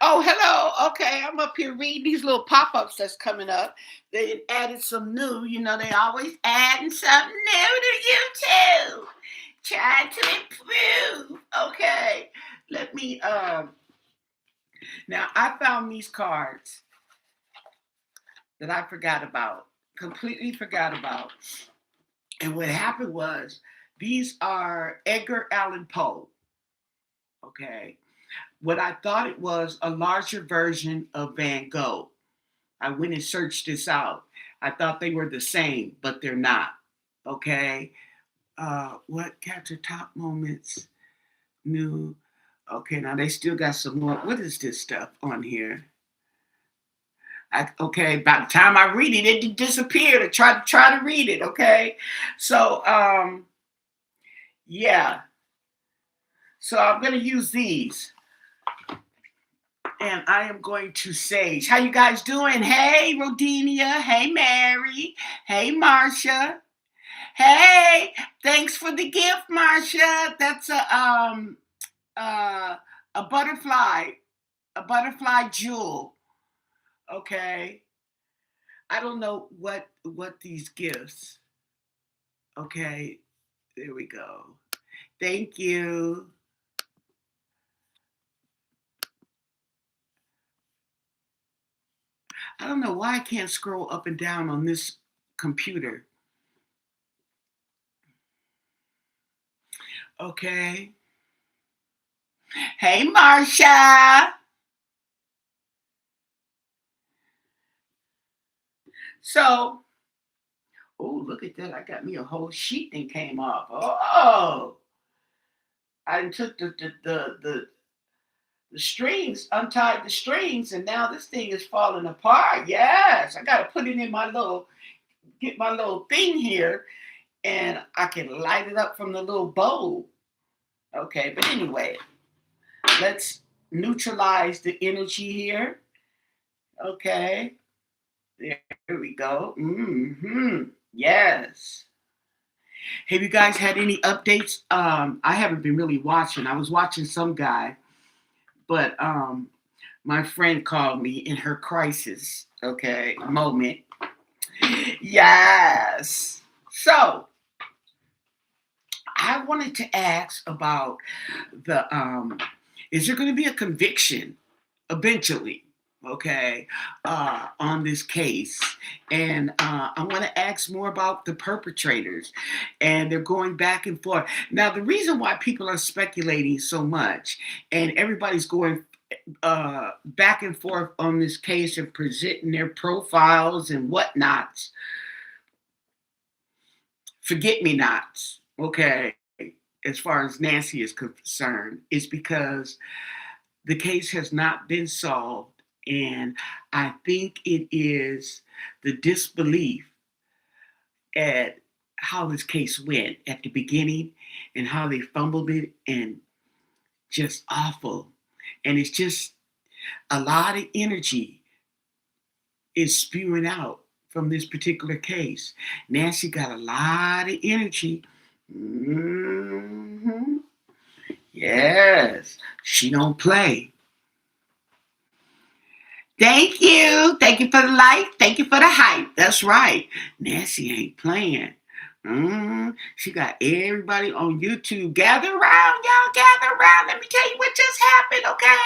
Oh, hello. Okay, I'm up here reading these little pop-ups that's coming up. They added some new. They always adding something new to YouTube. Trying to improve. Okay, let me. Now I found these cards that I forgot about, completely forgot about. And what happened was, these are Edgar Allan Poe. Okay, what I thought it was a larger version of Van Gogh. I went and searched this out. I thought they were the same, but they're not. Okay. What capture top moments? New. Okay, now they still got some more. What is this stuff on here? Okay, by the time I read it, it disappeared. I try to read it. Okay, so yeah. So I'm gonna use these, and I am going to sage. How you guys doing? Hey, Rodinia. Hey, Mary. Hey, Marcia. Hey, thanks for the gift, Marcia. That's uh, a butterfly jewel. Okay, I don't know what these gifts. Okay, there we go. Thank you. I don't know why I can't scroll up and down on this computer. Okay. Hey, Marcia. So, oh, look at that. I got me a whole sheet that came off. Oh, I took the strings, untied the strings, and now this thing is falling apart. Yes, I got to put it in get my little thing here, and I can light it up from the little bowl. Okay, but anyway, let's neutralize the energy here. Okay, there we go. Yes. Have you guys had any updates? I haven't been really watching. I was watching some guy, but my friend called me in her crisis, okay, moment. Yes. So I wanted to ask about the is there going to be a conviction eventually, okay, on this case? And I want to ask more about the perpetrators, and they're going back and forth. Now, the reason why people are speculating so much and everybody's going back and forth on this case and presenting their profiles and whatnots, forget me nots, okay, as far as Nancy is concerned, is because the case has not been solved. And I think it is the disbelief at how this case went at the beginning and how they fumbled it, and just awful. And it's just a lot of energy is spewing out from this particular case. Nancy got a lot of energy. Mm-hmm. Yes, she don't play. Thank you. Thank you for the light. Thank you for the hype. That's right. Nancy ain't playing. She got everybody on YouTube. Gather around, y'all. Gather around. Let me tell you what just happened, okay?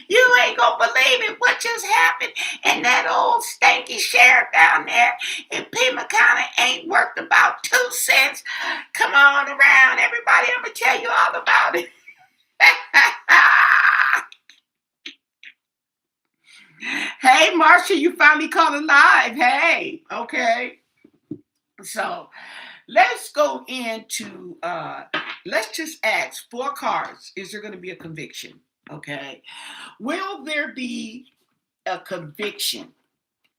You ain't gonna believe it. What just happened? And that old stanky sheriff down there in Pimacana ain't worth about 2 cents. Come on around, everybody. I'm gonna tell you all about it. Hey, Marcia, you finally called live. Hey, okay. So let's go into, let's just ask 4 cards. Is there going to be a conviction? Okay. Will there be a conviction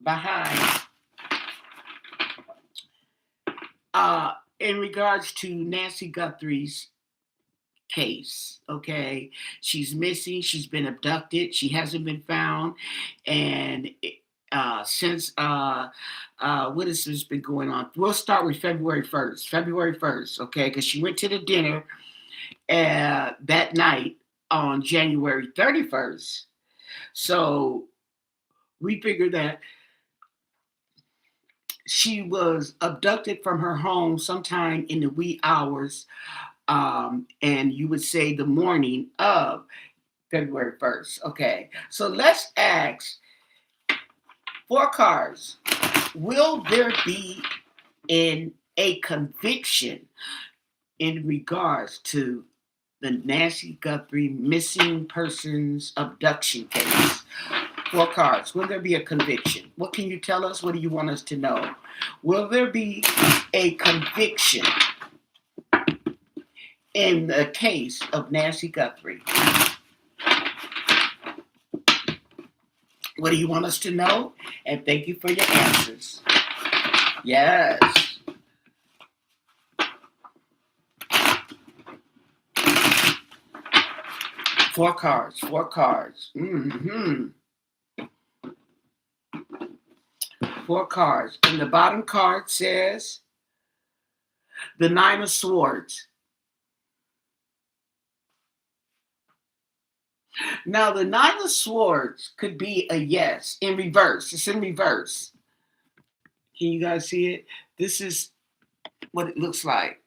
behind, in regards to Nancy Guthrie's case? Okay, she's missing, she's been abducted, she hasn't been found. And since what has this been going on? We'll start with February 1st, okay, because she went to the dinner that night on January 31st. So we figured that she was abducted from her home sometime in the wee hours, and you would say the morning of February 1st. Okay, so let's ask four cards. Will there be a conviction in regards to the Nancy Guthrie missing persons abduction case? Four cards. Will there be a conviction? What can you tell us? What do you want us to know? Will there be a conviction in the case of Nancy Guthrie? What do you want us to know? And thank you for your answers. Yes. Four cards. Four cards. Four cards. And the bottom card says the Nine of Swords. Now, the Nine of Swords could be a yes in reverse. It's in reverse. Can you guys see it? This is what it looks like.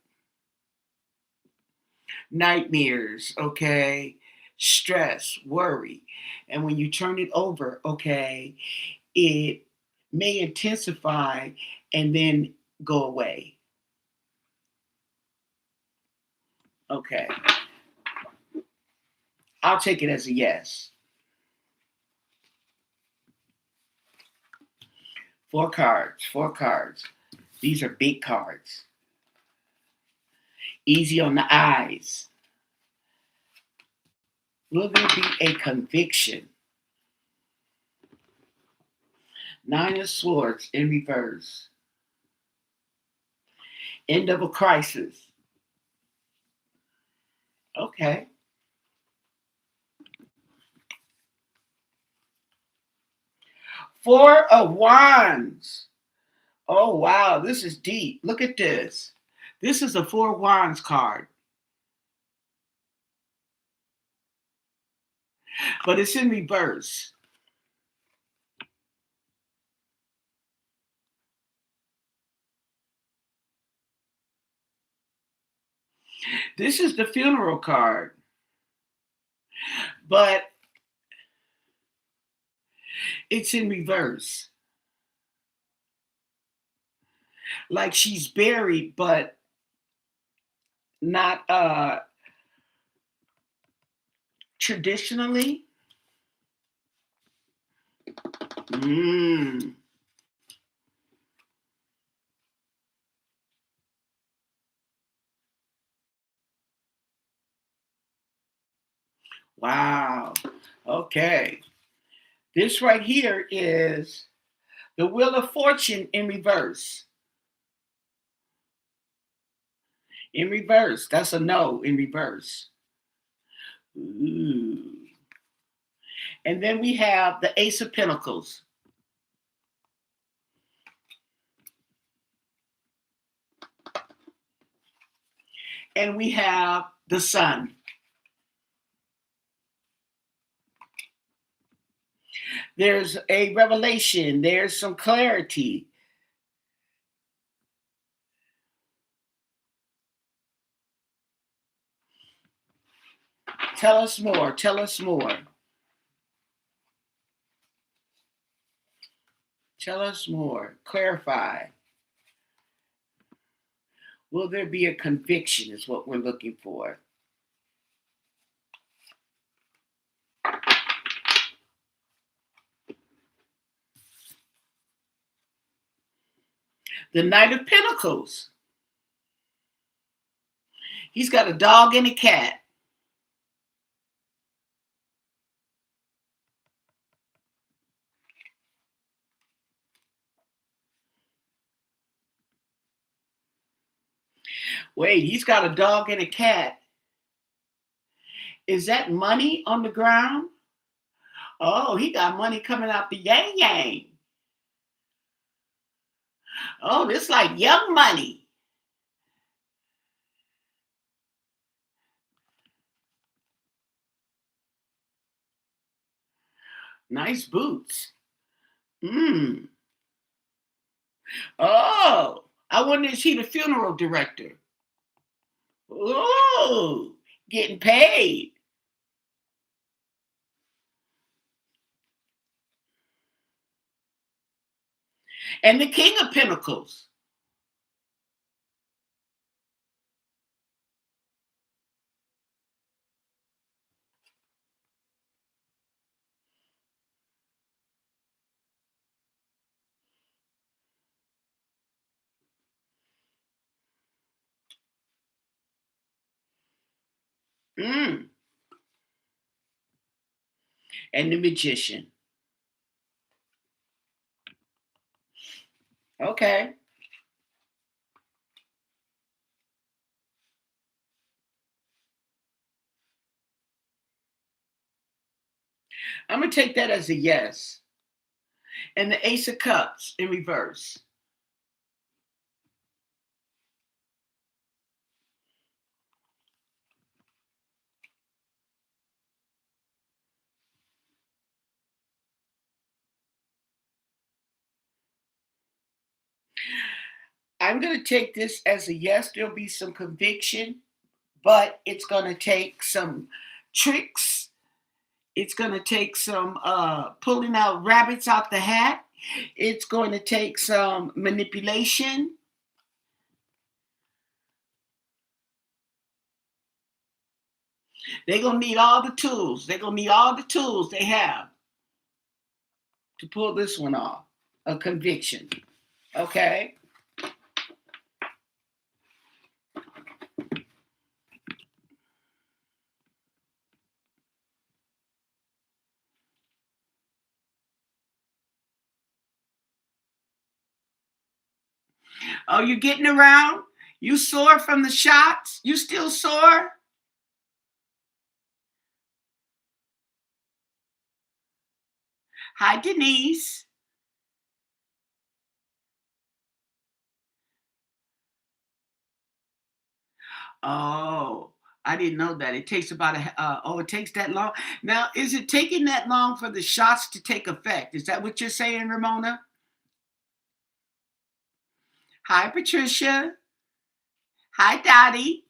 Nightmares, okay? Stress, worry. And when you turn it over, okay, it may intensify and then go away. Okay. I'll take it as a yes. Four cards, four cards. These are big cards. Easy on the eyes. Will there be a conviction? Nine of Swords in reverse. End of a crisis. Okay. Four of Wands. Oh, wow. This is deep. Look at this. This is a Four of Wands card. But it's in reverse. This is the funeral card. But it's in reverse. Like she's buried, but not traditionally. Wow. Okay. This right here is the Wheel of Fortune in reverse. In reverse. That's a no in reverse. Ooh. And then we have the Ace of Pentacles. And we have the Sun. There's a revelation. There's some clarity. Tell us more. Tell us more. Tell us more. Clarify. Will there be a conviction is what we're looking for. The Knight of Pentacles. He's got a dog and a cat. Wait, he's got a dog and a cat. Is that money on the ground? Oh, he got money coming out the yang yang. Oh, this like young money. Nice boots. Mm. Oh, I wonder is he the funeral director? Oh, getting paid. And the King of Pentacles. Mm. And the Magician. Okay. I'm going to take that as a yes. And the Ace of Cups in reverse. I'm going to take this as a yes. There'll be some conviction, but it's going to take some tricks. It's going to take some pulling out rabbits out the hat. It's going to take some manipulation. They're going to need all the tools. They're going to need all the tools they have to pull this one off. A conviction. Okay. Oh, you getting around? You sore from the shots? You still sore? Hi, Denise. Oh, I didn't know that. It takes about it takes that long. Now, is it taking that long for the shots to take effect? Is that what you're saying, Ramona? Hi, Patricia. Hi, Dottie.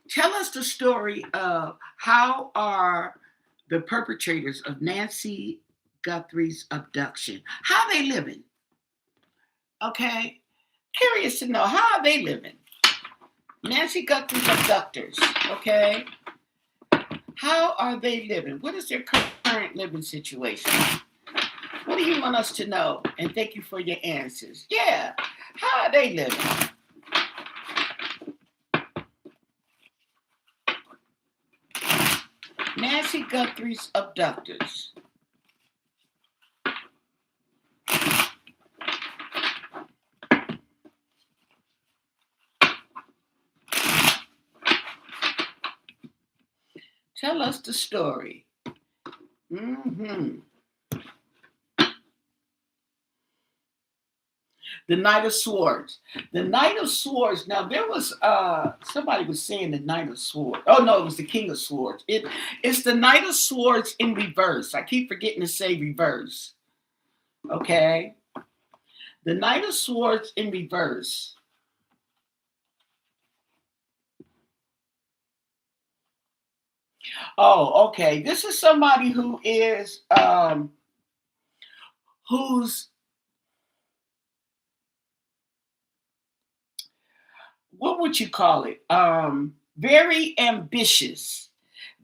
Tell us the story of how are the perpetrators of Nancy Guthrie's abduction? How are they living? Okay. Curious to know how are they living? Nancy Guthrie's abductors. Okay. How are they living? What is their current living situation? What do you want us to know? And thank you for your answers. Yeah. How are they living? Nancy Guthrie's abductors. Tell us the story. Mm-hmm. The Knight of Swords. The Knight of Swords. Now there was somebody was saying the Knight of Swords. Oh no, it was the King of Swords. It's the Knight of Swords in reverse. I keep forgetting to say reverse. Okay. The Knight of Swords in reverse. Oh, okay. This is somebody who is who's what would you call it? Very ambitious.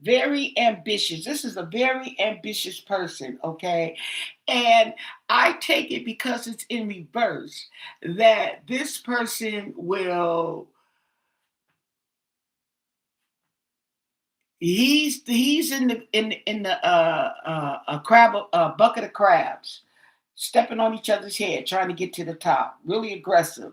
Very ambitious. This is a very ambitious person, okay? And I take it because it's in reverse that this person will he's in the a crab a bucket of crabs stepping on each other's head trying to get to the top. Really aggressive.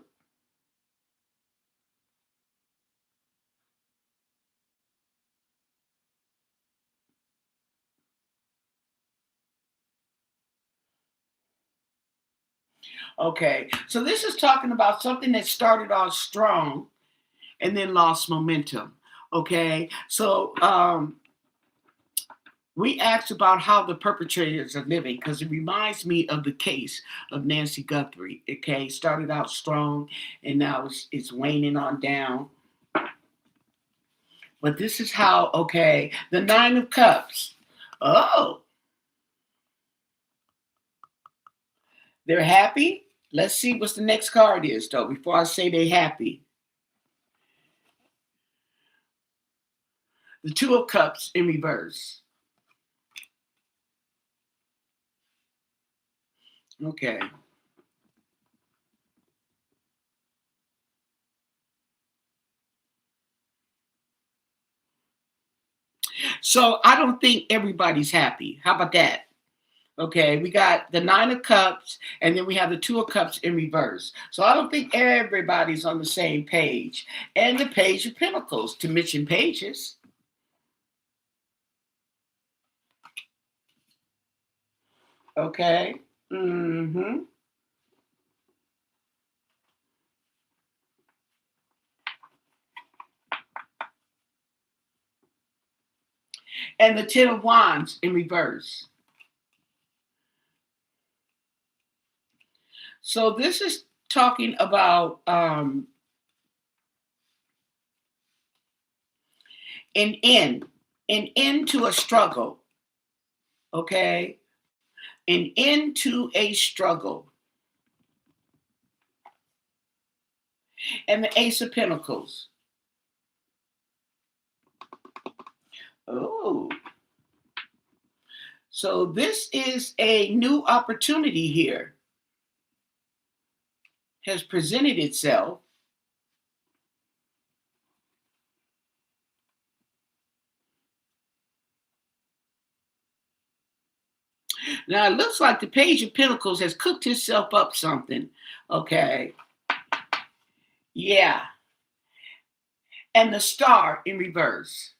Okay. So this is talking about something that started off strong and then lost momentum. Okay. So we asked about how the perpetrators are living because it reminds me of the case of Nancy Guthrie. Okay, started out strong and now it's waning on down. But this is how, okay, the Nine of Cups. Oh, they're happy. Let's see what the next card is, though, before I say they're happy. The Two of Cups in reverse. Okay. So I don't think everybody's happy. How about that? Okay, we got the Nine of Cups, and then we have the Two of Cups in reverse. So I don't think everybody's on the same page. And the Page of Pentacles, to mention pages. Okay. Mm-hmm. And the Ten of Wands in reverse. So this is talking about an end, an end to a struggle. Okay, an end to a struggle. And the Ace of Pentacles. Oh, so this is a new opportunity here has presented itself. Now it looks like the Page of Pentacles has cooked himself up something. Okay. Yeah. And the Star in reverse.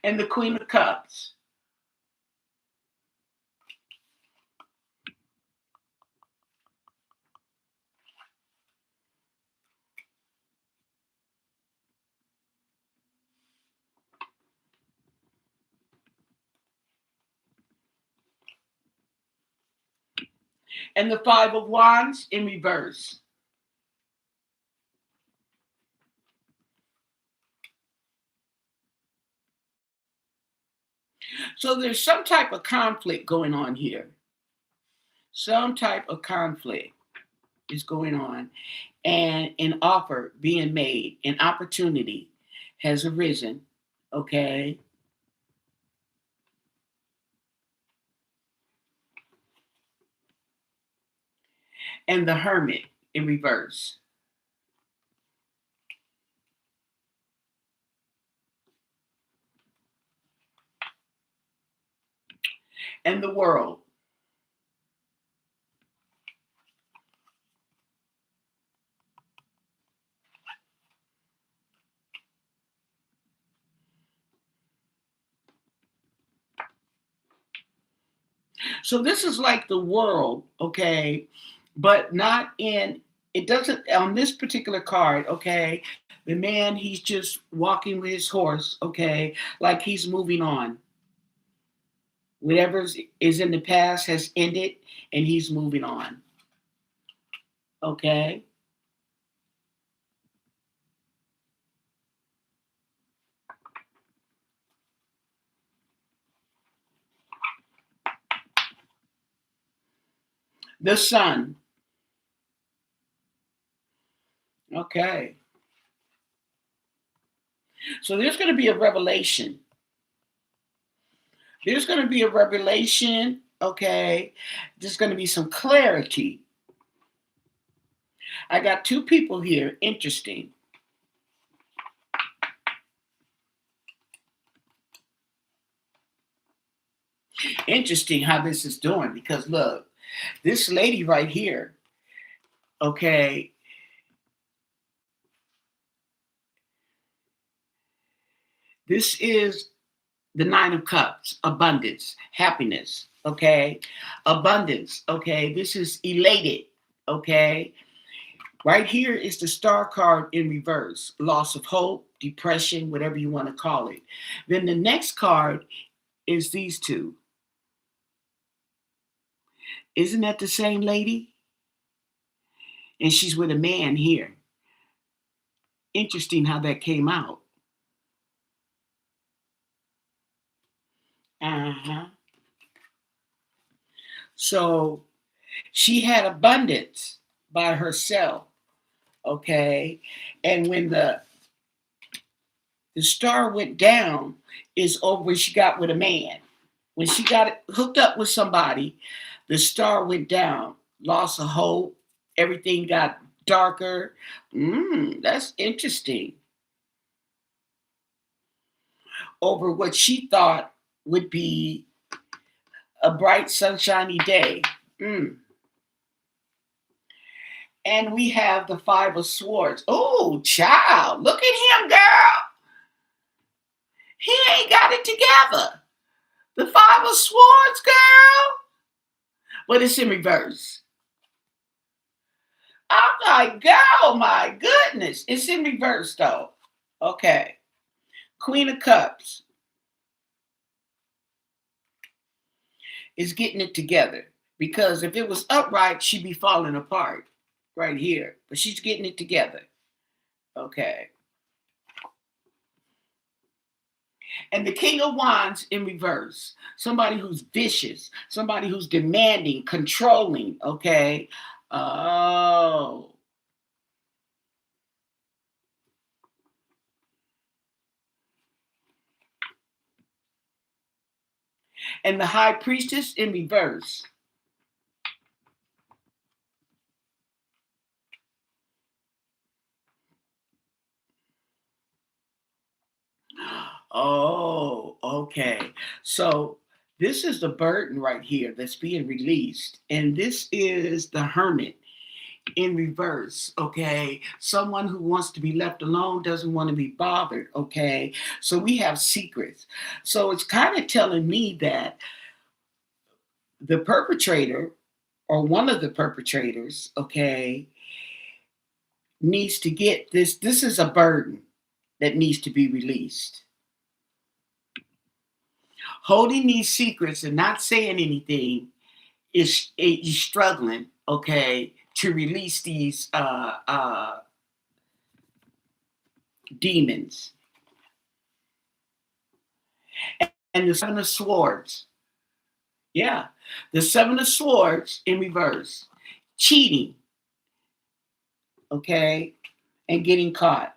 And the Queen of Cups. And the Five of Wands in reverse. So there's some type of conflict going on here. Some type of conflict is going on. And an offer being made, an opportunity has arisen. Okay. And the Hermit in reverse. And the World. So this is like the World, okay, but not in, it doesn't, on this particular card, okay, the man, he's just walking with his horse, okay, like he's moving on. Whatever is in the past has ended and he's moving on, okay. The Sun, okay. So there's going to be a revelation. There's going to be a revelation, okay. There's going to be some clarity. I got two people here, interesting. Interesting how this is doing because look, this lady right here, okay, this is the Nine of Cups, abundance, happiness, okay, abundance, okay, this is elated, okay. Right here is the star card in reverse, loss of hope, depression, whatever you want to call it. Then the next card is these two. Isn't that the same lady? And she's with a man here. Interesting how that came out. Uh-huh. So she had abundance by herself, okay? And when the star went down, is over when she got with a man. When she got hooked up with somebody, the star went down, loss of hope, everything got darker. That's interesting. Over what she thought would be a bright, sunshiny day. Mm. And we have the Five of Swords. Oh, child, look at him, girl. He ain't got it together. The Five of Swords, girl. But it's in reverse. I'm like, girl, my goodness. It's in reverse, though. Okay. Queen of Cups is getting it together. Because if it was upright, she'd be falling apart right here. But she's getting it together. Okay. And the King of Wands in reverse. Somebody who's vicious. Somebody who's demanding, controlling. Okay. Oh. And the High Priestess in reverse. Oh, okay. So this is the burden right here that's being released. And this is the Hermit in reverse. Okay. Someone who wants to be left alone, doesn't want to be bothered. Okay. So we have secrets. So it's kind of telling me that the perpetrator or one of the perpetrators, okay, needs to get this. This is a burden that needs to be released. Holding these secrets and not saying anything is struggling, okay, to release these demons. And the Seven of Swords, yeah, the Seven of Swords in reverse, cheating, okay, and getting caught.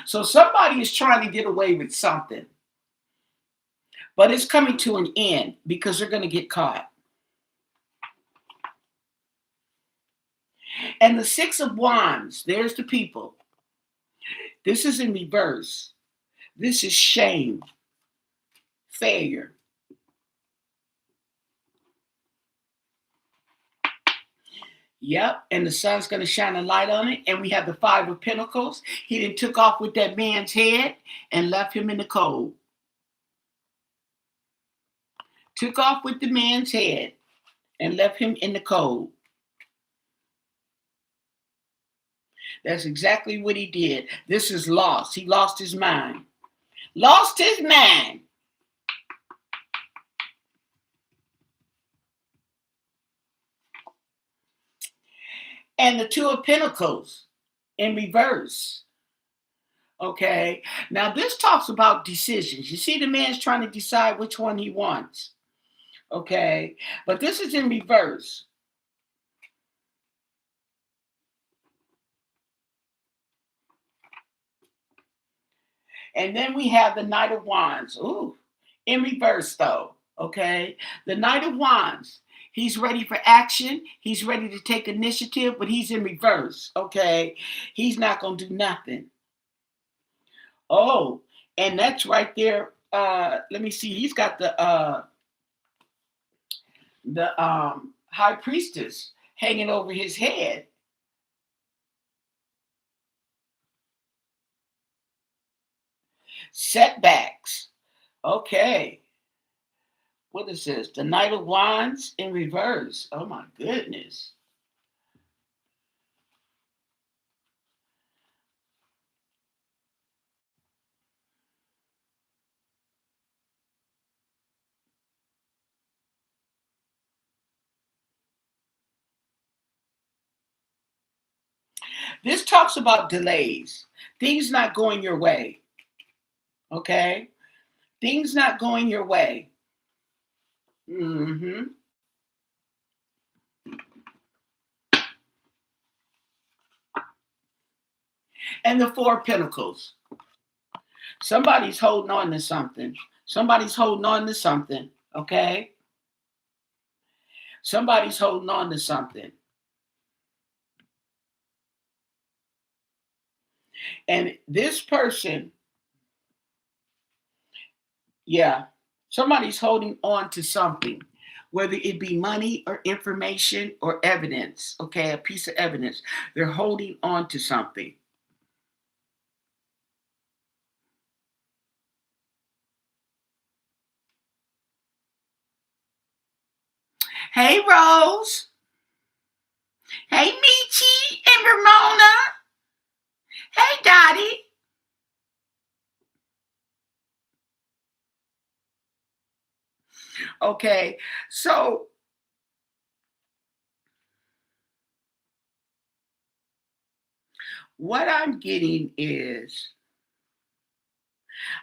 So somebody is trying to get away with something, but it's coming to an end because they're going to get caught. And the Six of Wands, there's the people. This is in reverse. This is shame, failure. Yep, and the sun's going to shine a light on it. And we have the Five of Pentacles. He then took off with that man's head and left him in the cold. Took off with the man's head and left him in the cold. That's exactly what he did. This is lost. He lost his mind. Lost his mind. And the Two of Pentacles in reverse. Okay. Now this talks about decisions. You see, the man's trying to decide which one he wants. Okay. But this is in reverse. And then we have the Knight of Wands. Ooh, in reverse though. Okay, the Knight of Wands. He's ready for action. He's ready to take initiative, but he's in reverse. Okay, he's not going to do nothing. Oh, and that's right there. Let me see. He's got the high priestess hanging over his head. Setbacks. Okay. What is this? The Knight of Wands in reverse. Oh my goodness. This talks about delays, things not going your way. Okay, things not going your way. hmm And the Four of Pentacles. Somebody's holding on to something. Somebody's holding on to something. Okay, somebody's holding on to something. And this person, yeah, somebody's holding on to something, whether it be money or information or evidence. Okay, a piece of evidence. They're holding on to something. Hey, Rose. Hey, Michi and Ramona. Hey, Dottie. Okay, so what I'm getting is,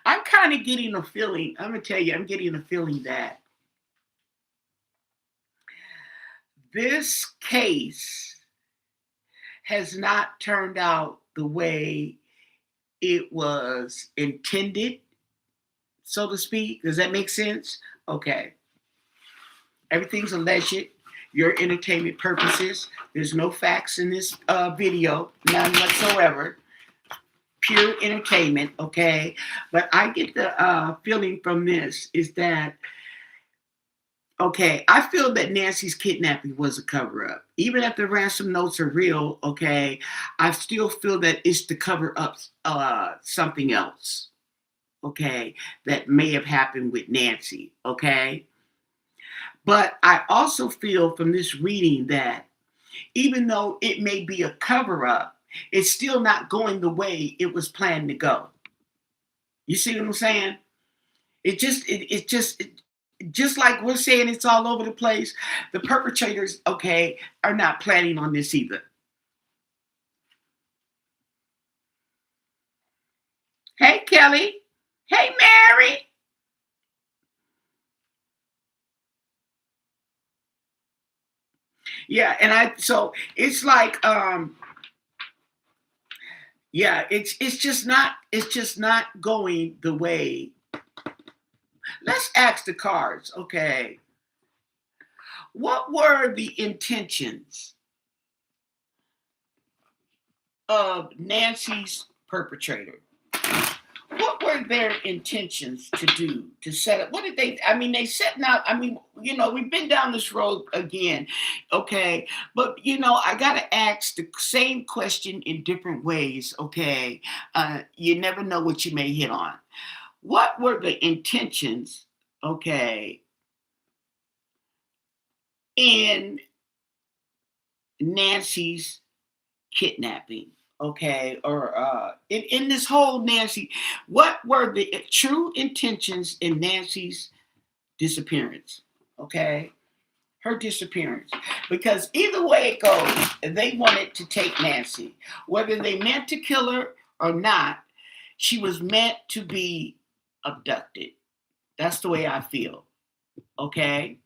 I'm kind of getting a feeling, I'm going to tell you, I'm getting a feeling that this case has not turned out the way it was intended, so to speak. Does that make sense? Okay. Everything's alleged, your entertainment purposes. There's no facts in this video, none whatsoever. Pure entertainment, okay? But I get the feeling from this is that, okay, I feel that Nancy's kidnapping was a cover up. Even if the ransom notes are real, okay, I still feel that it's to cover up something else, okay, that may have happened with Nancy, okay? But I also feel from this reading that even though it may be a cover up, it's still not going the way it was planned to go. You see what I'm saying? Just like we're saying it's all over the place, the perpetrators, okay, are not planning on this either. Hey, Kelly. Hey, Mary. Yeah, and so it's like yeah, it's just not going the way. Let's ask the cards, okay? What were the intentions of Nancy's perpetrator? What were their intentions to do, to set up? What did they, I mean, they setting out, I mean, we've been down this road again, okay? But, I got to ask the same question in different ways, okay? You never know what you may hit on. What were the intentions, okay, in Nancy's kidnapping, okay, or in this whole Nancy, what were the true intentions in Nancy's disappearance, okay, her disappearance? Because either way it goes, they wanted to take Nancy, whether they meant to kill her or not. She was meant to be abducted. That's the way I feel, okay?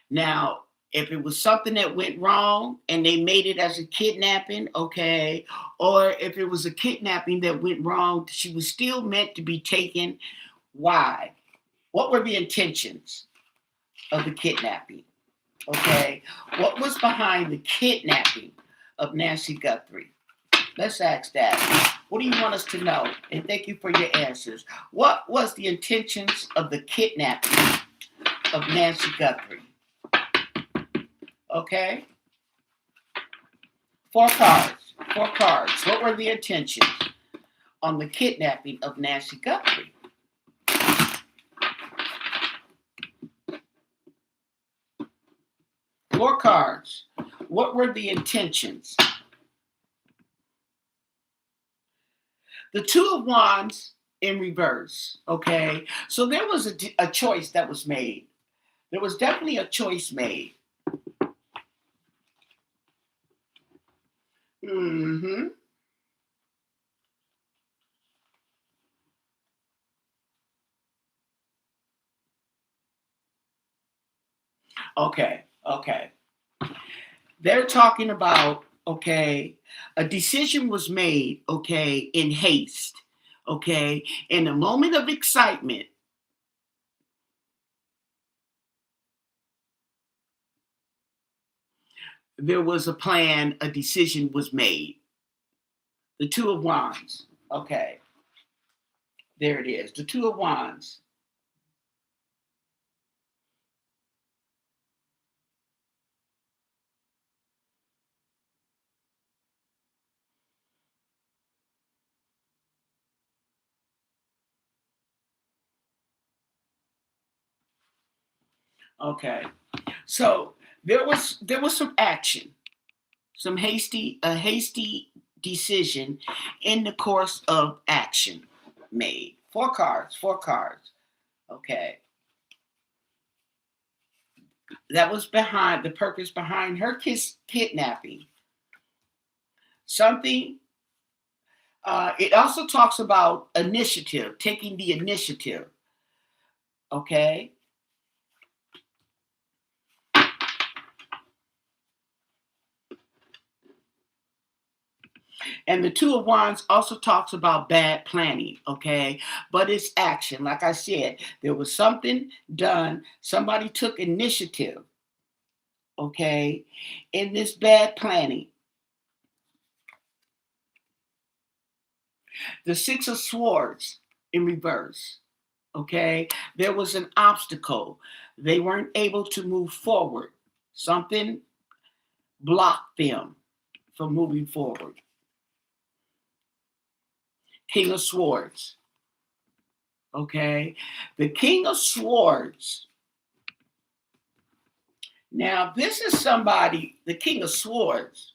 Now, if it was something that went wrong and they made it as a kidnapping, okay, or if it was a kidnapping that went wrong, she was still meant to be taken. Why? What were the intentions of the kidnapping? Okay. What was behind the kidnapping of Nancy Guthrie? Let's ask that. What do you want us to know? And thank you for your answers. What was the intentions of the kidnapping of Nancy Guthrie? Okay. Four cards. Four cards. What were the intentions on the kidnapping of Nancy Guthrie? Four cards. What were the intentions? The Two of Wands in reverse. Okay. So there was a choice that was made. There was definitely a choice made. Mm-hmm. Okay. Okay. They're talking about, okay, a decision was made, okay, in haste, okay, in a moment of excitement. There was a plan, a decision was made. The Two of Wands. Okay, there it is. The Two of Wands. Okay. So there was some action, some hasty decision in the course of action made. Four cards, four cards. Okay. That was behind the purpose behind her kidnapping. Something. It also talks about initiative, taking the initiative. Okay, and the Two of Wands also talks about bad planning. Okay, but it's action. Like I said, there was something done. Somebody took initiative. Okay, in this bad planning. The Six of Swords in reverse. Okay, there was an obstacle. They weren't able to move forward. Something blocked them from moving forward. King of Swords. Okay, the King of Swords. Now, this is somebody, the King of Swords.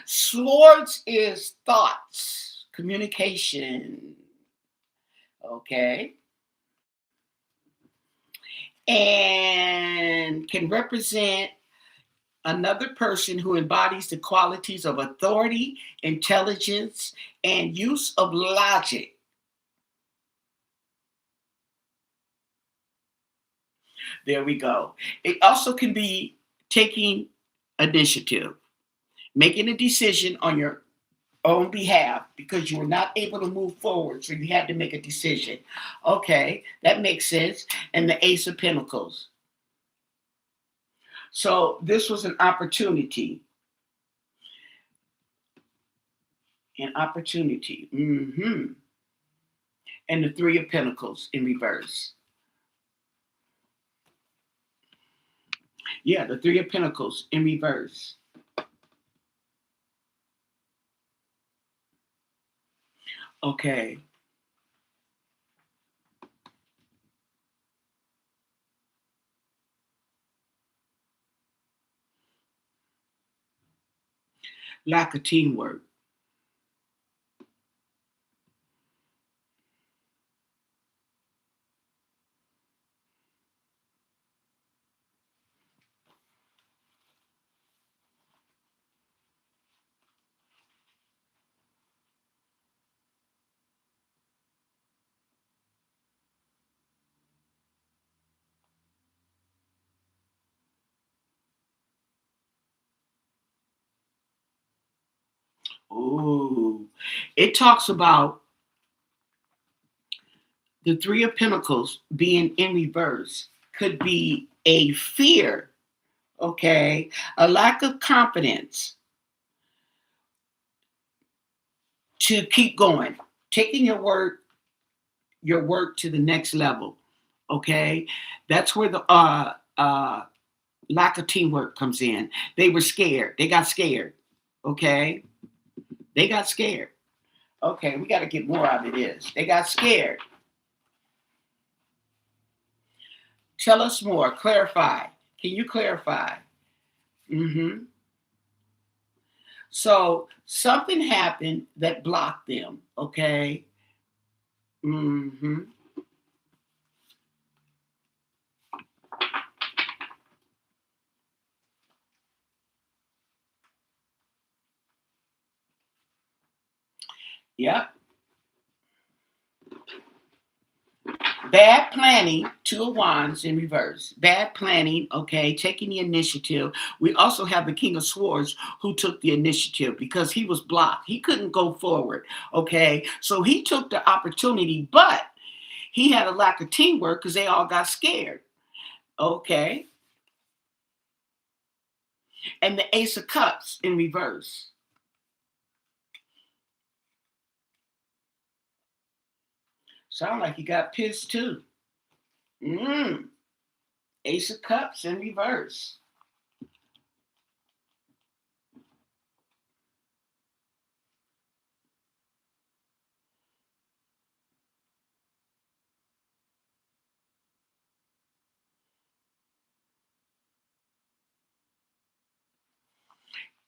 Swords is thoughts, communication. Okay, and can represent another person who embodies the qualities of authority, intelligence, and use of logic. There we go. It also can be taking initiative, making a decision on your own behalf because you were not able to move forward. So you had to make a decision. Okay, that makes sense. And the Ace of Pentacles. So this was an opportunity. An opportunity. And the Three of Pentacles in reverse. Yeah, the Three of Pentacles in reverse. Okay. Lack of teamwork. Ooh. It talks about The Three of Pentacles being in reverse could be a fear, okay, a lack of confidence to keep going, taking your work to the next level, okay. That's where the lack of teamwork comes in. They were scared. They got scared, okay. They got scared. Okay, we got to get more out of this. They got scared. Tell us more. Clarify. Can you clarify? Mm-hmm. So something happened that blocked them. Okay. Mm-hmm. Yep. Bad planning, Two of Wands in reverse. Bad planning, okay, taking the initiative. We also have the King of Swords who took the initiative because he was blocked. He couldn't go forward, okay? So he took the opportunity, but he had a lack of teamwork because they all got scared, okay? And the Ace of Cups in reverse. Sound like you got pissed too. Ace of Cups in reverse.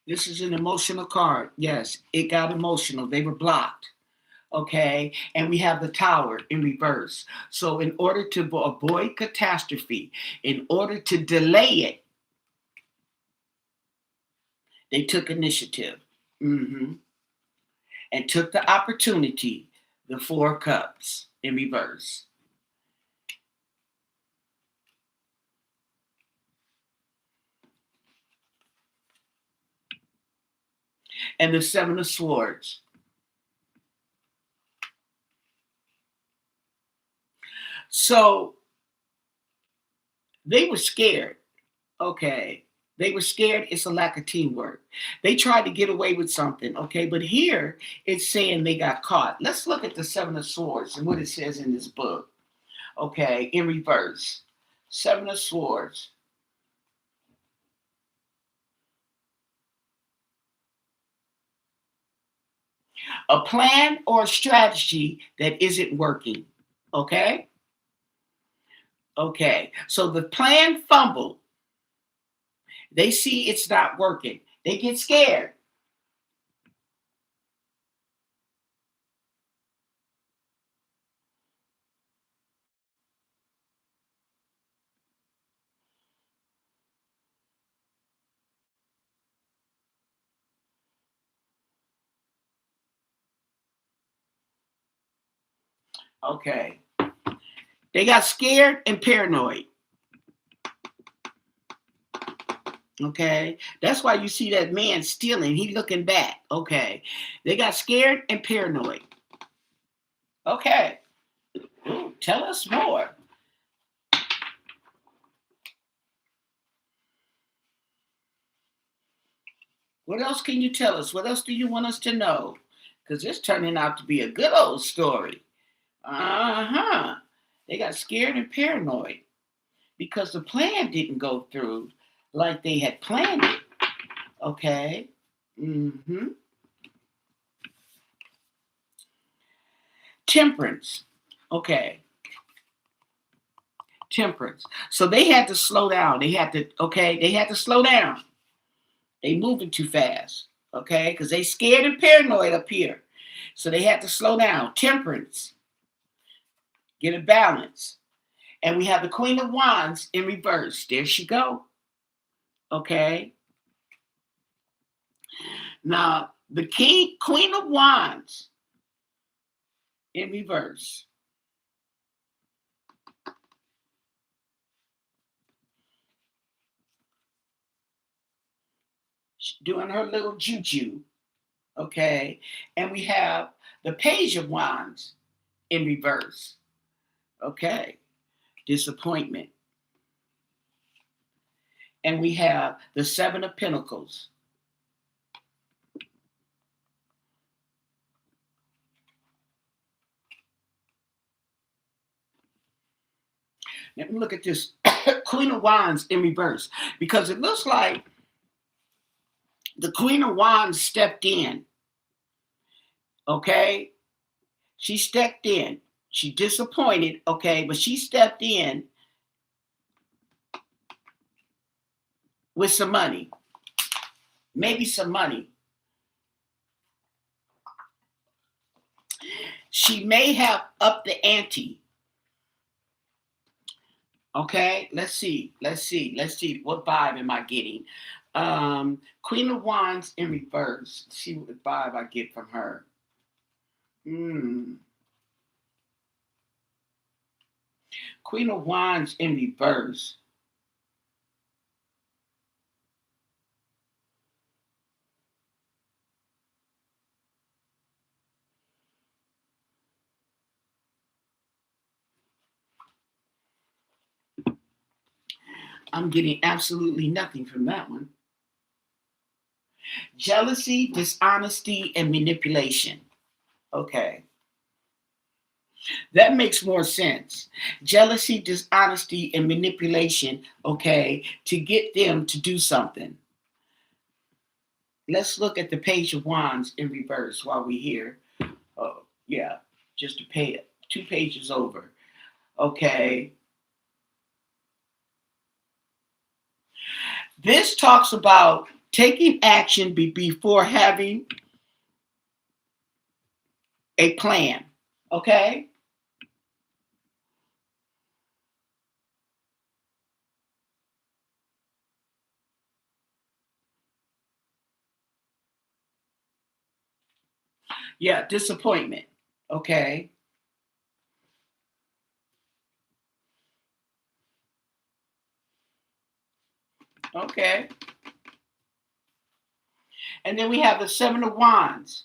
This is an emotional card. Yes, it got emotional. They were blocked. Okay. And we have the Tower in reverse. So, in order to avoid catastrophe, in order to delay it, they took initiative. Hmm. And took the opportunity, the Four of Cups in reverse. And the Seven of Swords. So, they were scared. Okay. They were scared. It's a lack of teamwork. They tried to get away with something. Okay. But here it's saying they got caught. Let's look at the Seven of Swords and what it says in this book. Okay. In reverse. Seven of Swords. A plan or a strategy that isn't working. Okay. Okay. So the plan fumbled. They see it's not working. They get scared. Okay. They got scared and paranoid. Okay. That's why you see that man stealing. He looking back. Okay. They got scared and paranoid. Okay. Ooh, tell us more. What else can you tell us? What else do you want us to know? Because it's turning out to be a good old story. Uh-huh. They got scared and paranoid because the plan didn't go through like they had planned it. Okay. Mm-hmm. Temperance. Okay. Temperance. So they had to slow down. They had to slow down. They moving too fast. Okay. Because they scared and paranoid up here. So they had to slow down. Temperance. Get a balance. And we have the Queen of Wands in reverse. There she go. Okay. Now the Queen of Wands in reverse. Doing her little juju. Okay. And we have the Page of Wands in reverse. Okay. Disappointment. And we have the Seven of Pentacles. Let me look at this Queen of Wands in reverse, because it looks like the Queen of Wands stepped in. Okay. She stepped in. She disappointed. Okay. But she stepped in with some money. Maybe some money. She may have upped the ante. Okay, let's see. What vibe am I getting? Queen of Wands in reverse. Let's see what vibe I get from her. Queen of Wands in reverse. I'm getting absolutely nothing from that one. Jealousy, dishonesty, and manipulation. Okay. That makes more sense. Jealousy, dishonesty, and manipulation, okay, to get them to do something. Let's look at the Page of Wands in reverse while we're here. Oh, yeah, just to pay it. 2 pages over. Okay. This talks about taking action before having a plan. Okay. Yeah, disappointment. Okay. Okay. And then we have the Seven of Wands.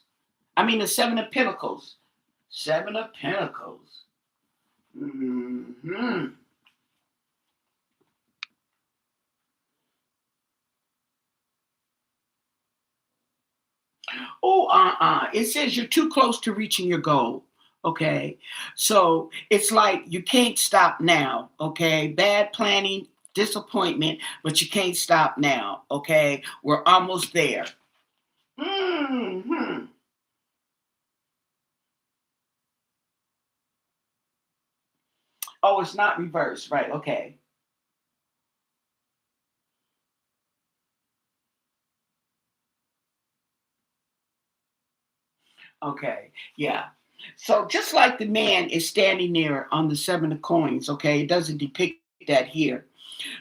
I mean, the Seven of Pentacles. Seven of Pentacles. Mm-hmm. Oh, it says you're too close to reaching your goal. Okay. So it's like you can't stop now. Okay. Bad planning, disappointment, but you can't stop now. Okay. We're almost there. Hmm. Oh, it's not reversed. Right. Okay. Okay. Yeah. So just like the man is standing there on the Seven of Coins, okay, it doesn't depict that here,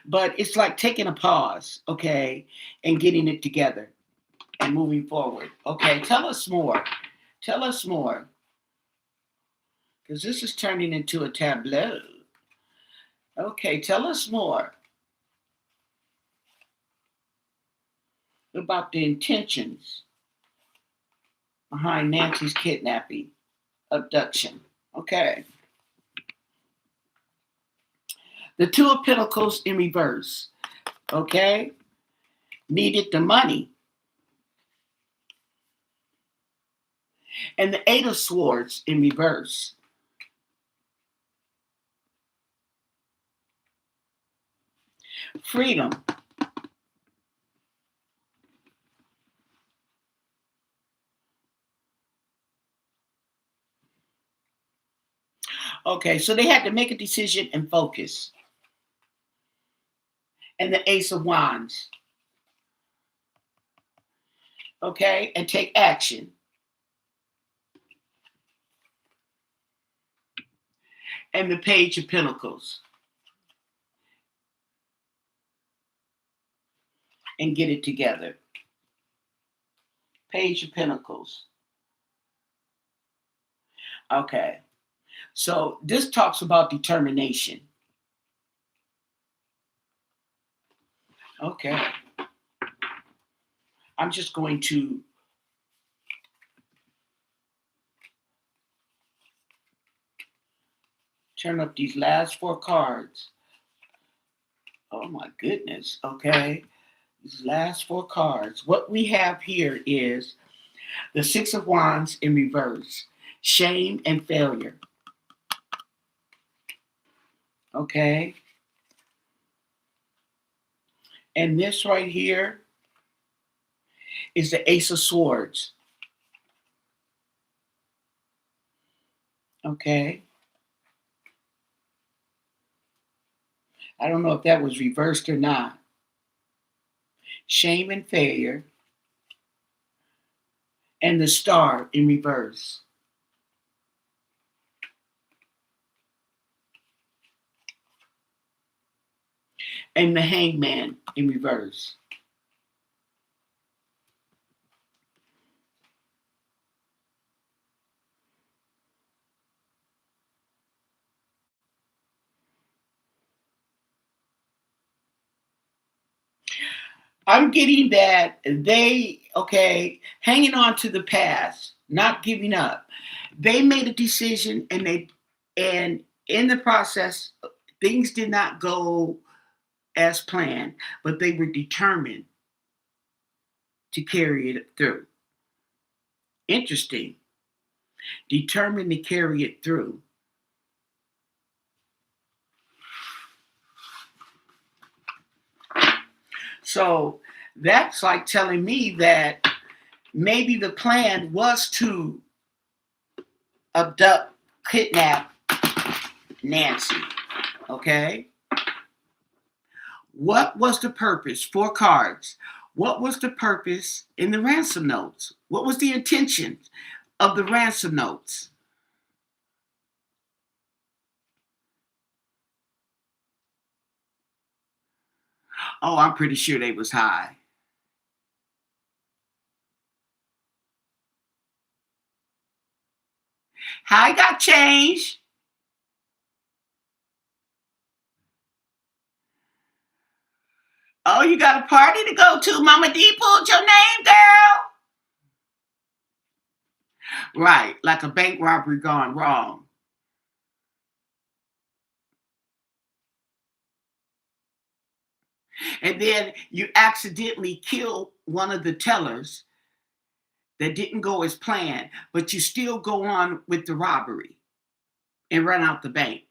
but it's like taking a pause, okay, and getting it together and moving forward. Okay, tell us more. Tell us more, because this is turning into a tableau. Okay, tell us more about the intentions behind Nancy's kidnapping, abduction. Okay. The Two of Pentacles in reverse. Okay. Needed the money. And the Eight of Swords in reverse. Freedom. Okay, so they had to make a decision and focus. And the Ace of Wands. Okay, and take action. And the Page of Pentacles. And get it together. Page of Pentacles. Okay, so this talks about determination. Okay, I'm just going to Turn up these last four cards. Oh my goodness. Okay. These last four cards. What we have here is the Six of Wands in reverse. Shame and failure. Okay. And this right here is the Ace of Swords. Okay. I don't know if that was reversed or not. Shame and failure. And the Star in reverse. And the Hangman in reverse. I'm getting that hanging on to the past, not giving up. They made a decision and in the process, things did not go as planned, but they were determined to carry it through. Interesting. Determined to carry it through. So that's like telling me that maybe the plan was to abduct, kidnap Nancy. Okay? What was the purpose? Four cards. What was the purpose in the ransom notes? What was the intention of the ransom notes? Oh, I'm pretty sure they was high. High got changed. Oh, you got a party to go to. Mama D pulled your name, girl. Right, like a bank robbery gone wrong. And then you accidentally kill one of the tellers that didn't go as planned, but you still go on with the robbery and run out the bank.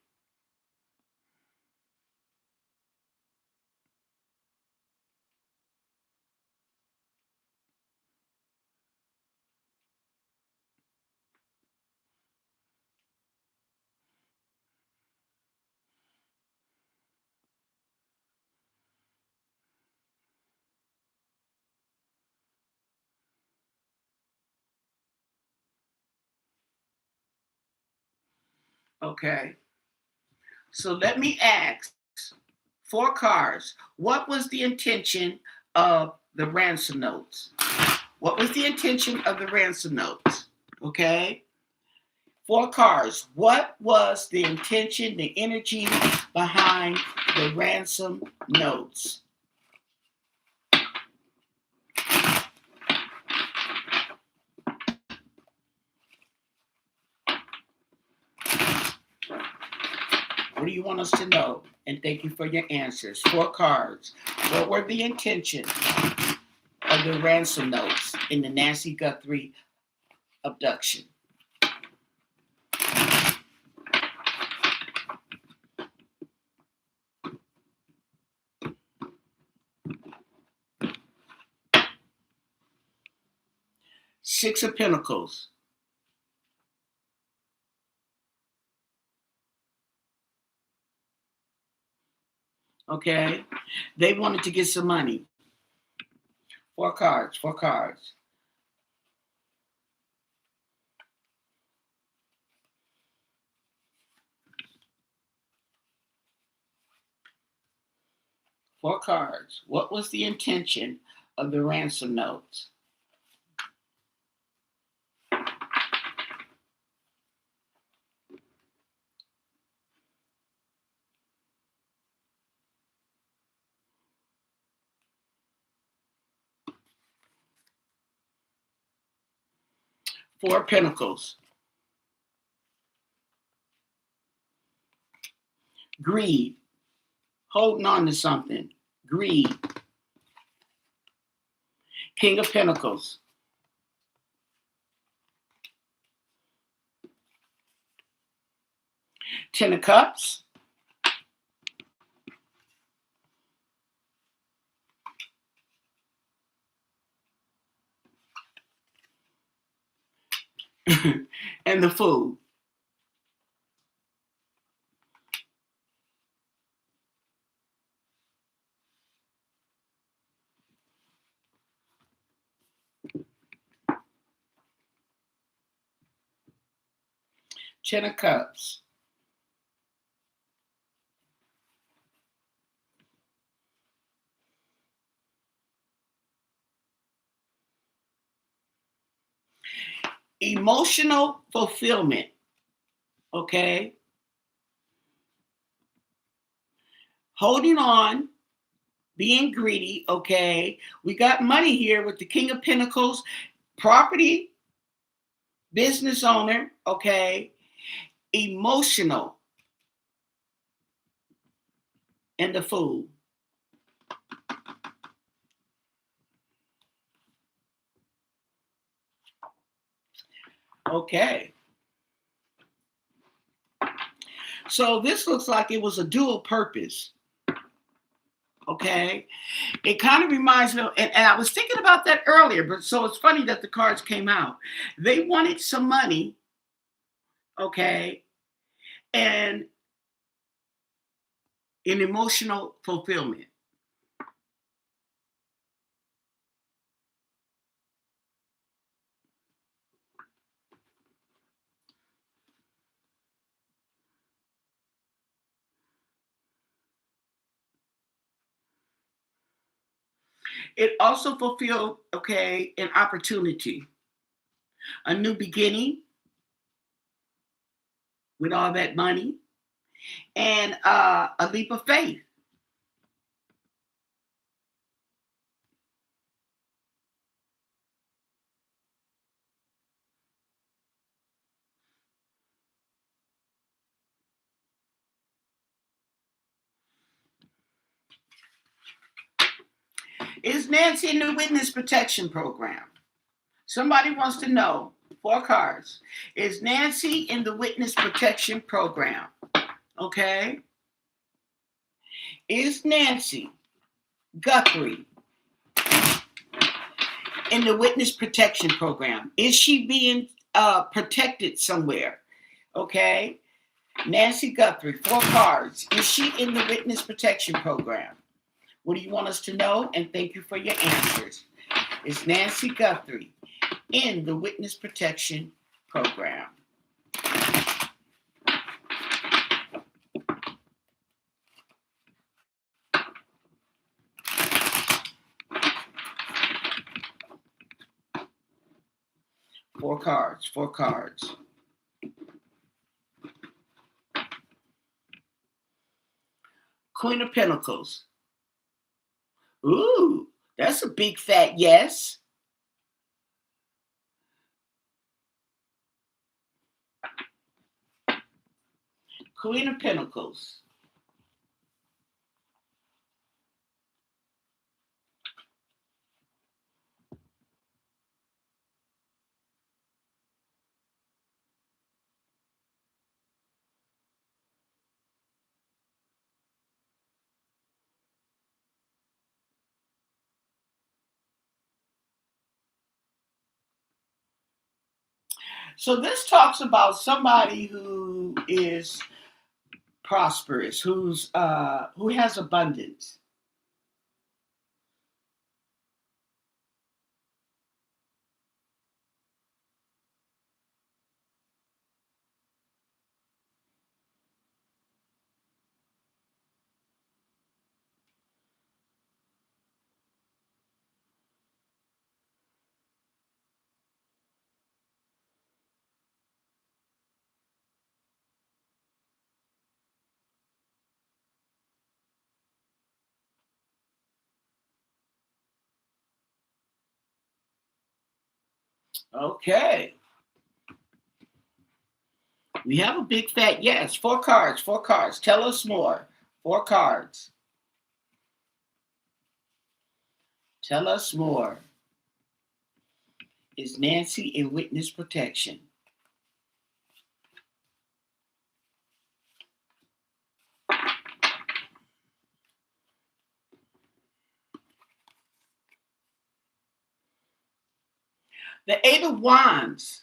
Okay. So let me ask four cards. What was the intention of the ransom notes? What was the intention of the ransom notes? Okay. Four cards. What was the intention, the energy behind the ransom notes? What do you want us to know? And thank you for your answers. Four cards. What were the intentions of the ransom notes in the Nancy Guthrie abduction? Six of Pentacles. Okay. They wanted to get some money. Four cards. Four cards. Four cards. What was the intention of the ransom notes? Four Pentacles. Greed. Holding on to something. Greed. King of Pentacles. Ten of Cups. And the Fool. Ten of Cups. Emotional fulfillment. Okay. Holding on, being greedy. Okay. We got money here with the King of Pentacles, property, business owner. Okay. Emotional, and the Fool. Okay. So this looks like it was a dual purpose. Okay. It kind of reminds me, and I was thinking about that earlier, but so it's funny that the cards came out. They wanted some money, okay, and an emotional fulfillment. It also fulfilled, okay, an opportunity, a new beginning with all that money, and a leap of faith. Is Nancy in the witness protection program? Somebody wants to know. 4 cards. Is Nancy in the witness protection program? Okay. Is Nancy Guthrie in the witness protection program? Is she being protected somewhere? Okay. Nancy Guthrie, 4 cards. Is she in the witness protection program? What do you want us to know? And thank you for your answers. Is Nancy Guthrie in the witness protection program? Four cards. 4 cards. Queen of Pentacles. Ooh, that's a big fat yes. Queen of Pentacles. So this talks about somebody who is prosperous, who has abundance. Okay. We have a big fat yes. Four cards, four cards. Tell us more. Four cards. Tell us more. Is Nancy in witness protection? The Eight of Wands.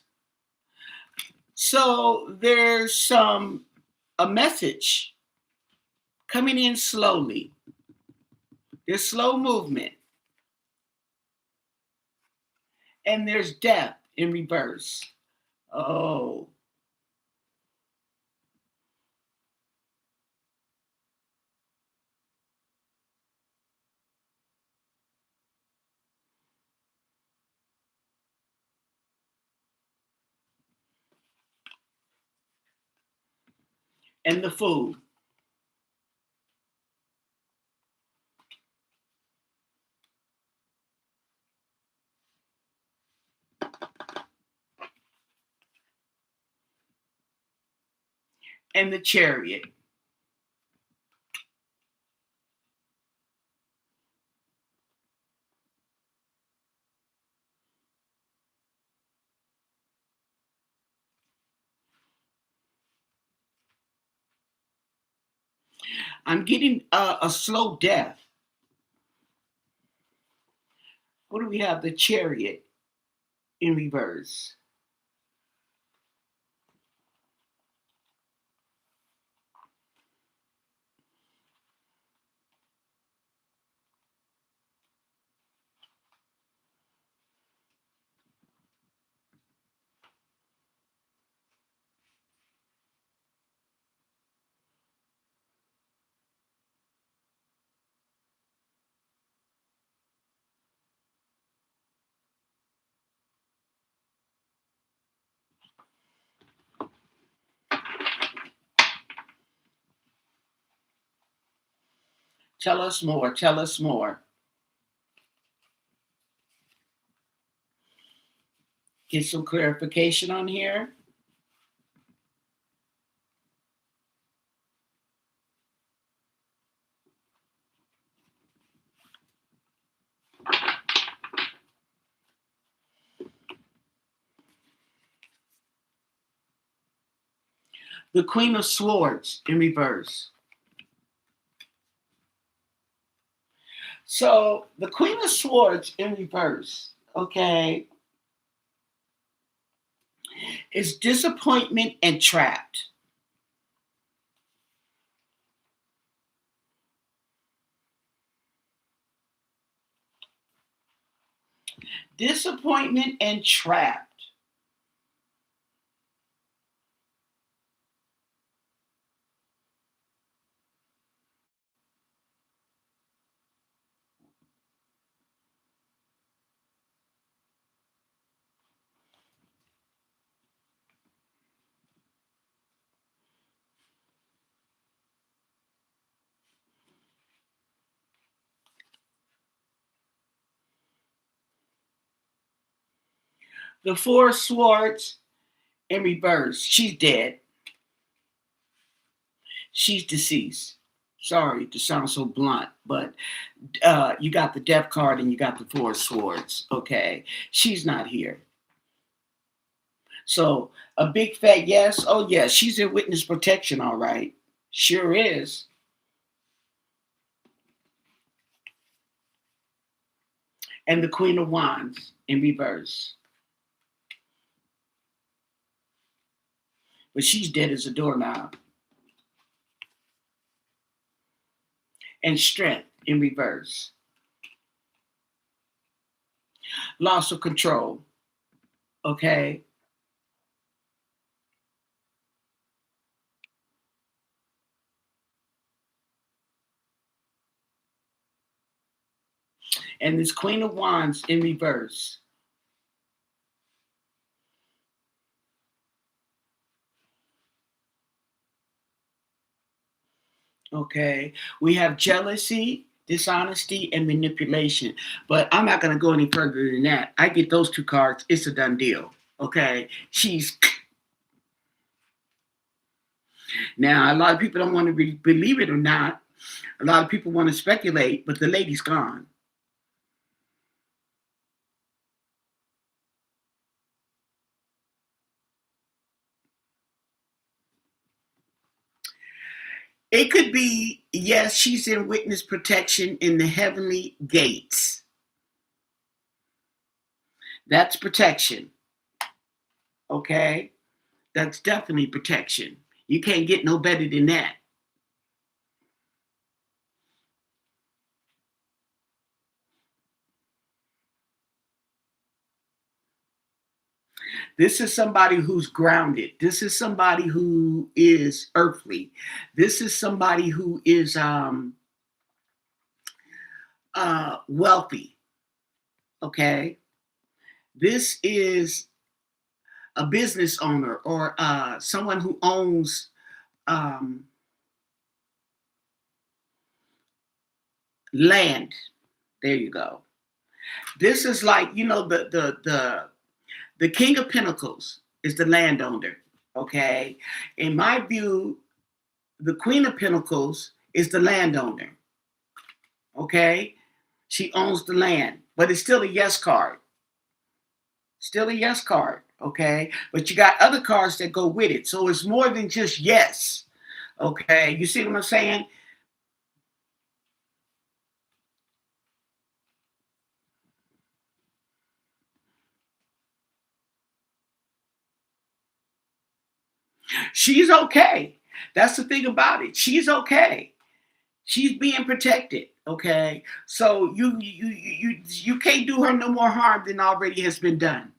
So there's a message coming in slowly. There's slow movement. And there's death in reverse. Oh. And the Fool. And the Chariot. I'm getting a slow death. What do we have? The Chariot in reverse. Tell us more. Tell us more. Get some clarification on here. The Queen of Swords in reverse. So the Queen of Swords in reverse, okay, is disappointment and trapped. Disappointment and trapped. The Four of Swords in reverse. She's dead. She's deceased. Sorry to sound so blunt, but you got the Death card and you got the Four of Swords. Okay, she's not here. So a big fat yes. Oh yeah, she's in witness protection. All right, sure is. And the Queen of Wands in reverse, but she's dead as a doorknob. And Strength in reverse. Loss of control. Okay. And this Queen of Wands in reverse. Okay. We have jealousy, dishonesty, and manipulation. But I'm not going to go any further than that. I get those two cards. It's a done deal. Okay. She's Now, a lot of people don't want to believe it or not. A lot of people want to speculate, but the lady's gone. It could be, yes, she's in witness protection in the heavenly gates. That's protection. Okay? That's definitely protection. You can't get no better than that. This is somebody who's grounded. This is somebody who is earthly. This is somebody who is wealthy. Okay? This is a business owner or someone who owns um, land. There you go. This is like, you know, the King of Pentacles is the landowner. Okay, in my view, the Queen of Pentacles is the landowner. Okay, she owns the land, but it's still a yes card. Still a yes card. Okay, but you got other cards that go with it, so it's more than just yes. Okay, you see what I'm saying? She's okay. That's the thing about it. She's okay. She's being protected. Okay, so you can't do her no more harm than already has been done.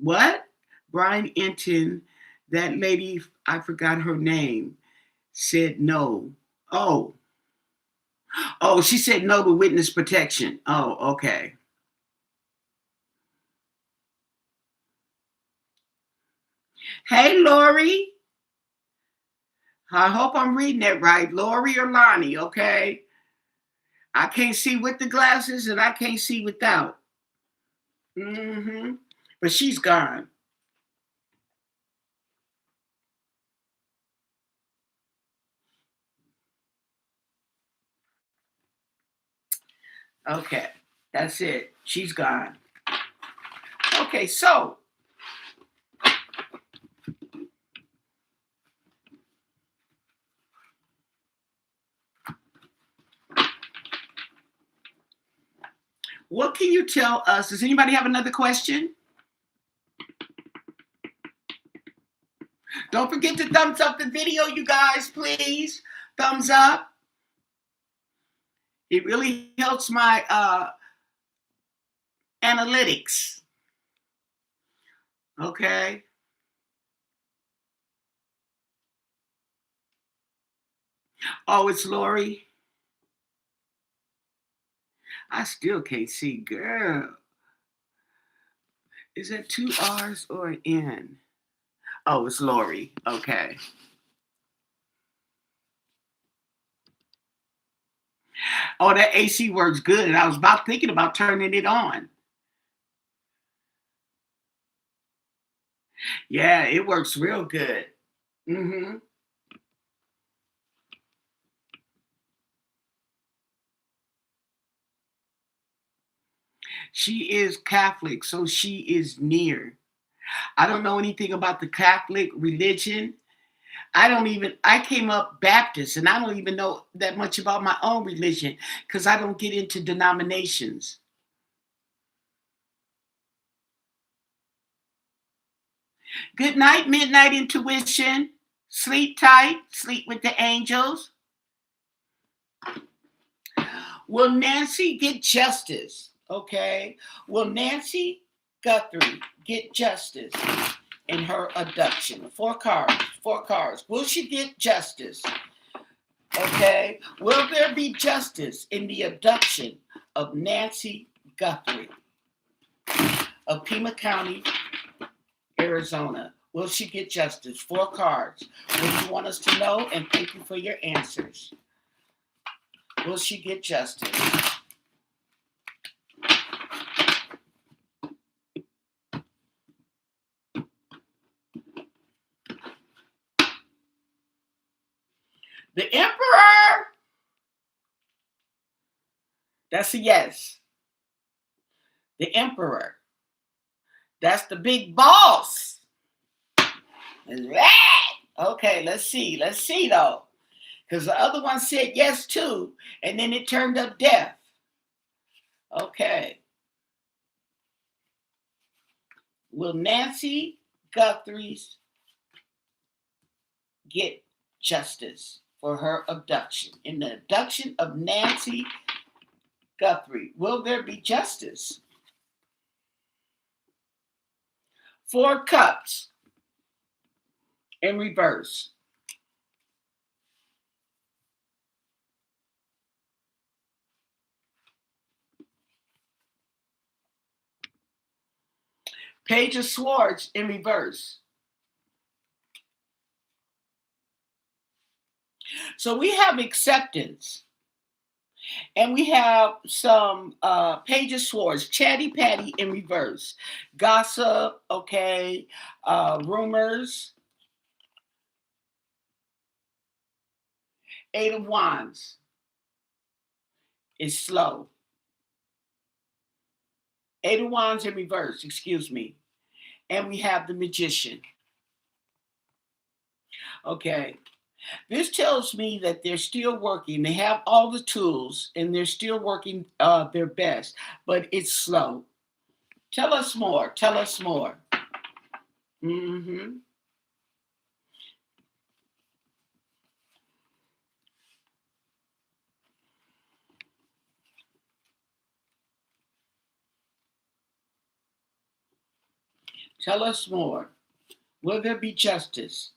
What? Brian Enton, that lady, I forgot her name, said no. Oh, oh, she said no to witness protection. Oh, okay. Hey, Lori. I hope I'm reading that right. Lori or Lonnie, okay? I can't see with the glasses and I can't see without. Mm-hmm. But she's gone. Okay. That's it. She's gone. Okay, so what can you tell us? Does anybody have another question? Don't forget to thumbs up the video, you guys, please. Thumbs up. It really helps my analytics. Okay. Oh, it's Lori. I still can't see, girl. Is that two R's or an N? Oh, it's Lori. Okay. Oh, that AC works good. And I was about thinking about turning it on. Yeah, it works real good. Mm-hmm. She is Catholic, so she is near. I don't know anything about the Catholic religion. I came up Baptist and I don't even know that much about my own religion because I don't get into denominations. Good night, midnight intuition. Sleep tight, sleep with the angels. Will Nancy get justice? Okay. Will Nancy Guthrie get justice in her abduction? Four cards, four cards. Will she get justice? Okay. Will there be justice in the abduction of Nancy Guthrie of Pima County, Arizona? Will she get justice? 4 cards. What do you want us to know? And thank you for your answers. Will she get justice? The Emperor. That's a yes. The Emperor. That's the big boss. Okay, let's see. Let's see though. Because the other one said yes too, and then it turned up deaf. Okay. Will Nancy Guthrie's get justice for her abduction? In the abduction of Nancy Guthrie, will there be justice? 4 cups in reverse. Page of Swords in reverse. So we have acceptance. And we have some Page of Swords, Chatty Patty in reverse. Gossip, okay, rumors. 8 of Wands is slow. 8 of Wands in reverse, excuse me. And we have the Magician. Okay. This tells me that they're still working. They have all the tools and they're still working their best, but it's slow. Tell us more. Tell us more. Mm-hmm. Tell us more. Will there be justice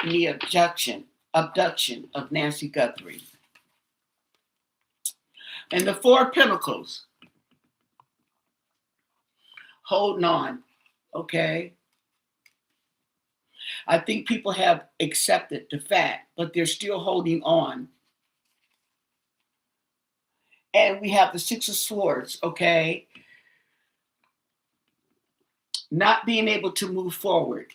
in the abduction of Nancy Guthrie? And the 4 of Pentacles. Holding on. Okay. I think people have accepted the fact, but they're still holding on. And we have the 6 of Swords, okay? Not being able to move forward.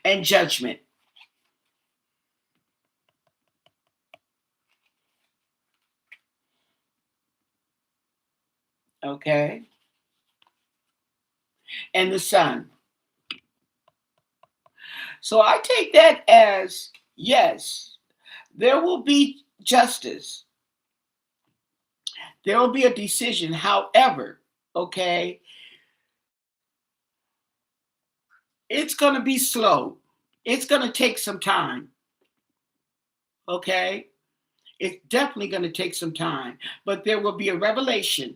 And Judgment. Okay? And the Sun. So I take that as, yes, there will be justice. There will be a decision. However, okay, it's going to be slow. It's going to take some time. Okay? It's definitely going to take some time. But there will be a revelation.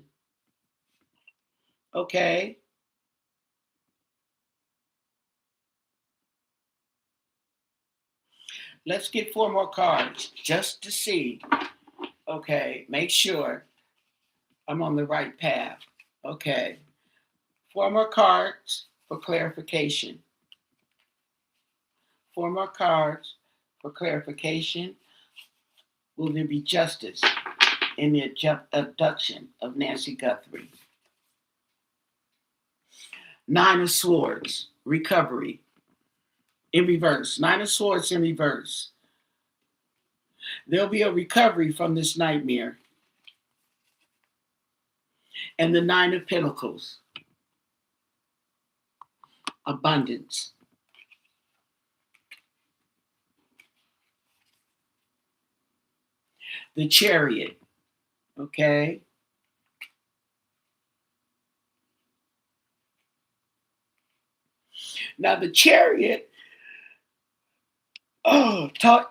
Okay? Let's get 4 more cards just to see. Okay, make sure I'm on the right path. Okay. 4 more cards for clarification. 4 more cards for clarification. Will there be justice in the abduction of Nancy Guthrie? 9 of Swords, recovery. In reverse. 9 of Swords in reverse. There'll be a recovery from this nightmare. And the 9 of Pentacles. Abundance. The Chariot. Okay. Now the Chariot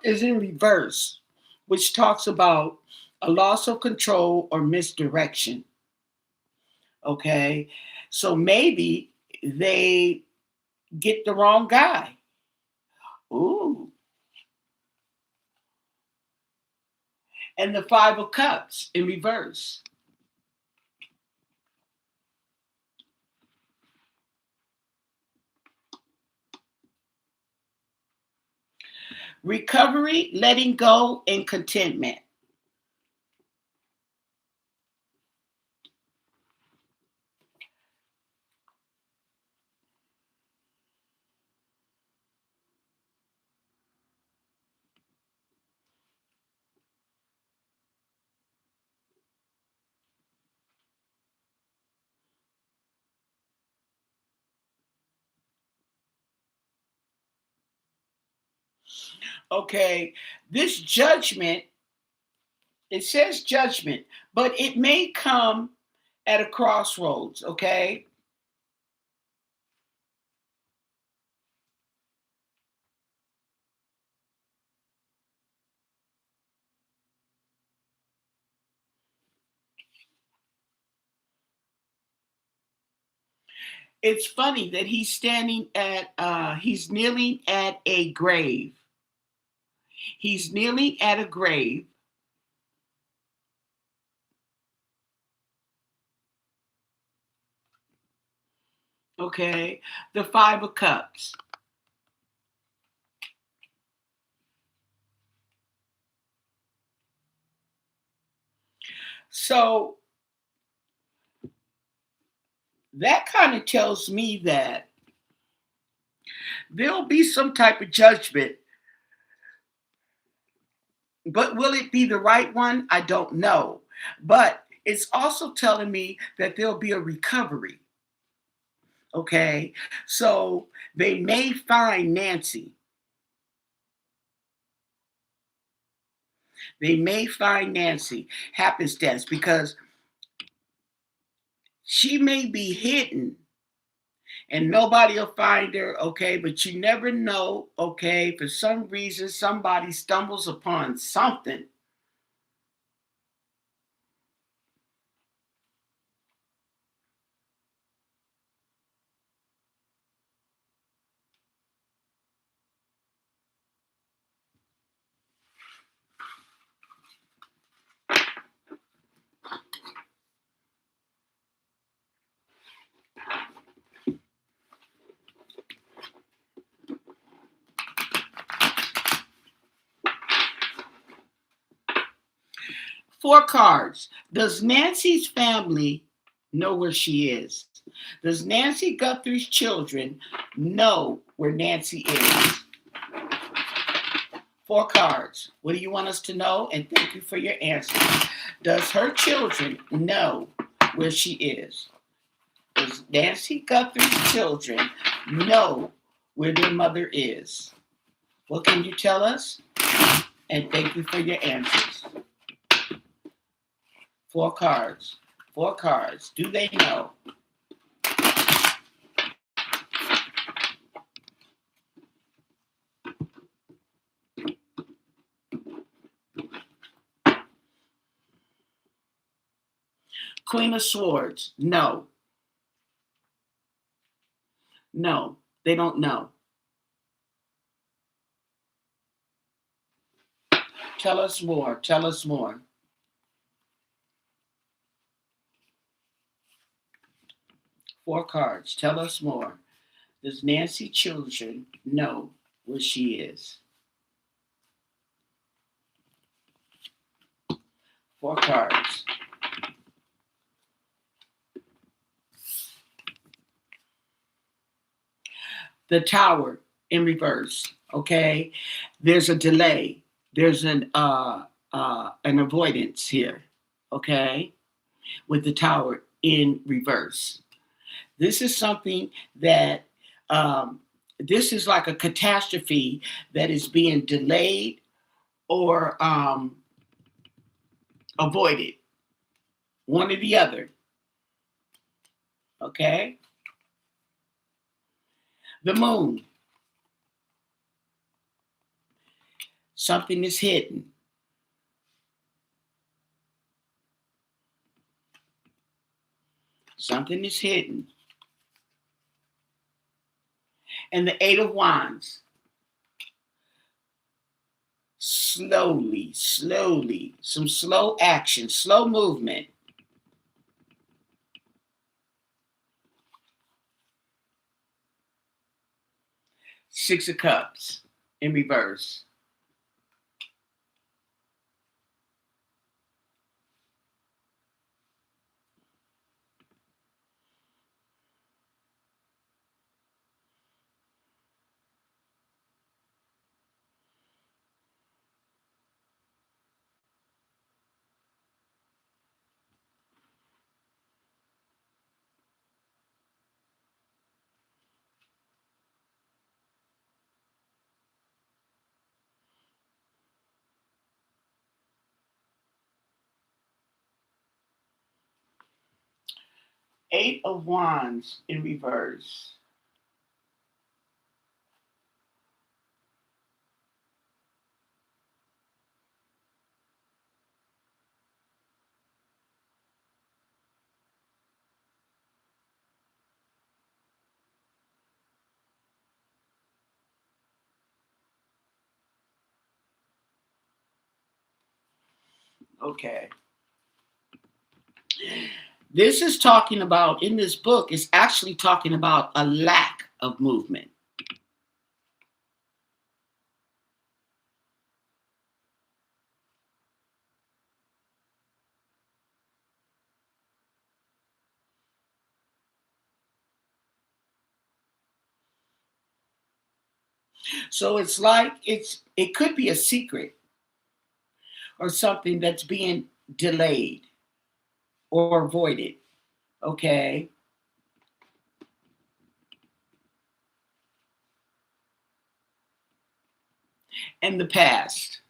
is in reverse, which talks about a loss of control or misdirection. Okay. So maybe they get the wrong guy. Ooh. And the Five of Cups in reverse. Recovery, letting go, and contentment. Okay, this judgment, it says judgment, but it may come at a crossroads, okay? It's funny that he's kneeling at a grave. He's kneeling at a grave. Okay, the Five of Cups. So that kind of tells me that there'll be some type of judgment, but will it be the right one? I don't know. But it's also telling me that there'll be a recovery. Okay, so they may find Nancy. They may find Nancy happenstance because she may be hidden and nobody will find her, okay? But you never know, okay? For some reason, somebody stumbles upon something. Four cards. Does Nancy's family know where she is? Does Nancy Guthrie's children know where Nancy is? Four cards. What do you want us to know? And thank you for your answer. Does her children know where she is? Does Nancy Guthrie's children know where their mother is? What can you tell us? And thank you for your answers. Four cards. Four cards. Do they know? Queen of Swords. No. No. They don't know. Tell us more. Tell us more. Four cards. Tell us more. Does Nancy children know where she is? Four cards. The Tower in reverse. Okay, there's a delay. There's an avoidance here. Okay, with the Tower in reverse. This is something that this is like a catastrophe that is being delayed or avoided. One or the other. Okay. The Moon. Something is hidden. Something is hidden. And the Eight of Wands. Slowly, slowly. Some slow action, slow movement. Six of Cups in reverse. Eight of Wands in reverse. Okay. This is talking about, in this book, is actually talking about a lack of movement. So it's like it could be a secret or something that's being delayed or avoided. Okay. In the past.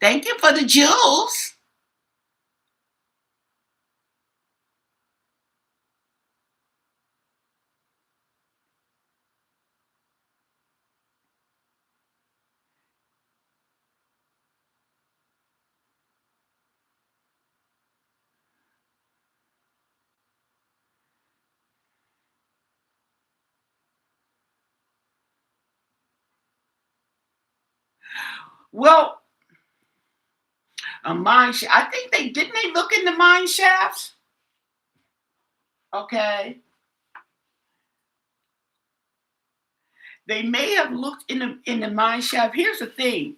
Thank you for the jewels. Well, a mine shaft. I think they didn't they look in the mine shafts. Okay. They may have looked in the mine shaft. Here's the thing.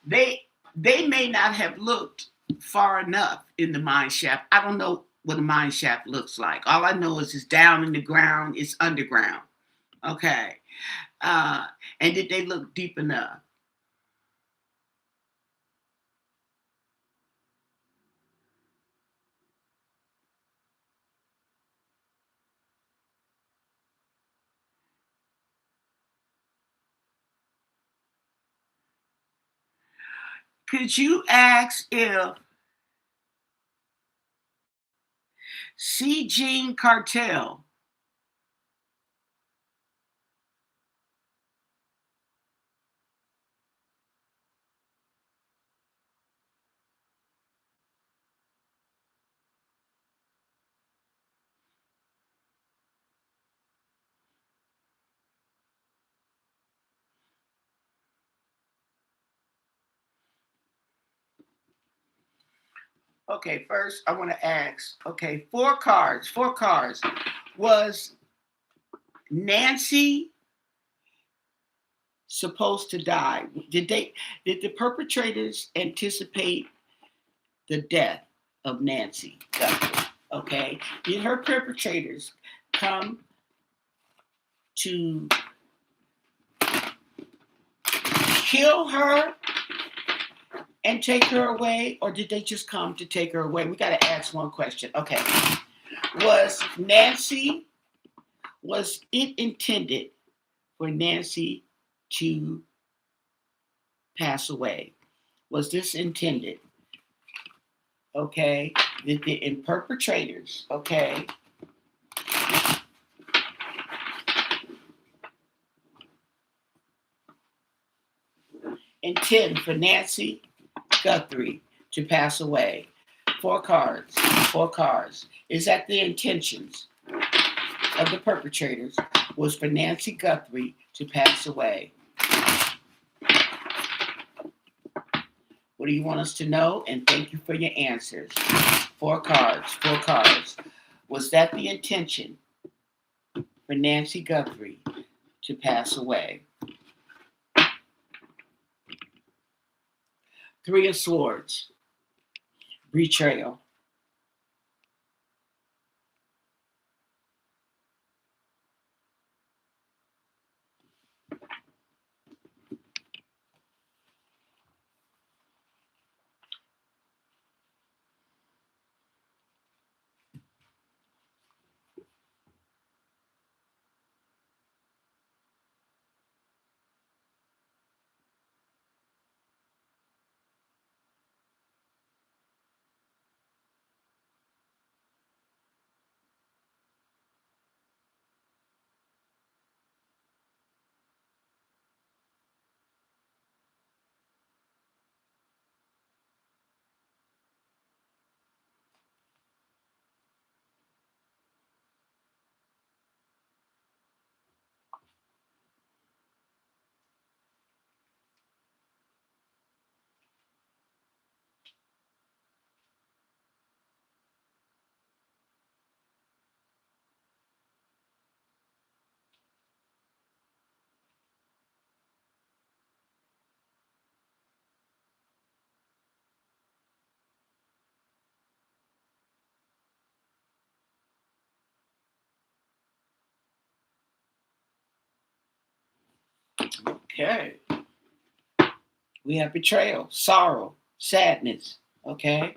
They may not have looked far enough in the mine shaft. I don't know what a mine shaft looks like. All I know is it's down in the ground, it's underground. Okay. Uh, and did they look deep enough? Could you ask if C. Jean Cartel? Okay, first I want to ask. Okay, four cards. Four cards. Was Nancy supposed to die? Did the perpetrators anticipate the death of Nancy Guthrie? Okay. Did her perpetrators come to kill her and take her away, or did they just come to take her away? We got to ask one question. Okay. Was it intended for Nancy to pass away? Was this intended? Okay. Did the perpetrators, okay, intend for Nancy Guthrie to pass away? Four cards. Four cards. Is that the intentions of the perpetrators? was for Nancy Guthrie to pass away? What do you want us to know? And thank you for your answers. 4 cards, 4 cards. Was that the intention for Nancy Guthrie to pass away? 3 of Swords, betrayal. Okay. We have betrayal, sorrow, sadness. Okay.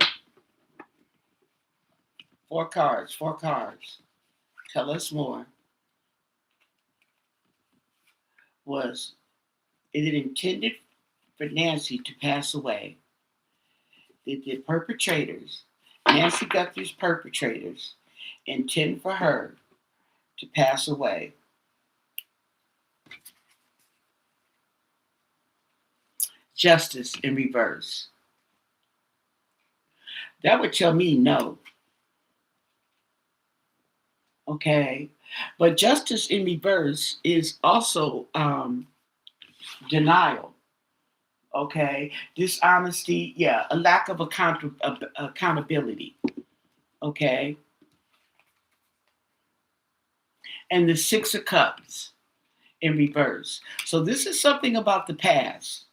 4 cards, 4 cards. Tell us more. Was it intended for Nancy to pass away? Did the perpetrators, Nancy Guthrie's perpetrators, intend for her to pass away? Justice in reverse. That would tell me no. Okay. But justice in reverse is also denial. Okay. Dishonesty. Yeah. A lack of accountability. Okay. And the 6 of Cups in reverse. So this is something about the past.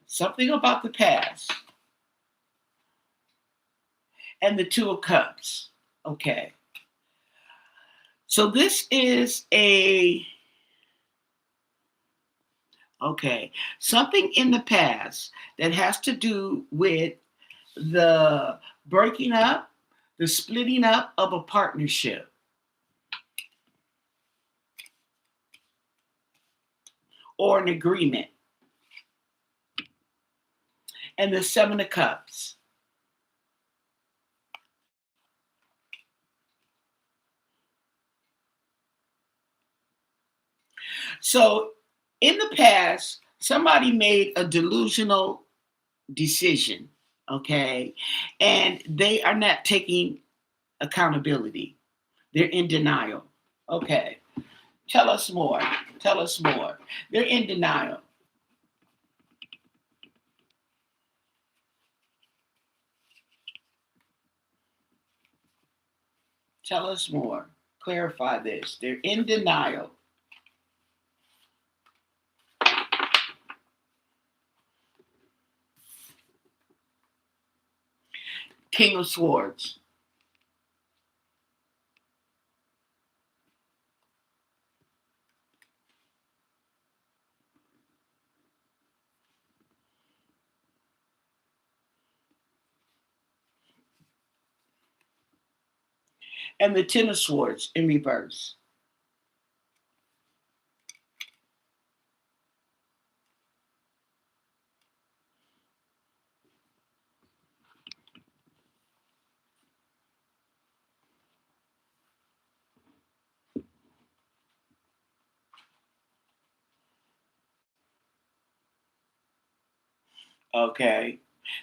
Something about the past. And the 2 of Cups. Okay. So this is something in the past that has to do with the breaking up, the splitting up of a partnership or an agreement. And the 7 of Cups. So in the past, somebody made a delusional decision, okay? And they are not taking accountability. They're in denial. Okay. Tell us more. Tell us more. They're in denial. Tell us more. Clarify this. They're in denial. King of Swords. And the 10 of Swords in reverse. Okay.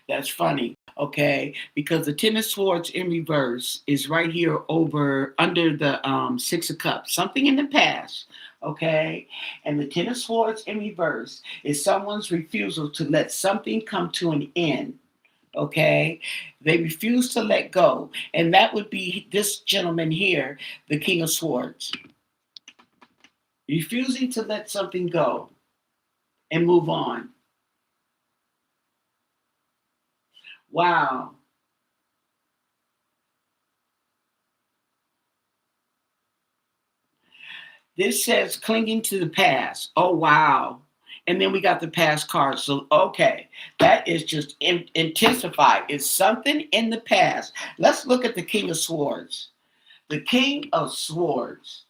That's funny. Okay, because the Ten of Swords in reverse is right here over under the Six of Cups, something in the past. Okay, and the Ten of Swords in reverse is someone's refusal to let something come to an end. Okay, they refuse to let go, and that would be this gentleman here, the King of Swords, refusing to let something go and move on. Wow. This says clinging to the past. Oh, wow. And then we got the past card. So, okay, that is just intensified. It's something in the past. Let's look at the King of Swords. The King of Swords.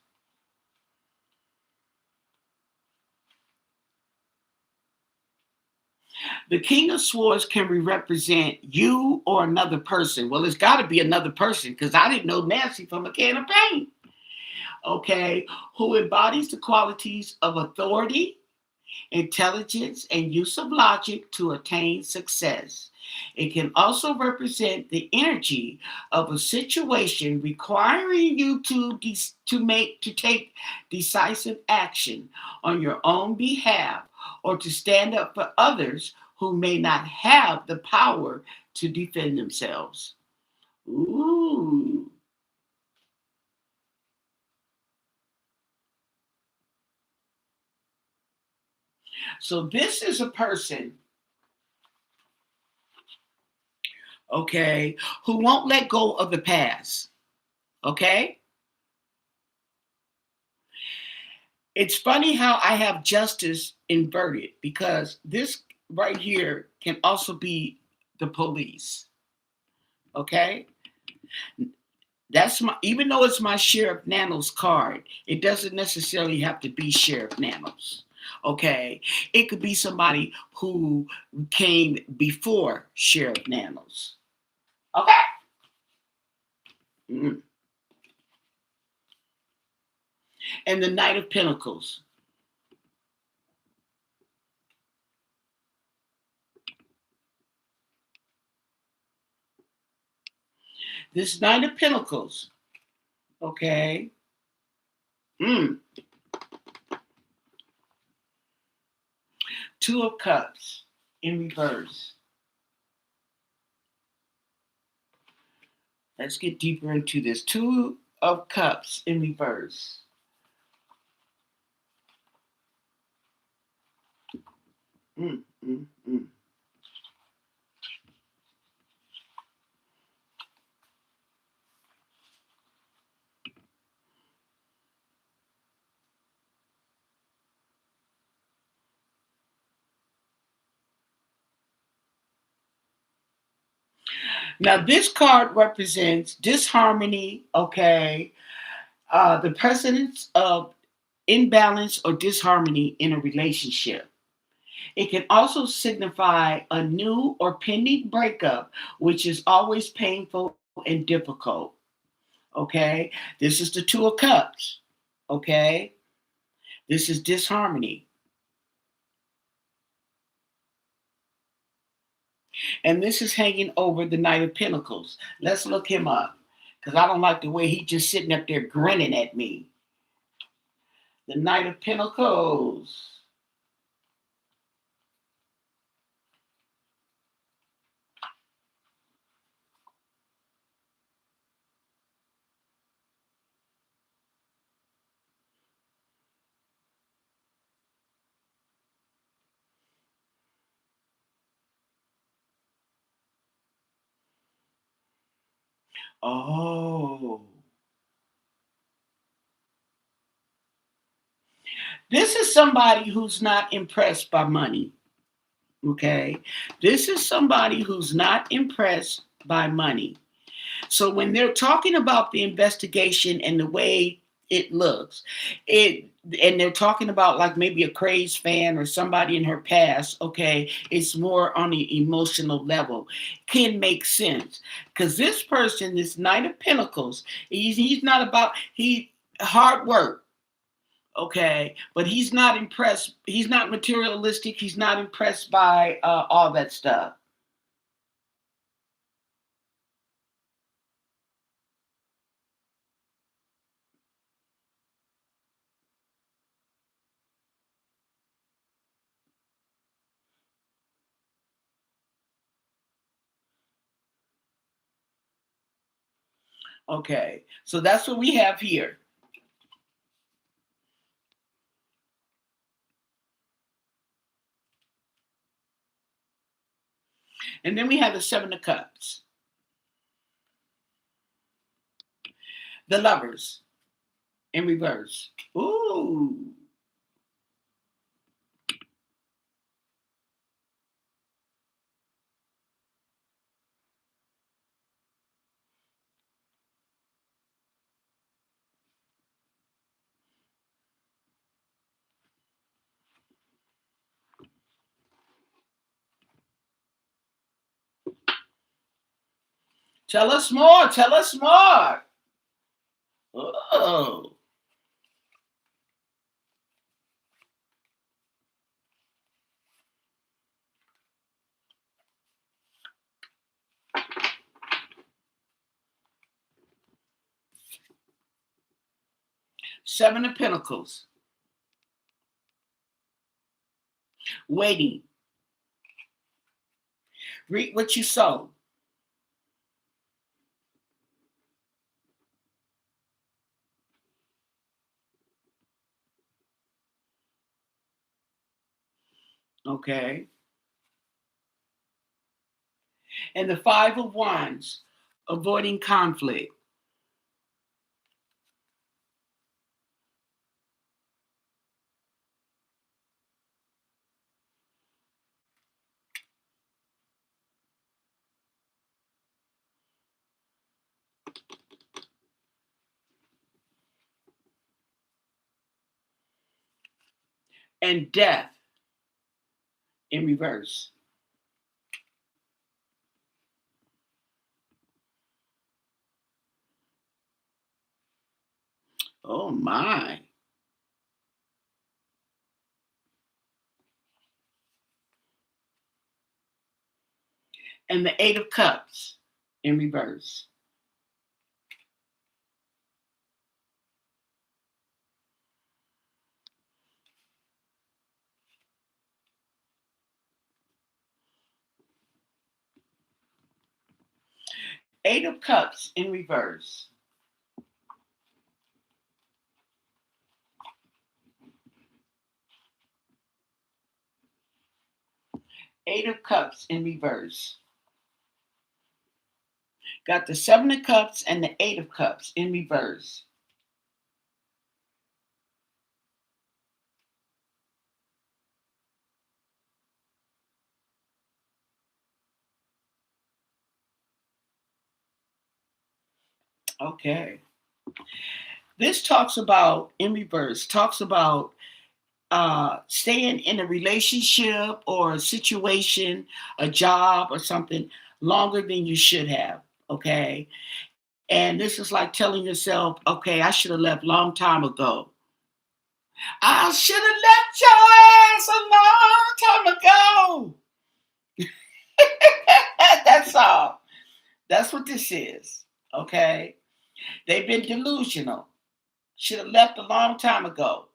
The King of Swords can represent you or another person. Well, it's got to be another person because I didn't know Nancy from a can of paint. Okay, who embodies the qualities of authority, intelligence, and use of logic to attain success. It can also represent the energy of a situation requiring you to take decisive action on your own behalf or to stand up for others who may not have the power to defend themselves. Ooh. So this is a person, okay, who won't let go of the past. Okay? It's funny how I have justice inverted because this right here can also be the police. Okay? That's my, even though it's my Sheriff Nano's card, it doesn't necessarily have to be Sheriff Nano's. Okay? It could be somebody who came before Sheriff Nano's. Okay? Mm. And the Knight of Pentacles. This Knight of Pentacles, okay? Mm. Two of Cups in reverse. Let's get deeper into this. Two of Cups in reverse. Mm, mm, mm. Now, this card represents disharmony, okay? The presence of imbalance or disharmony in a relationship. It can also signify a new or pending breakup, which is always painful and difficult. Okay, this is the Two of Cups. Okay, this is disharmony, and this is hanging over the Knight of Pentacles. Let's look him up because I don't like the way he just sitting up there grinning at me. The Knight of Pentacles. Oh, this is somebody who's not impressed by money. Okay, this is somebody who's not impressed by money. So when they're talking about the investigation and the way it looks, it and they're talking about like maybe a crazed fan or somebody in her past, okay, it's more on the emotional level. Can make sense. Because this person, this Knight of Pentacles, he's not about he hard work. Okay, but he's not impressed. He's not materialistic. He's not impressed by all that stuff. Okay, so that's what we have here. And then we have the Seven of Cups. The Lovers in reverse. Ooh. Tell us more. Tell us more. Oh. Seven of Pentacles. Waiting. Read what you sow. Okay. And the Five of Wands. Avoiding conflict. And Death in reverse. Oh my. And the Eight of Cups in reverse. Eight of Cups in reverse. Eight of Cups in reverse. Got the Seven of Cups and the Eight of Cups in reverse. Okay. This talks about, in reverse, talks about staying in a relationship or a situation, a job or something longer than you should have. Okay. And this is like telling yourself, okay, I should have left long time ago. I should have left your ass a long time ago. That's all. That's what this is. Okay. They've been delusional. Should have left a long time ago.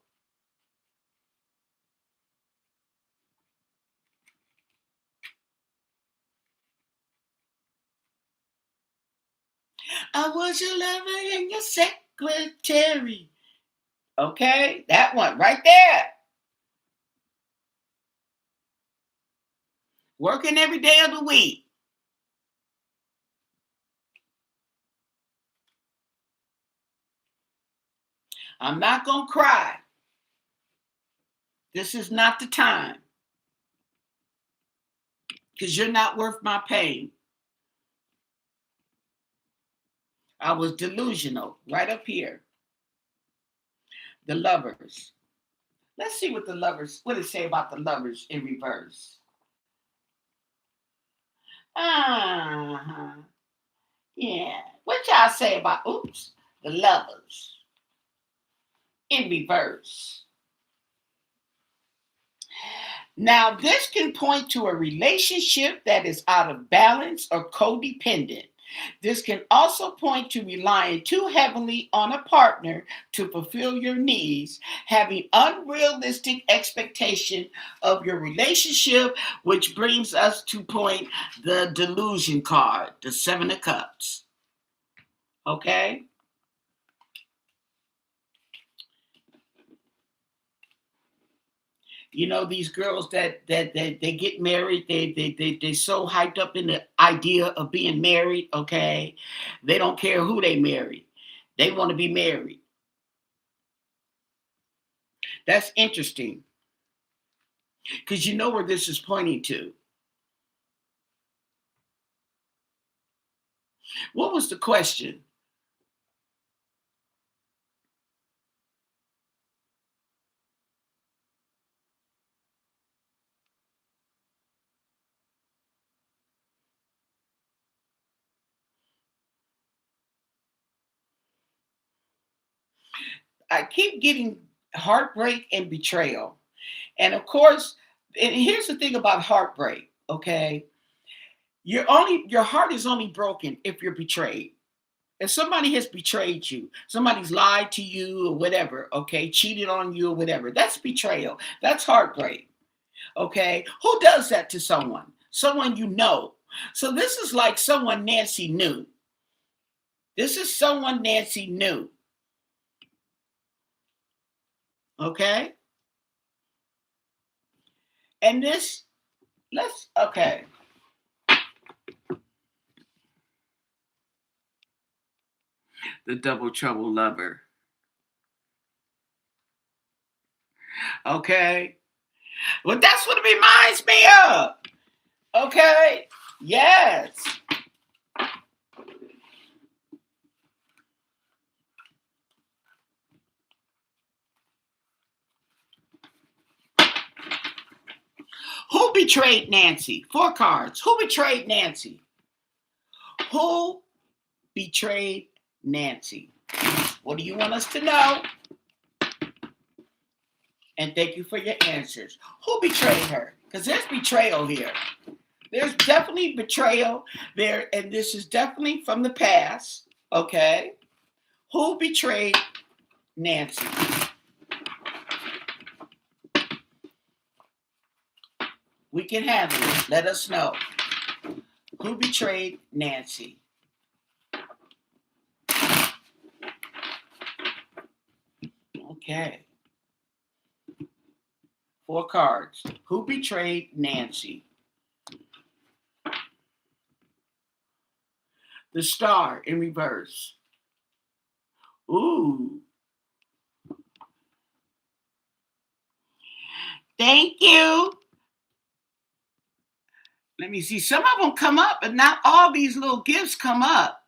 I was your lover and your secretary. Okay, that one right there. Working every day of the week. I'm not going to cry. This is not the time. Because you're not worth my pain. I was delusional right up here. The Lovers. Let's see what what it say about the Lovers in reverse. Uh-huh. Yeah. What y'all say about, the Lovers in reverse? Now, this can point to a relationship that is out of balance or codependent. This can also point to relying too heavily on a partner to fulfill your needs, having unrealistic expectation of your relationship, which brings us to point the delusion card, the Seven of Cups. Okay? You know, these girls that they get married, they so hyped up in the idea of being married, okay? They don't care who they marry. They want to be married. That's interesting because you know where this is pointing to. What was the question? I keep getting heartbreak and betrayal. And of course, and here's the thing about heartbreak, okay? Your heart is only broken if you're betrayed. If somebody has betrayed you, somebody's lied to you or whatever, okay, cheated on you or whatever, that's betrayal. That's heartbreak, okay? Who does that to someone? Someone you know. So this is like someone Nancy knew. This is someone Nancy knew, okay? And this, okay. The double trouble lover, okay? Well, that's what it reminds me of, okay? Yes. Who betrayed Nancy? Four cards. Who betrayed Nancy? Who betrayed Nancy? What do you want us to know? And thank you for your answers. Who betrayed her? Because there's betrayal here. There's definitely betrayal there, and this is definitely from the past. Okay. Who betrayed Nancy? We can handle it. Let us know. Who betrayed Nancy? Okay. Four cards. Who betrayed Nancy? The star in reverse. Ooh. Thank you. Let me see. Some of them come up, but not all these little gifts come up.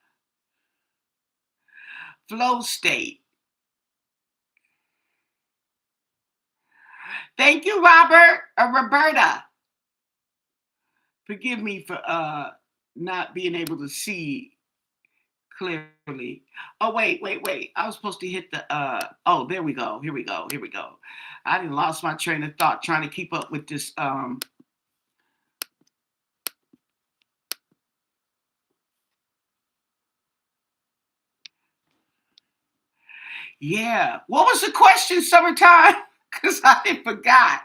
Flow state. Thank you, Robert or Roberta. Forgive me for not being able to see clearly. Oh, wait. I was supposed to hit the oh, there we go. Here we go. I didn't lost my train of thought trying to keep up with this yeah. What was the question, Summertime? Because I forgot.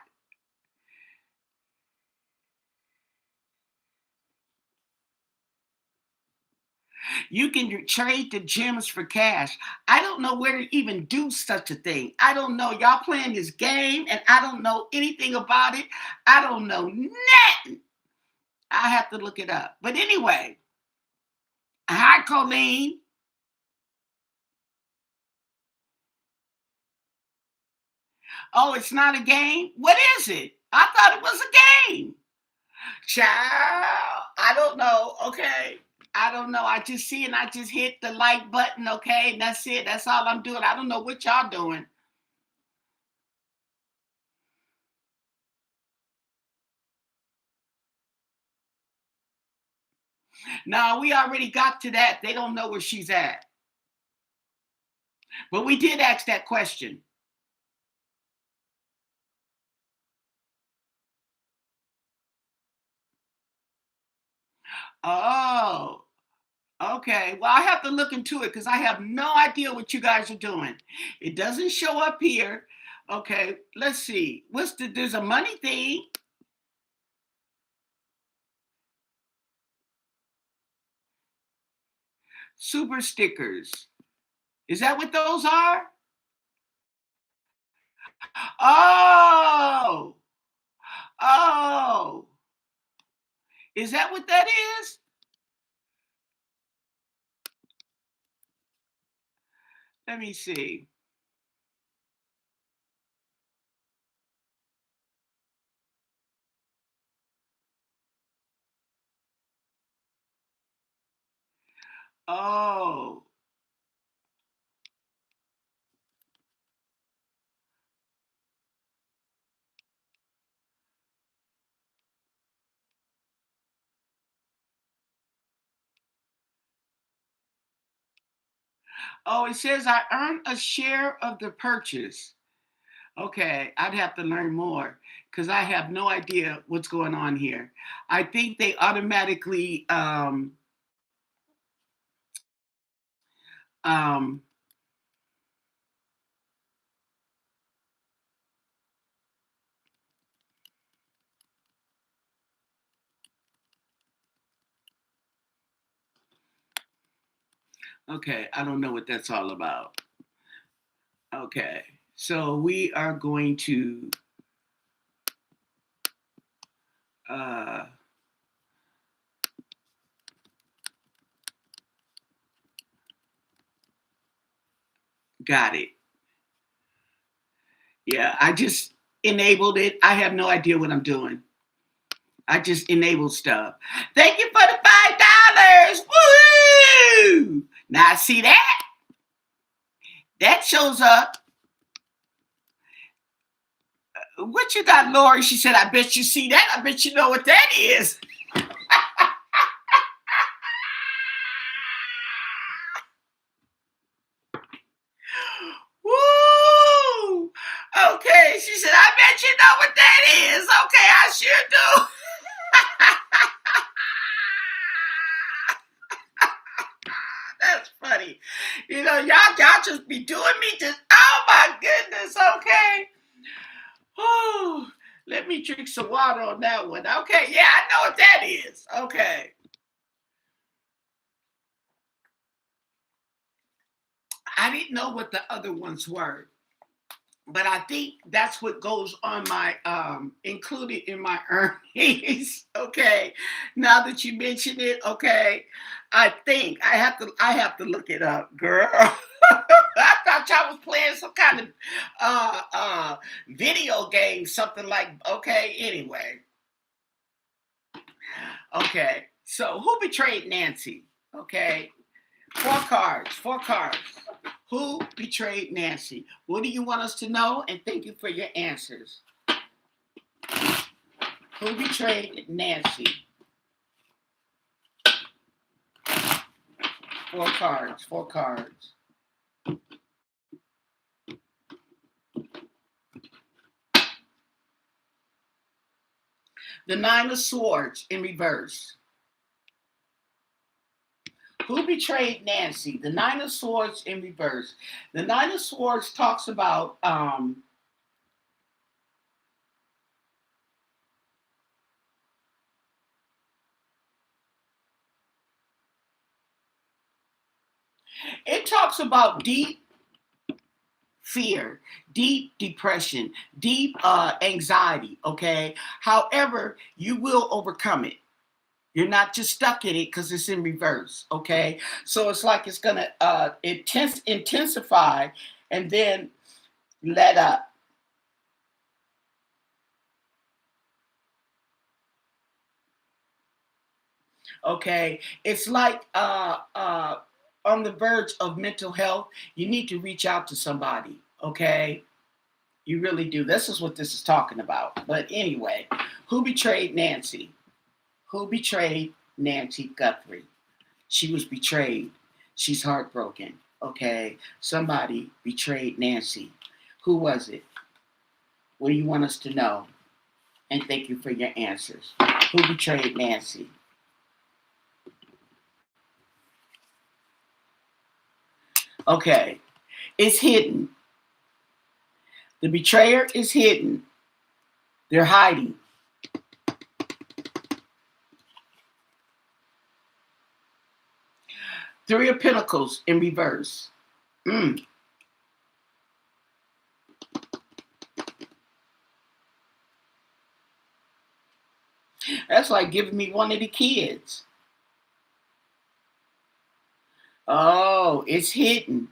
You can trade the gems for cash. I don't know where to even do such a thing. I don't know. Y'all playing this game and I don't know anything about it. I don't know nothing. I have to look it up. But anyway, hi, Colleen. Oh, it's not a game? What is it? I thought it was a game. Child, I don't know. Okay. I don't know. I just see and I just hit the like button. Okay. And that's it. That's all I'm doing. I don't know what y'all doing. No, we already got to that. They don't know where she's at. But we did ask that question. Oh, okay. Well, I have to look into it because I have no idea what you guys are doing. It doesn't show up here. Okay, let's see. There's a money thing. Super stickers. Is that what those are? Oh, oh, is that what that is? Let me see. Oh, oh, it says I earned a share of the purchase. Okay, I'd have to learn more because I have no idea what's going on here. I think they automatically um okay, I don't know what that's all about. Okay. So we are going to uh got it. Yeah, I just enabled it. I have no idea what I'm doing. I just enabled stuff. Thank you for the $5. Woo! Now see that? That shows up. What you got, Lori? She said, I bet you see that. I bet you know what that is. Woo! Okay, she said, I bet you know what that is. Okay, I sure do. That's funny. You know, y'all just be doing me just, oh my goodness, okay. Oh, let me drink some water on that one. Okay, yeah, I know what that is. Okay. I didn't know what the other ones were, but I think that's what goes on my included in my earnings. Okay. Now that you mention it, okay. I think I have to look it up, girl. I thought y'all was playing some kind of video game, something like okay, anyway. Okay. So who betrayed Nancy? Okay. Four cards, four cards. Who betrayed Nancy? What do you want us to know? And thank you for your answers. Who betrayed Nancy? Four cards, four cards. The Nine of Swords in reverse. Who betrayed Nancy? The Nine of Swords in reverse. The Nine of Swords talks about it talks about deep fear, deep depression, deep anxiety. Okay. However, you will overcome it. You're not just stuck in it because it's in reverse. Okay. So it's like it's going to intensify and then let up. Okay. It's like on the verge of mental health. You need to reach out to somebody. Okay. You really do. This is what this is talking about. But anyway, who betrayed Nancy? Who betrayed Nancy Guthrie? She was betrayed. She's heartbroken. Okay. Somebody betrayed Nancy. Who was it? What do you want us to know? And thank you for your answers. Who betrayed Nancy? Okay. It's hidden. The betrayer is hidden. They're hiding. Three of Pentacles in reverse. Mm. That's like giving me one of the kids. Oh, it's hidden.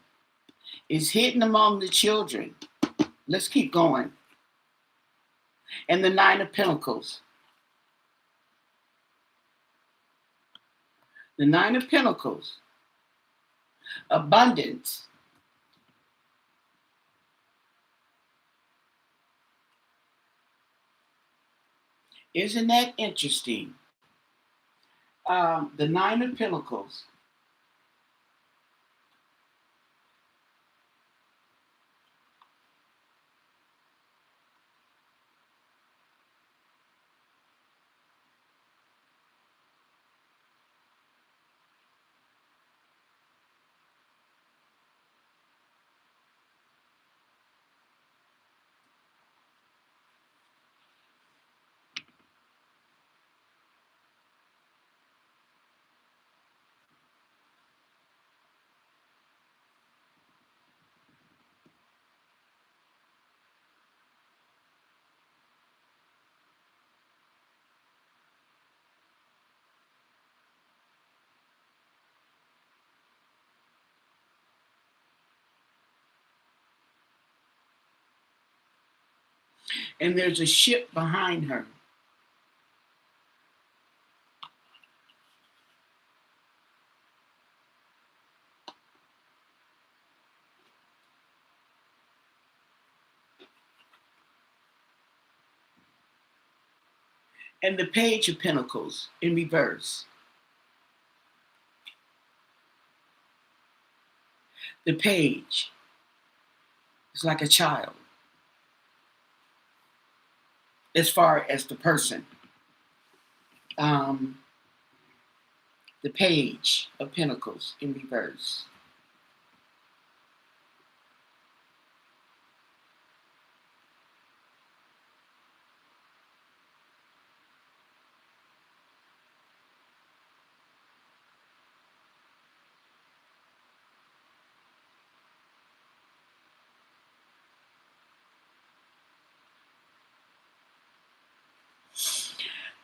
It's hidden among the children. Let's keep going. And the Nine of Pentacles. The Nine of Pentacles. Abundance. Isn't that interesting? The Nine of Pentacles. And there's a ship behind her. And the Page of Pentacles in reverse. The Page is like a child as far as the person. The Page of Pentacles in reverse.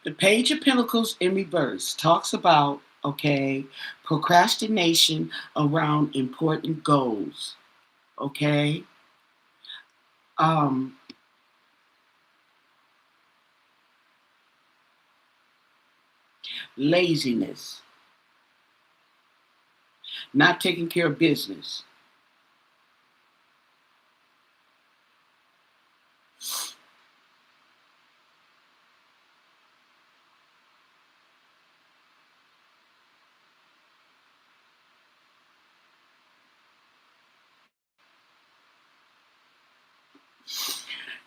The Page of Pentacles in reverse talks about, okay, procrastination around important goals, okay? Um, Laziness, not taking care of business.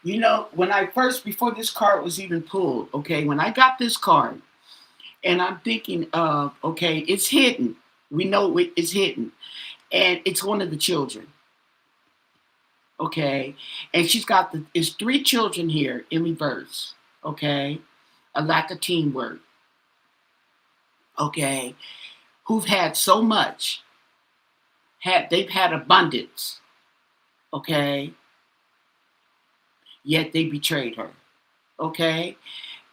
You know, when I first, before this card was even pulled, okay, when I got this card, and I'm thinking of, okay, it's hidden. We know it's hidden. And it's one of the children, okay? And she's got it's three children here in reverse, okay? A lack of teamwork, okay? Who've had so much, they've had abundance, okay? Yet they betrayed her, okay?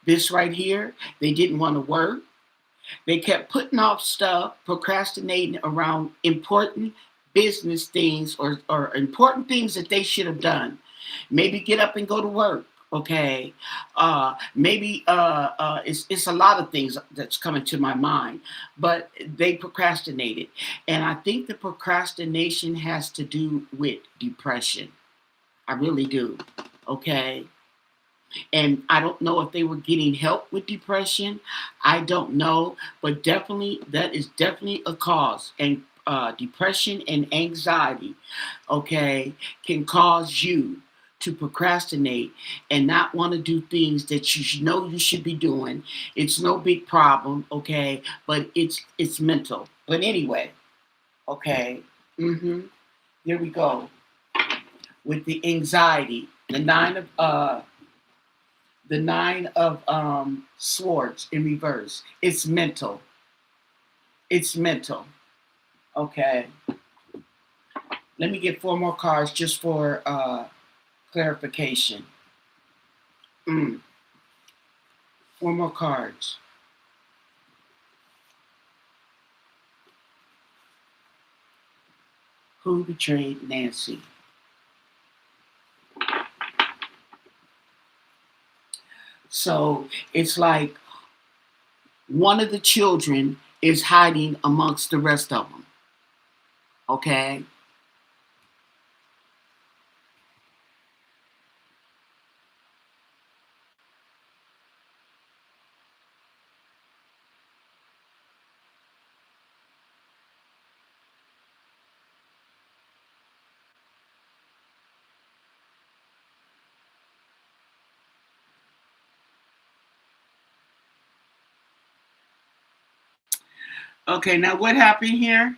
This right here, they didn't want to work. They kept putting off stuff, procrastinating around important business things or important things that they should have done. Maybe get up and go to work. Okay, maybe it's a lot of things that's coming to my mind, but they procrastinated, and I think the procrastination has to do with depression. I really do. Okay, and I don't know if they were getting help with depression. I don't know, but definitely that is definitely a cause. And depression and anxiety, okay, can cause you to procrastinate and not want to do things that you know you should be doing. It's no big problem, okay, but it's mental. But anyway, okay, here we go with the anxiety. The nine of swords in reverse. It's mental. It's mental. Okay. Let me get 4 more cards just for clarification. 4 more cards. Who betrayed Nancy? So it's like one of the children is hiding amongst the rest of them. Okay. Okay, now what happened here?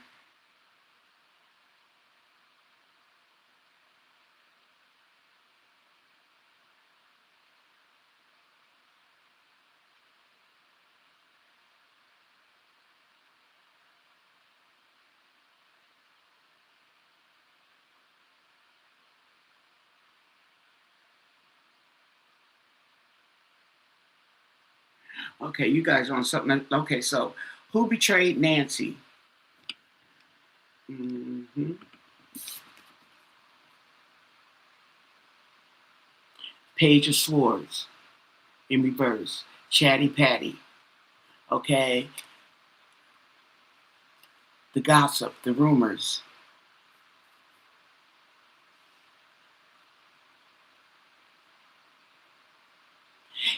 Okay, you guys on something. Okay, so who betrayed Nancy? hmm Page of Swords in reverse. Chatty Patty. Okay. The gossip, the rumors.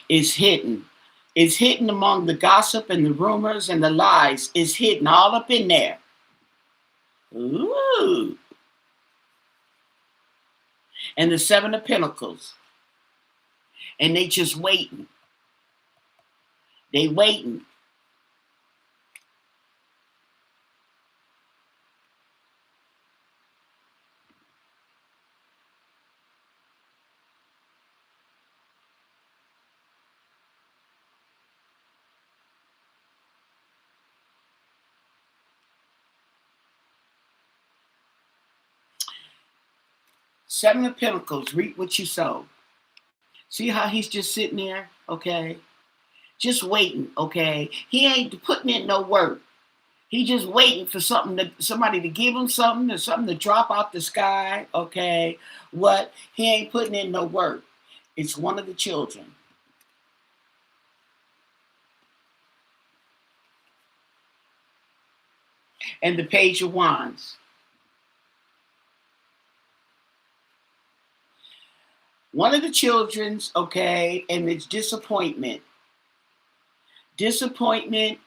Is hidden. It's hidden among the gossip and the rumors and the lies. It's hidden all up in there. Ooh. And the Seven of Pentacles. And they just waiting. They waiting. Seven of Pentacles, reap what you sow. See how he's just sitting there, okay? Just waiting, okay? He ain't putting in no work. He just waiting for somebody to give him something or something to drop out the sky, okay? What? He ain't putting in no work. It's one of the children. And the Page of Wands. One of the children's, okay, and it's disappointment. Disappointment,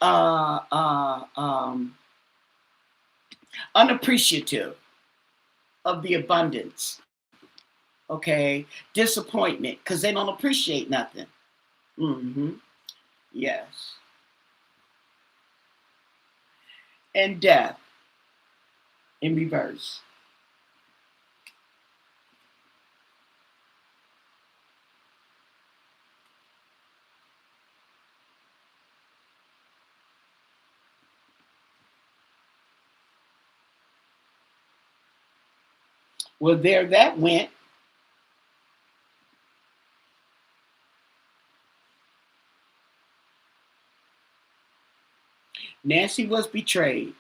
unappreciative of the abundance. Okay, disappointment because they don't appreciate nothing. Yes. And death in reverse. Well, there that went. Nancy was betrayed.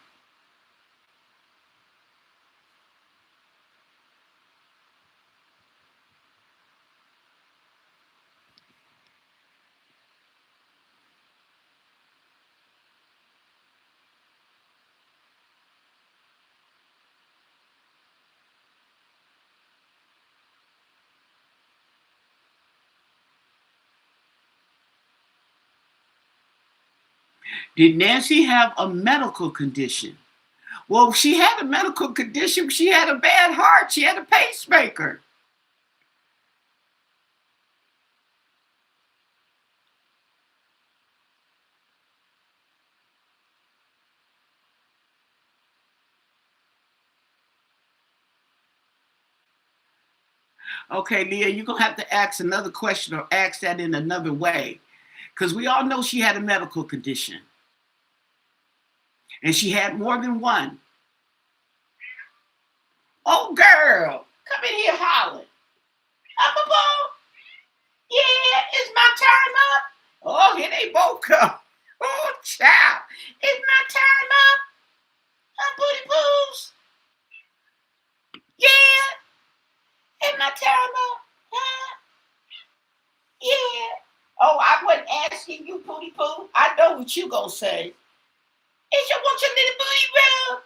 Did Nancy have a medical condition? Well, she had a medical condition. She had a bad heart. She had a pacemaker. Okay, Leah, you're going to have to ask another question or ask that in another way. Because we all know she had a medical condition. And she had more than one. not terrible? Huh? Yeah. Oh, I wasn't asking you, Pooty Poo. I know what you gonna say. Is you want your little booty rub?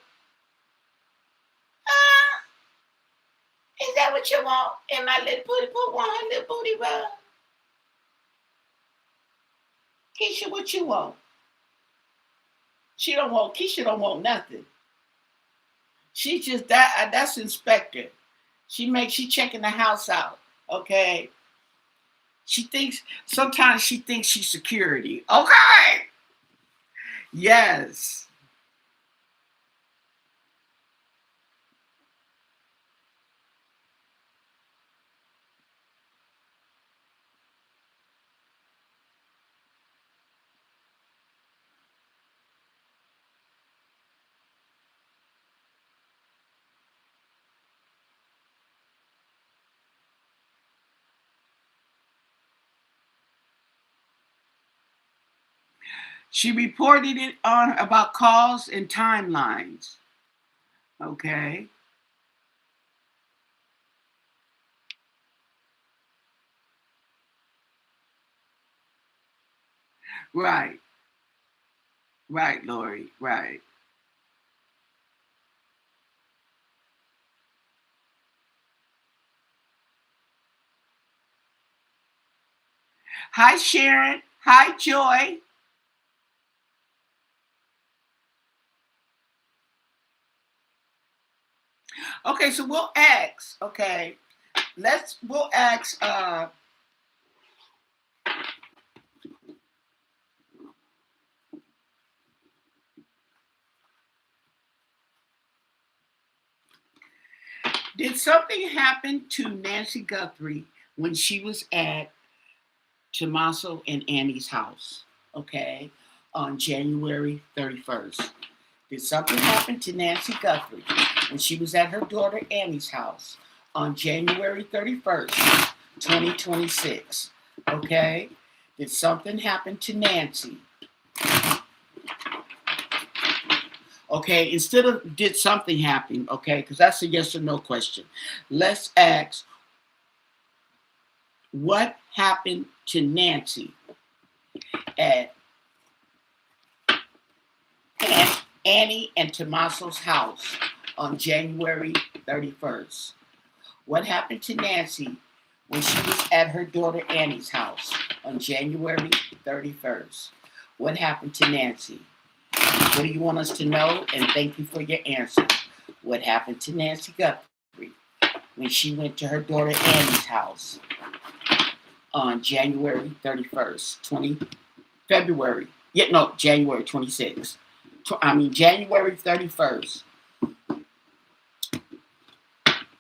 Huh? Is that what you want? And my little Pooty Poo want her little booty rub? Keisha, what you want? Keisha don't want nothing. She just that's Inspector. She checking the house out. Okay. Sometimes she thinks she's security. Okay. Yes. She reported it on about calls and timelines. Okay. Right. Right, Lori. Right. Hi, Sharon. Hi, Joy. Okay, so we'll ask. Okay. We'll ask did something happen to Nancy Guthrie when she was at Tommaso and Annie's house? Okay. On January 31st. Did something happen to Nancy Guthrie when she was at her daughter Annie's house on January 31st, 2026? Okay? Did something happen to Nancy? Okay, instead of did something happen, okay, because that's a yes or no question. Let's ask what happened to Nancy at Annie and Tommaso's house on January 31st? What happened to Nancy when she was at her daughter Annie's house on January 31st? What happened to Nancy? What do you want us to know? And thank you for your answer. What happened to Nancy Guthrie when she went to her daughter Annie's house on January 31st, February? Yeah, no, January 26th. January 31st.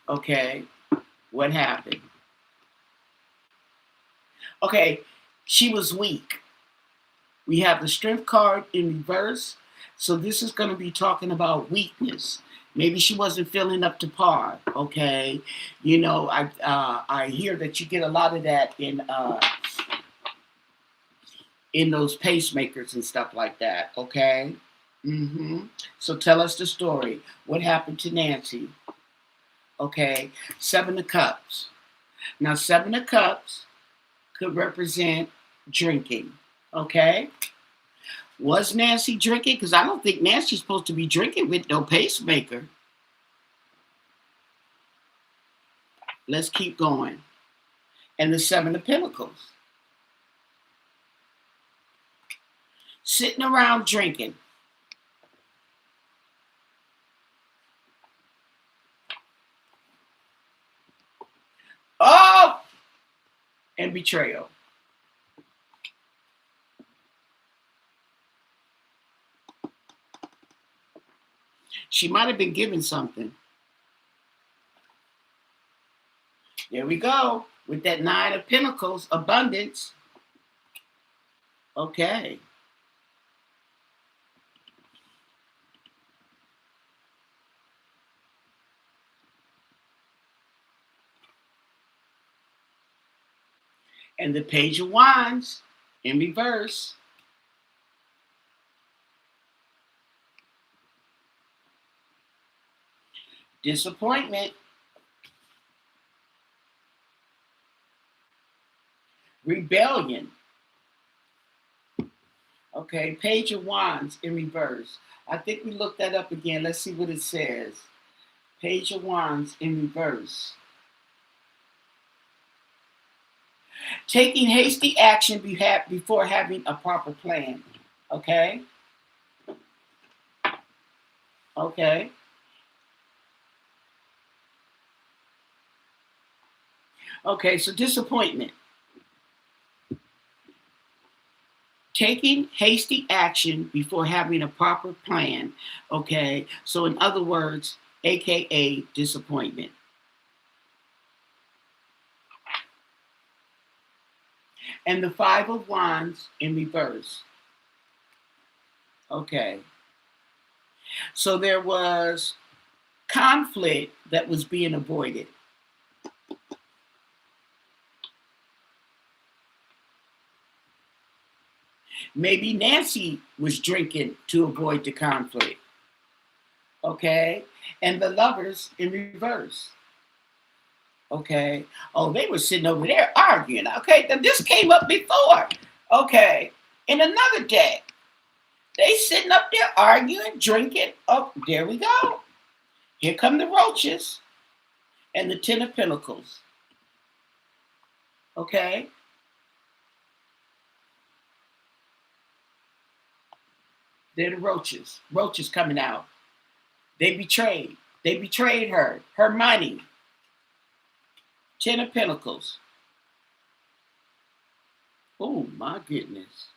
Okay, what happened? Okay, she was weak. We have the strength card in reverse. So this is going to be talking about weakness. Maybe she wasn't feeling up to par. Okay, I hear that you get a lot of that in those pacemakers and stuff like that. Okay. So tell us the story. What happened to Nancy? Okay, Seven of Cups. Now, Seven of Cups could represent drinking. Okay. Was Nancy drinking? Because I don't think Nancy's supposed to be drinking with no pacemaker. Let's keep going. And the Seven of Pentacles. Sitting around drinking. Oh! And betrayal. She might have been given something. There we go. With that Nine of Pentacles, abundance. Okay. And the Page of Wands in reverse. Disappointment. rebellion. Okay, Page of Wands in reverse. I think we looked that up again. Let's see what it says. Page of Wands in reverse. Taking hasty action before having a proper plan. Okay? Okay. Okay, so disappointment. Taking hasty action before having a proper plan. Okay, so in other words, AKA disappointment. And the Five of Wands in reverse. Okay, so there was conflict that was being avoided. Maybe Nancy was drinking to avoid the conflict. Okay, and the Lovers in reverse. Okay, oh, they were sitting over there arguing. Okay, this came up before. Okay, in another day, they sitting up there arguing, drinking. Oh, there we go. Here come the roaches and the Ten of Pentacles. Okay, they're the roaches. Roaches coming out. They betrayed. They betrayed her. Her money. Ten of Pentacles. Oh my goodness.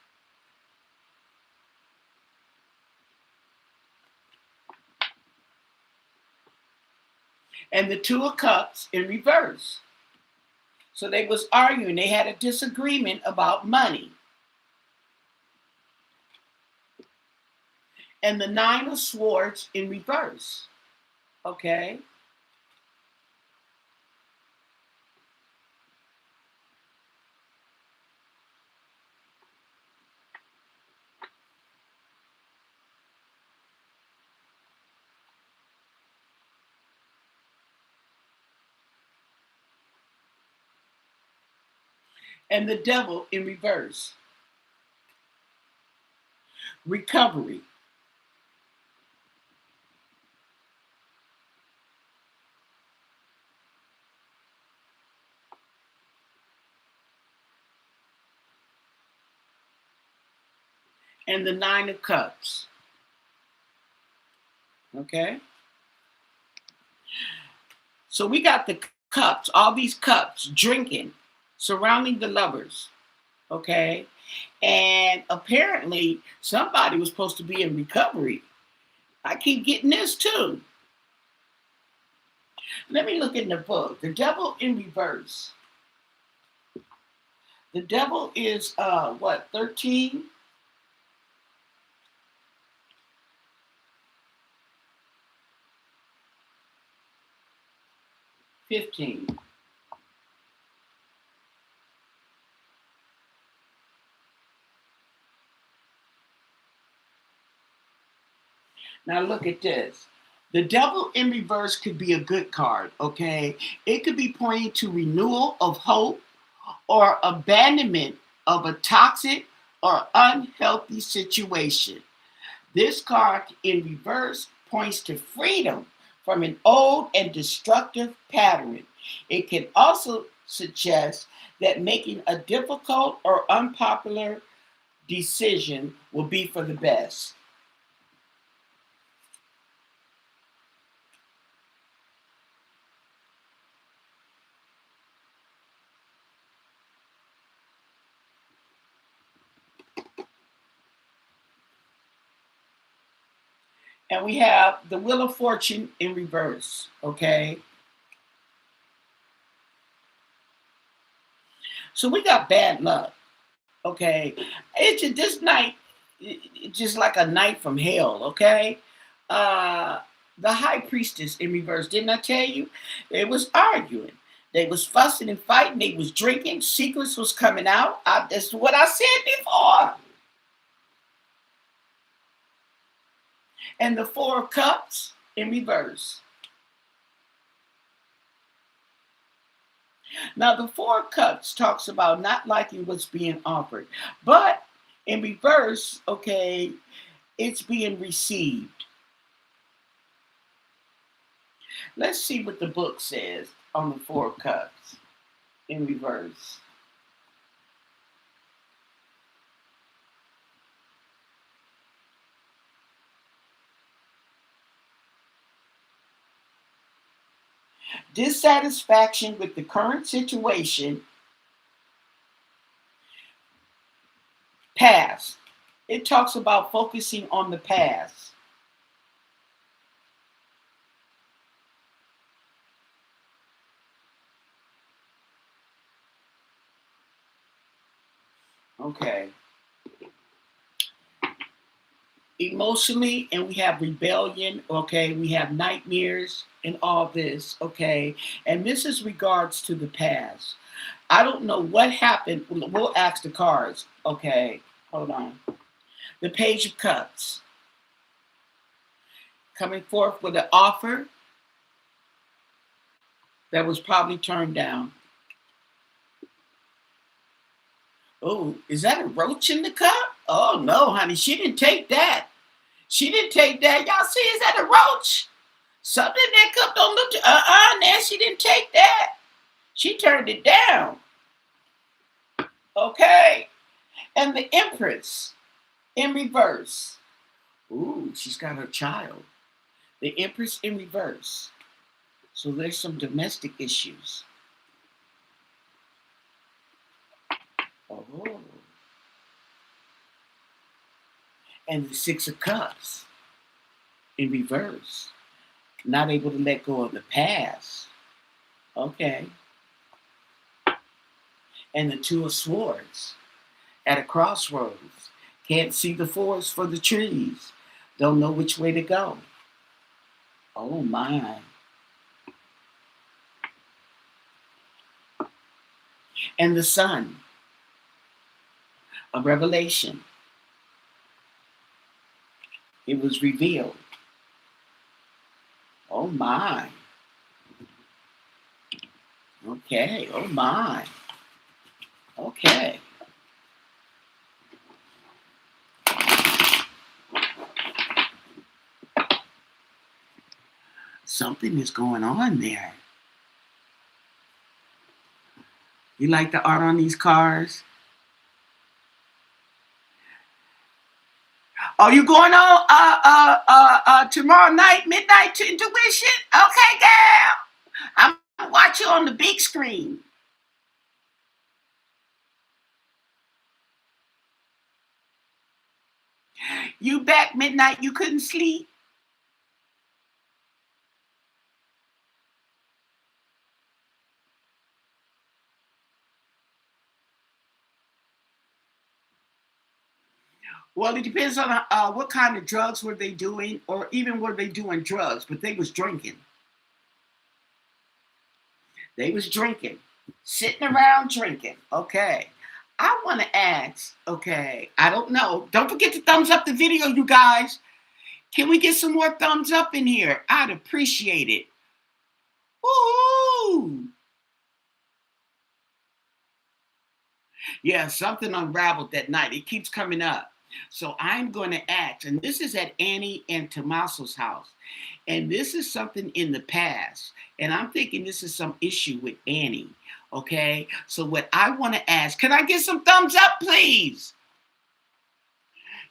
And the Two of Cups in reverse. So they was arguing. They had a disagreement about money. And the Nine of Swords in reverse. Okay. And the Devil in reverse. Recovery. And the Nine of Cups. Okay. So we got the cups, all these cups drinking, surrounding the lovers. Okay. And apparently somebody was supposed to be in recovery. I keep getting this too. Let me look in the book. The Devil in reverse. The Devil is what, 13? 15. Now look at this. The Devil in reverse could be a good card, okay? It could be pointing to renewal of hope or abandonment of a toxic or unhealthy situation. This card in reverse points to freedom from an old and destructive pattern. It can also suggest that making a difficult or unpopular decision will be for the best. And we have the Wheel of Fortune in reverse, okay? So we got bad luck, okay? It's just, this night, it's just like a night from hell, okay? Uh, the High Priestess in reverse, didn't I tell you? They was arguing. They was fussing and fighting. They was drinking. Secrets was coming out. That's what I said before. And the Four of Cups in reverse. Now, the Four of Cups talks about not liking what's being offered, but in reverse, okay, it's being received. Let's see what the book says on the Four of Cups in reverse. Dissatisfaction with the current situation, past. It talks about focusing on the past. Okay. Emotionally, and we have rebellion, okay? We have nightmares and all this, okay? And this is regards to the past. I don't know what happened. We'll ask the cards, okay? Hold on. The Page of Cups. Coming forth with an offer that was probably turned down. Oh, is that a roach in the cup? Oh no, honey, she didn't take that. She didn't take that. Y'all see, is that a roach? Something in that cup don't look. Now she didn't take that. She turned it down. Okay, and the Empress in reverse. Ooh, she's got her child. The Empress in reverse. So there's some domestic issues. Oh. And the Six of Cups in reverse. Not able to let go of the past. Okay. And the Two of Swords at a crossroads. Can't see the forest for the trees. Don't know which way to go. Oh my. And the Sun of Revelation. It was revealed. Oh my. Okay. Oh my. Okay. Something is going on there. You like the art on these cars? Oh, you going on tomorrow night, midnight to Intuition? Okay, girl. I'm gonna watch you on the big screen. You back midnight, you couldn't sleep? Well, it depends on what kind of drugs were they doing, or even were they doing drugs, but they was drinking. They was drinking, sitting around drinking. Okay. I want to ask, okay, I don't know. Don't forget to thumbs up the video, you guys. Can we get some more thumbs up in here? I'd appreciate it. Woo! Yeah, something unraveled that night. It keeps coming up. So I'm going to ask, and this is at Annie and Tommaso's house. And this is something in the past. And I'm thinking this is some issue with Annie. Okay. So what I want to ask, can I get some thumbs up, please?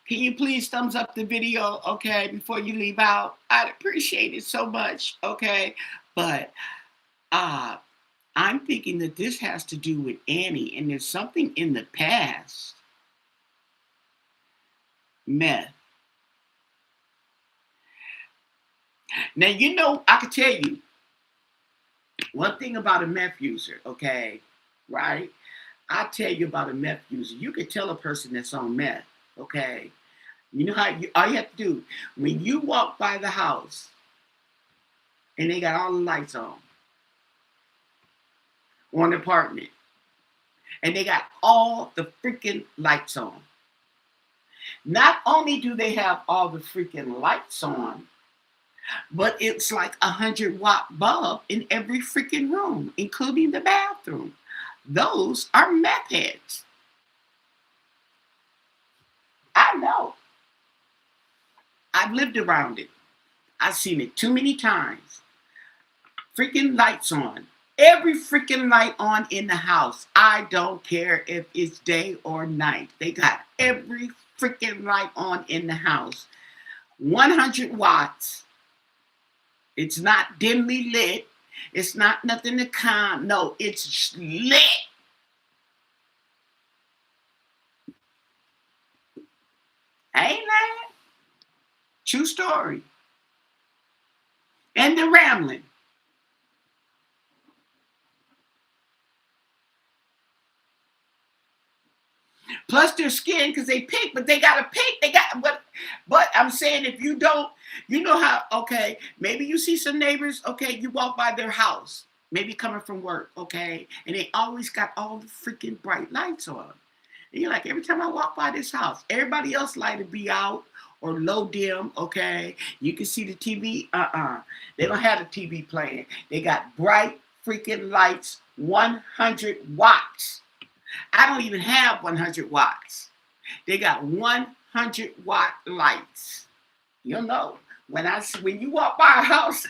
Can you please thumbs up the video, okay, before you leave out? I'd appreciate it so much, okay? But I'm thinking that this has to do with Annie, and there's something in the past. Meth. Now, you know, I can tell you one thing about a meth user, okay, right? I tell you about a meth user. You can tell a person that's on meth, okay? You know how all you have to do when you walk by the house and they got all the lights on the apartment, and they got all the freaking lights on. Not only do they have all the freaking lights on, but it's like 100-watt bulb in every freaking room, including the bathroom. Those are meth heads. I know. I've lived around it. I've seen it too many times. Freaking lights on. Every freaking light on in the house. I don't care if it's day or night. They got every freaking light on in the house. 100 watts. It's not dimly lit. It's not nothing to calm. No, it's lit. Ain't that? True story. And they're rambling. Plus their skin, because they pink, but they got a pink. They got but I'm saying if you don't, you know how, okay, maybe you see some neighbors, okay, you walk by their house, maybe coming from work, okay, and they always got all the freaking bright lights on. And you're like, every time I walk by this house, everybody else light to be out or low dim, okay? You can see the TV, They don't have the TV playing. They got bright freaking lights, 100 watts. I don't even have 100 watts. They got 100-watt lights. You know, when you walk by a house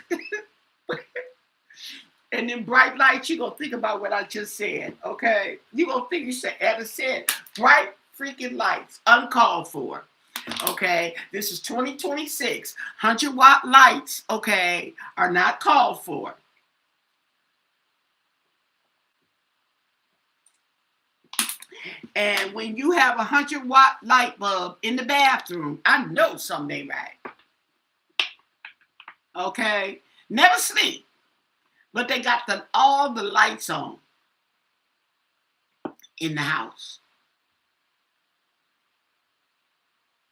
and then bright lights, you're going to think about what I just said, okay? You're going to think you said, Annah said, bright freaking lights, uncalled for, okay? This is 2026. 100-watt lights, okay, are not called for. And when you have 100-watt light bulb in the bathroom, I know something ain't right. Okay? Never sleep. But they got all the lights on in the house.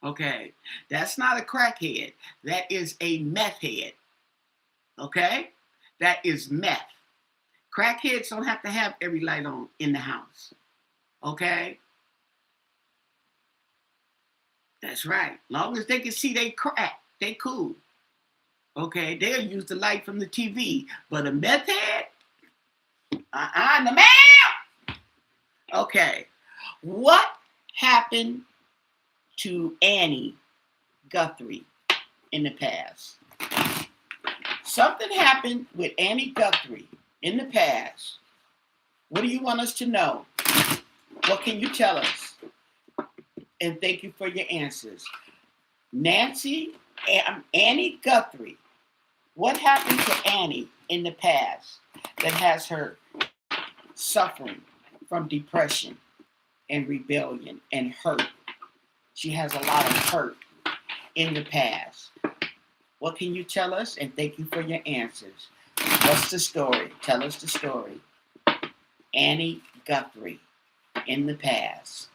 Okay? That's not a crackhead. That is a meth head. Okay? That is meth. Crackheads don't have to have every light on in the house. Okay? That's right. Long as they can see they crack, they cool. Okay, they'll use the light from the TV. But a meth head? No ma'am. Okay. What happened to Annie Guthrie in the past? Something happened with Annie Guthrie in the past. What do you want us to know? What can you tell us? And thank you for your answers. Annie Guthrie. What happened to Annie in the past that has her suffering from depression and rebellion and hurt? She has a lot of hurt in the past. What can you tell us? And thank you for your answers. What's the story? Tell us the story. Annie Guthrie in the past.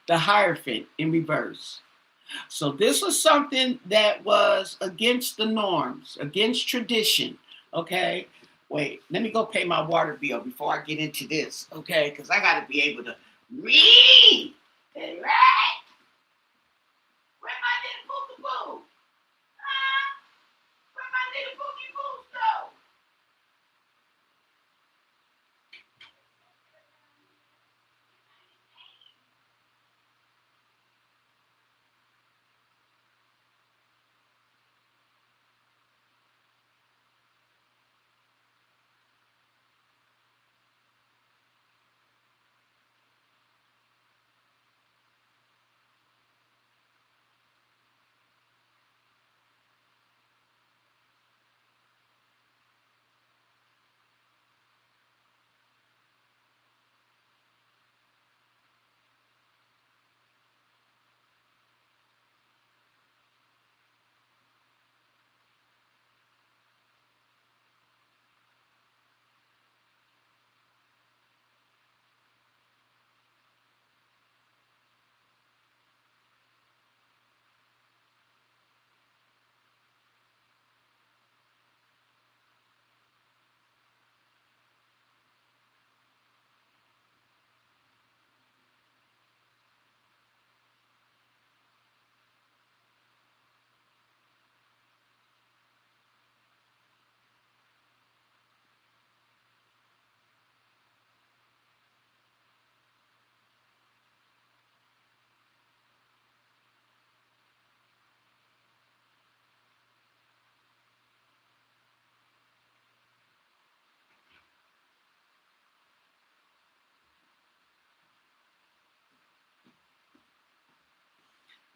The Hierophant in reverse. So this was something that was against the norms, against tradition. Okay. Wait, let me go pay my water bill before I get into this. Okay, because I got to be able to read. Hey, right? Where my little boogie boo? Where my little boogie boo go?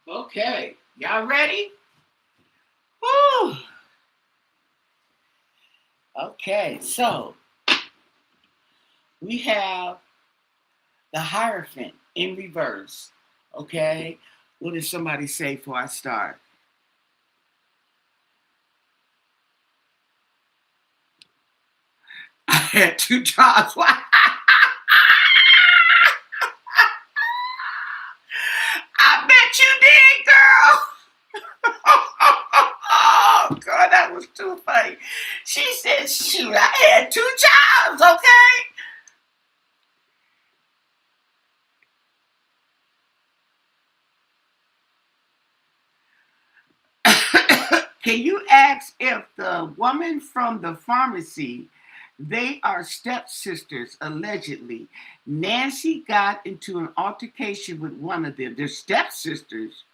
Okay, y'all ready? Woo! Okay, so we have the Hierophant in reverse. Okay, what did somebody say before I start? I had two jobs. I bet you did, girl. Oh, girl, that was too funny. She said, shoot, I had two jobs, okay? Can you ask if the woman from the pharmacy, they are stepsisters, allegedly. Nancy got into an altercation with one of them. They're stepsisters.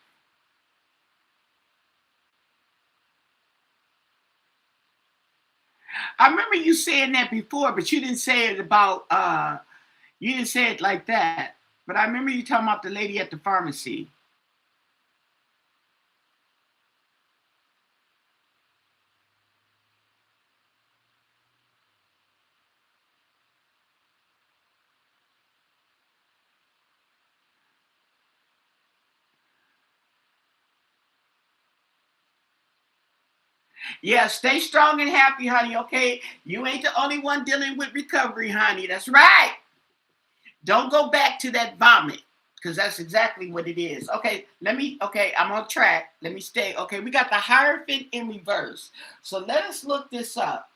I remember you saying that before, but you didn't say it about you didn't say it like that. But I remember you talking about the lady at the pharmacy. Yeah, stay strong and happy, honey, okay? You ain't the only one dealing with recovery, honey. That's right. Don't go back to that vomit because that's exactly what it is. Okay, I'm on track. Let me stay. Okay, we got the Hierophant in reverse. So let us look this up.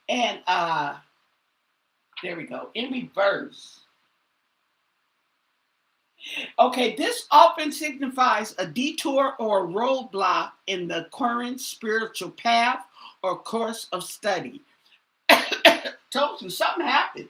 And there we go. In reverse. Okay, this often signifies a detour or a roadblock in the current spiritual path or course of study. Told you something happened.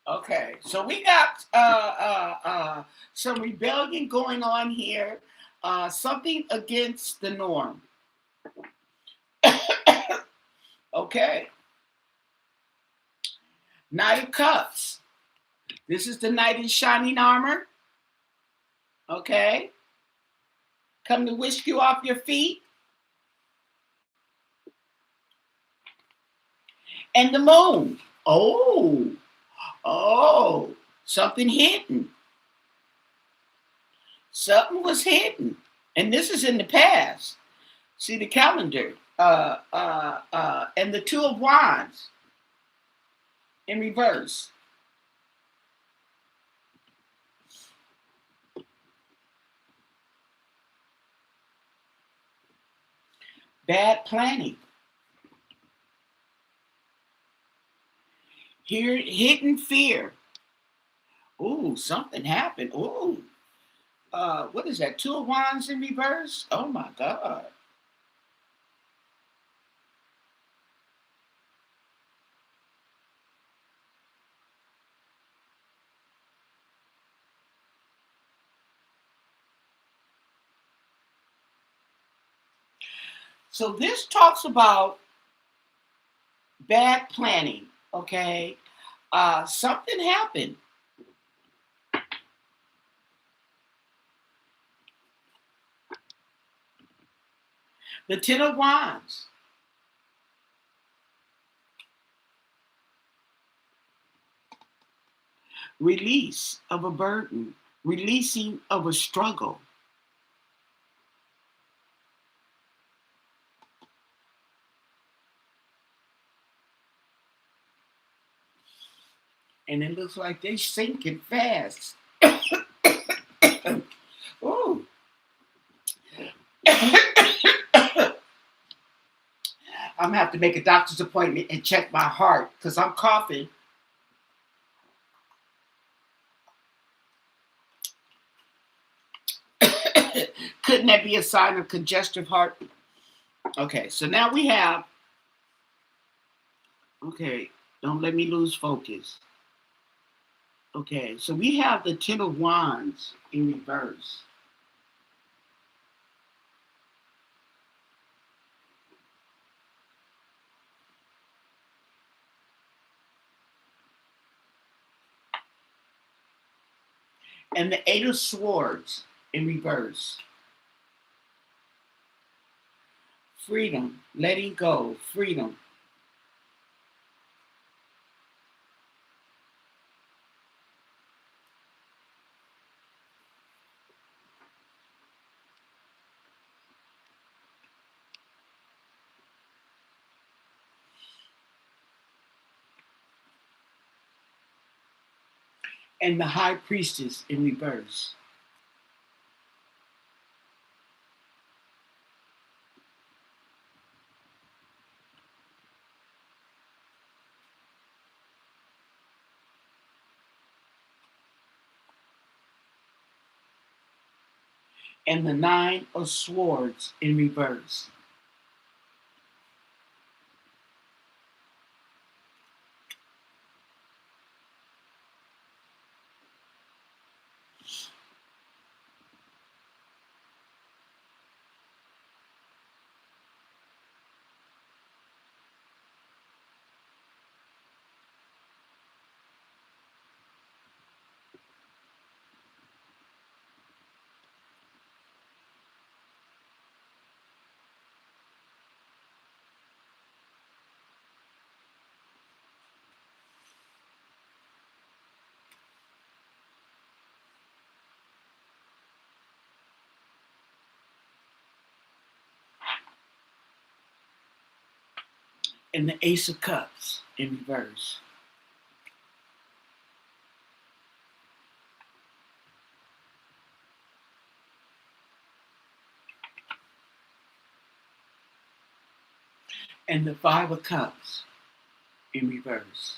Okay, so we got some rebellion going on here, something against the norm. Okay, Knight of Cups. This is the knight in shining armor. Okay, come to whisk you off your feet. And the moon. Oh, oh, something hidden. Something was hidden. And this is in the past. See the calendar. And the Two of Wands in reverse. Bad planning. Here, hidden fear. Ooh, something happened. Ooh. What is that? Two of Wands in reverse? Oh my God. So this talks about bad planning. Okay. Something happened. The Ten of Wands. Release of a burden. Releasing of a struggle. And it looks like they sinking fast. Ooh. I'm gonna have to make a doctor's appointment and check my heart because I'm coughing. Couldn't that be a sign of congestive heart? Okay, so now we have, okay, Don't let me lose focus. Okay, so we have the Ten of Wands in reverse. And the Eight of Swords in reverse. Freedom, letting go, freedom. And the High Priestess in reverse. And the Nine of Swords in reverse. And the Ace of Cups in reverse. And the Five of Cups in reverse.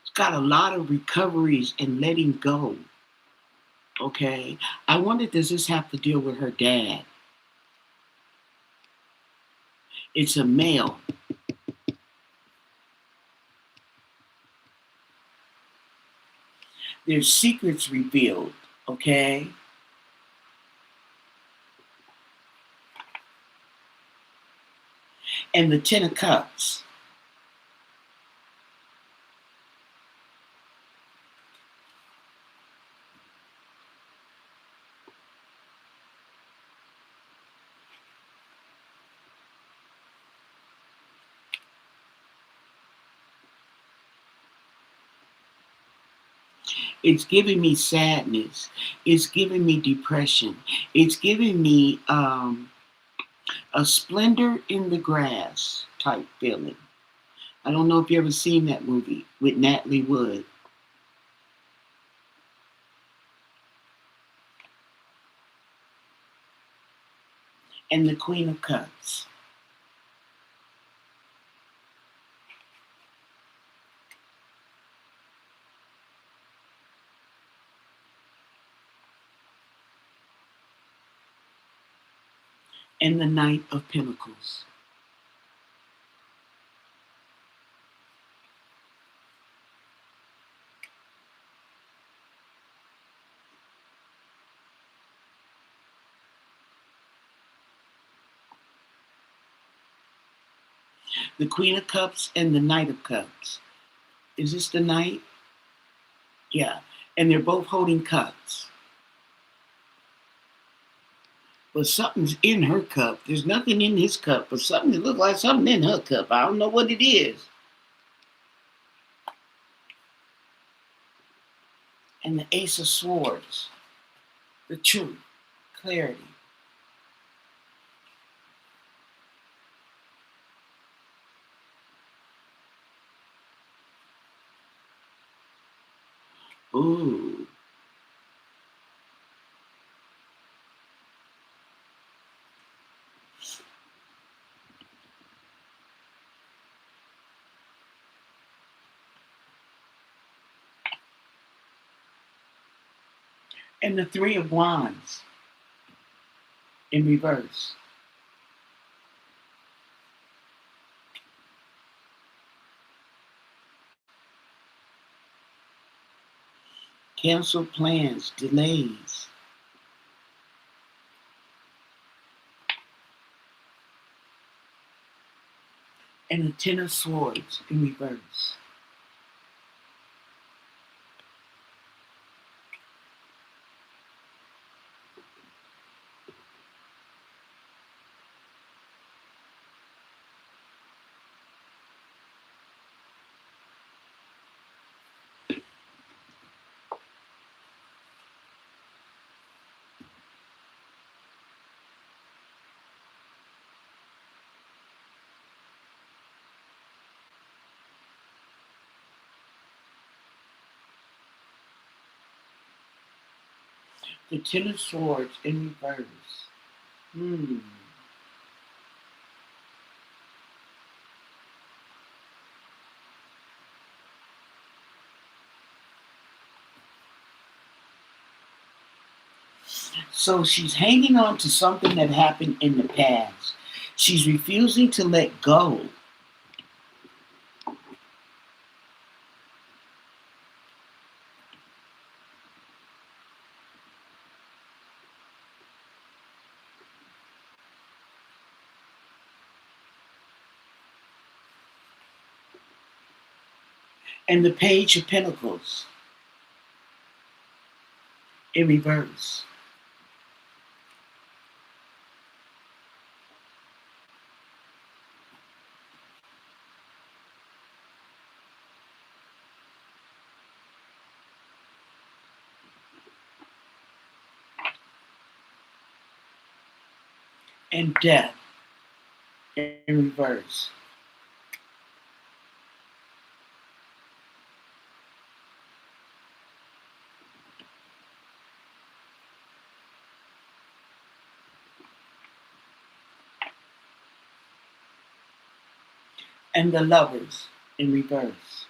It's got a lot of recoveries and letting go. Okay. I wonder, does this have to deal with her dad? It's a male. There's secrets revealed. Okay. And the Ten of Cups. It's giving me sadness. It's giving me depression. It's giving me a splendor in the grass type feeling. I don't know if you ever seen that movie with Natalie Wood. And the Queen of Cups. And the Knight of Pentacles. The Queen of Cups and the Knight of Cups. Is this the Knight? Yeah. And they're both holding cups. But something's in her cup. There's nothing in his cup, but something that looks like something in her cup. I don't know what it is. And the Ace of Swords. The truth. Clarity. Ooh. And the Three of Wands in reverse. Canceled plans, delays. And the Ten of Swords in reverse. The Ten of Swords in reverse. Hmm. So she's hanging on to something that happened in the past. She's refusing to let go. And the Page of Pentacles in reverse. And Death in reverse. And the Lovers in reverse.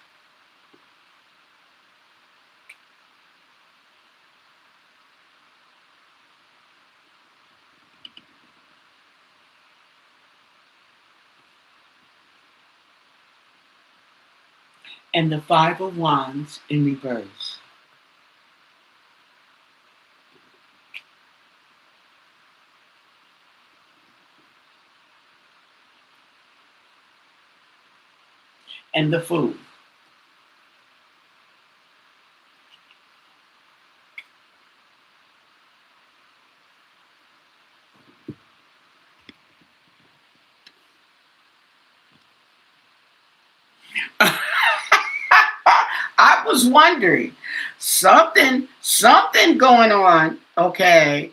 And the Five of Wands in reverse. And the Fool. I was wondering, something going on. Okay.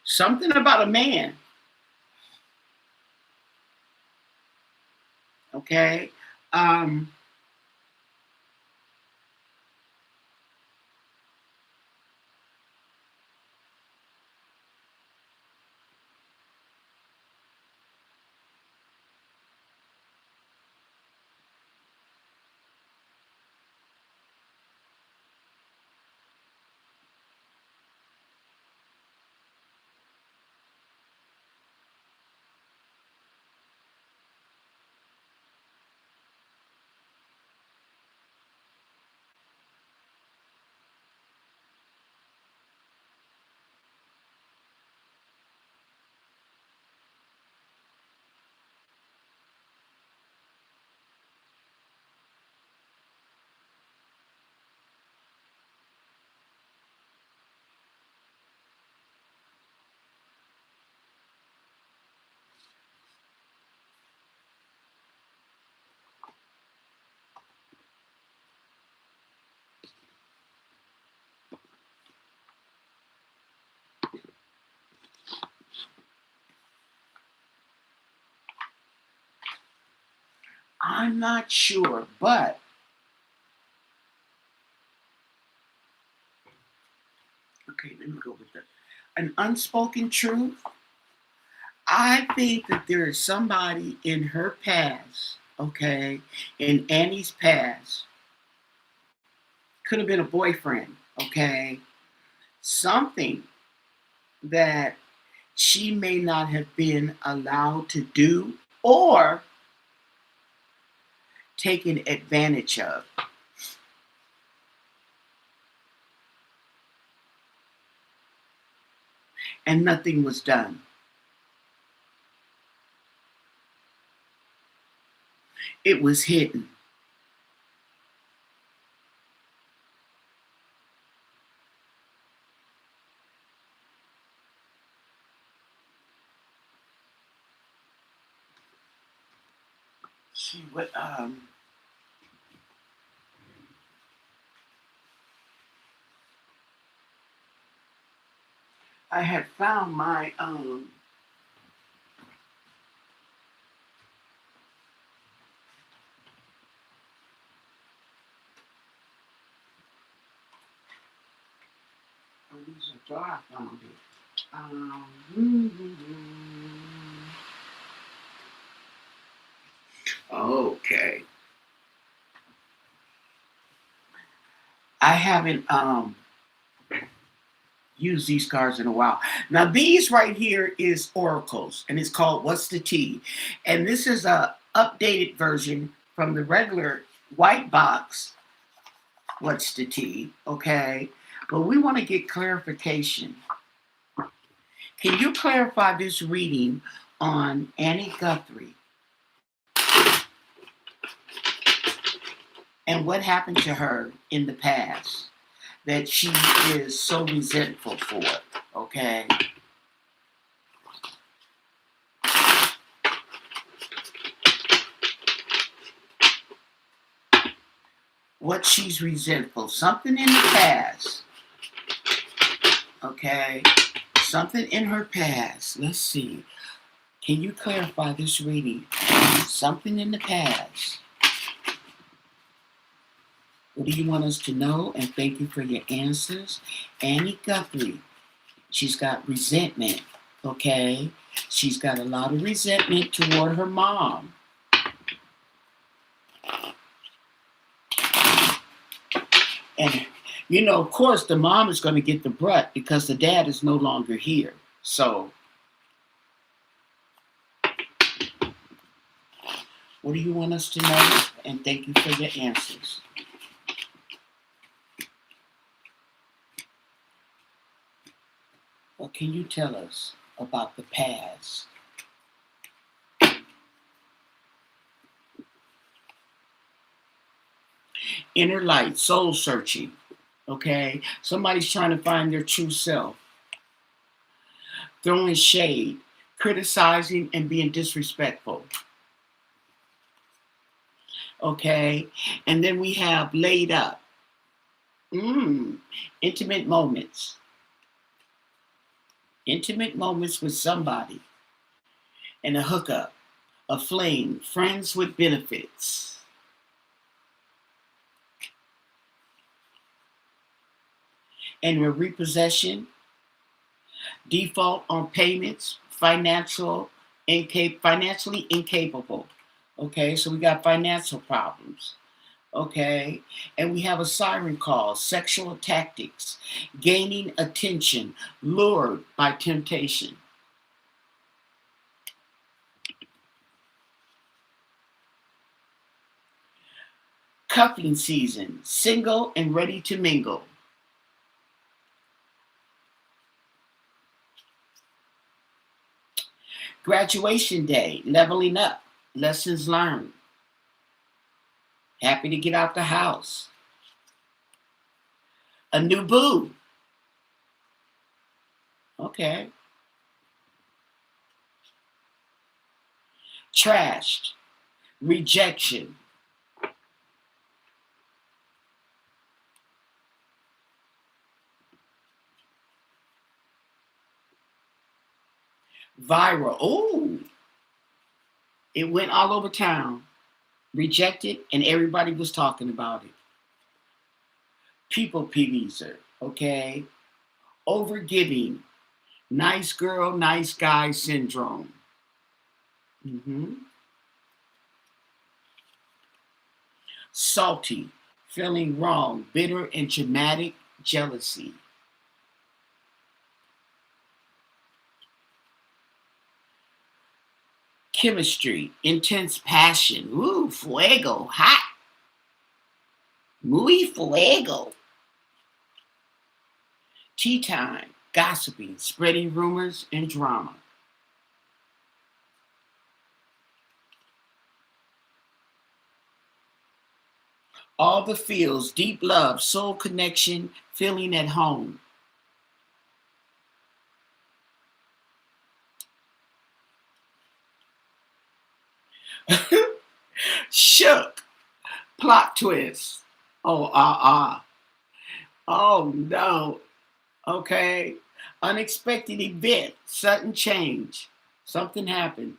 Something about a man. Okay. Um, I'm not sure, but okay, let me go with an unspoken truth. I think that there is somebody in her past, okay, in Annie's past, could have been a boyfriend, okay, something that she may not have been allowed to do or taken advantage of, and nothing was done. It was hidden. She would, I had found my, oh, these are dark, I found it. Okay. I haven't used these cards in a while. Now these right here is oracles, and it's called What's the Tea? And this is a updated version from the regular white box What's the Tea? Okay. But we want to get clarification. Can you clarify this reading on Annie Guthrie and what happened to her in the past that she is so resentful for? Okay. What she's resentful, something in the past. Okay. Something in her past. Let's see. Can you clarify this reading? Something in the past. What do you want us to know? And thank you for your answers. Annie Guthrie. She's got resentment. Okay. She's got a lot of resentment toward her mom. And, you know, of course, the mom is going to get the brunt because the dad is no longer here. So, what do you want us to know? And thank you for your answers. What can you tell us about the past? Inner light, soul searching. Okay? Somebody's trying to find their true self. Throwing shade, criticizing, and being disrespectful. Okay? And then we have laid up. Intimate moments. Intimate moments with somebody. And a hookup. A fling. Friends with benefits. And a repossession. Default on payments. Financially incapable. Okay, so we got financial problems. Okay, and we have a siren call, sexual tactics, gaining attention, lured by temptation. Cuffing season, single and ready to mingle. Graduation day, leveling up, lessons learned. Happy to get out the house. A new boo. Okay. Trashed, rejection. Viral. Oh, it went all over town. Rejected, and everybody was talking about it. People pleaser, okay? Overgiving, nice girl, nice guy syndrome. Salty, feeling wrong, bitter and dramatic jealousy. Chemistry, intense passion. Ooh, fuego, hot. Muy fuego. Tea time, gossiping, spreading rumors and drama. All the feels, deep love, soul connection, feeling at home. Shook, plot twist. Oh, Oh, no. Okay. Unexpected event, sudden change. Something happened.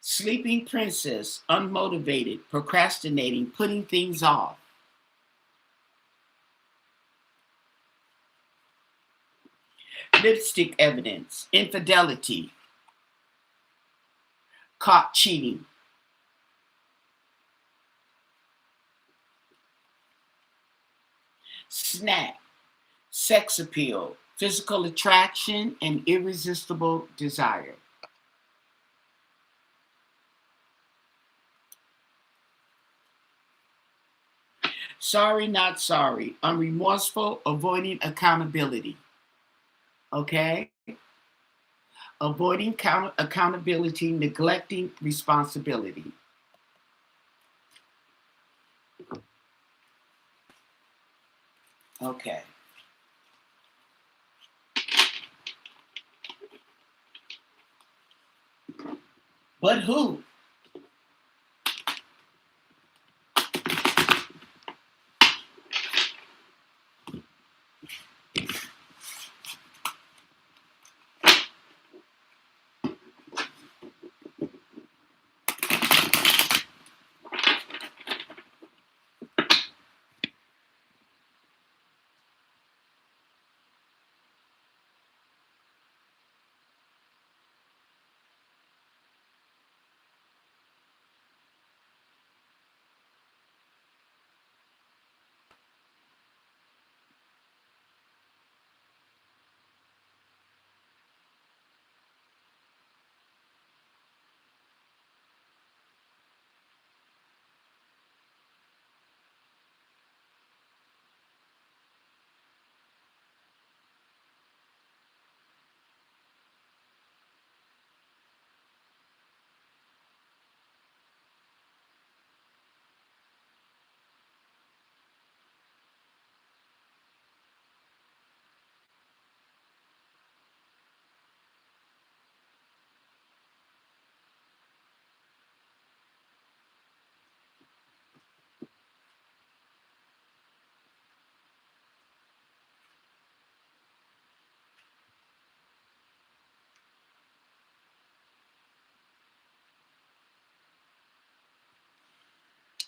Sleeping princess, unmotivated, procrastinating, putting things off. Lipstick evidence, infidelity, caught cheating. Snap, sex appeal, physical attraction, and irresistible desire. Sorry, not sorry, unremorseful, avoiding accountability. Okay? Avoiding accountability, neglecting responsibility. Okay. But who?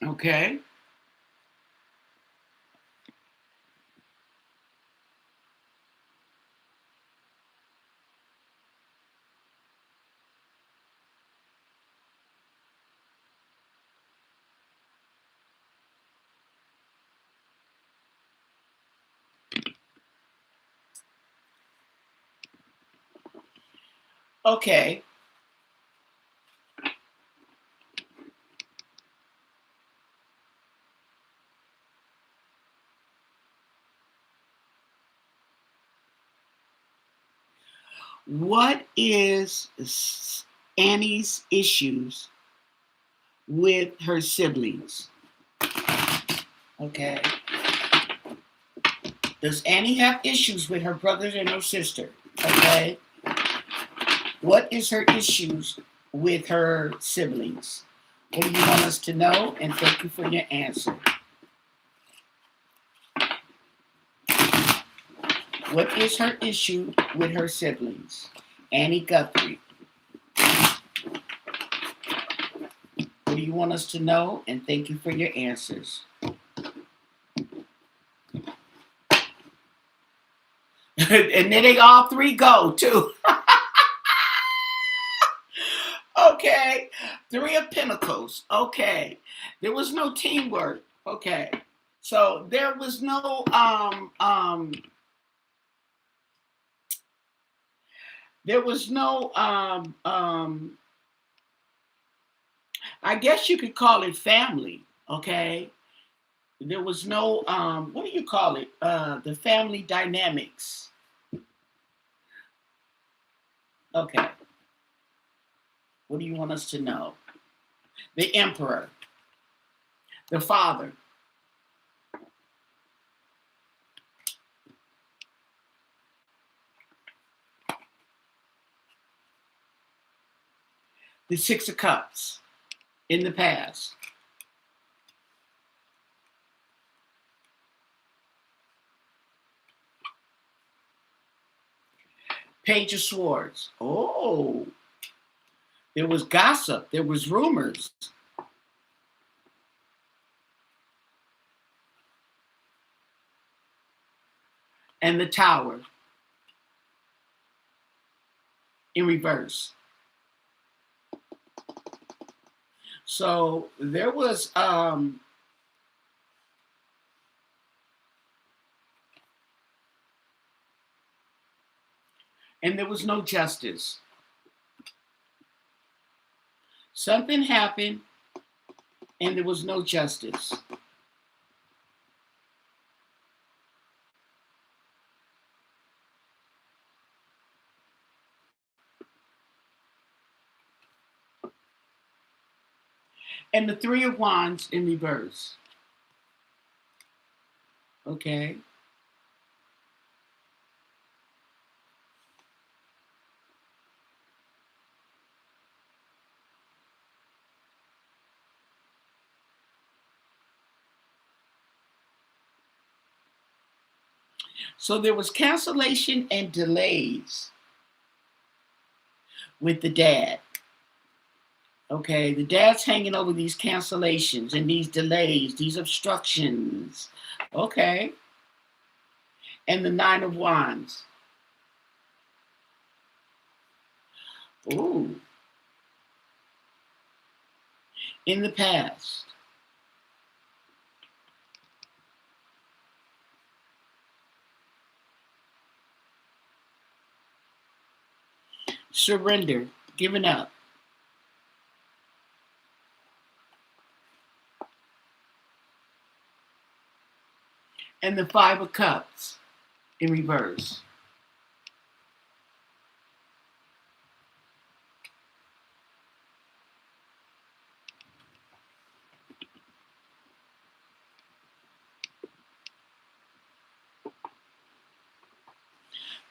Okay. Okay. What is Annie's issues with her siblings? Okay. Does Annie have issues with her brothers and her sister? Okay. What is her issues with her siblings? What do you want us to know? And thank you for your answer. What is her issue with her siblings? Annie Guthrie. What do you want us to know? And thank you for your answers. And then they all three go too. Okay. Three of Pentacles. Okay. There was no teamwork. Okay. So there was no there was no I guess you could call it family. Okay. There was no what do you call it? The family dynamics. Okay. What do you want us to know? The emperor, the father, the Six of Cups in the past, Page of Swords. Oh, there was gossip, there was rumors. And the Tower in reverse. So there was and there was no justice. Something happened and there was no justice. And the Three of Wands in reverse. Okay. So there was cancellation and delays with the dad. Okay, the dad's hanging over these cancellations and these delays, these obstructions. Okay. And the Nine of Wands. Ooh. In the past. Surrender, giving up. And the Five of Cups in reverse.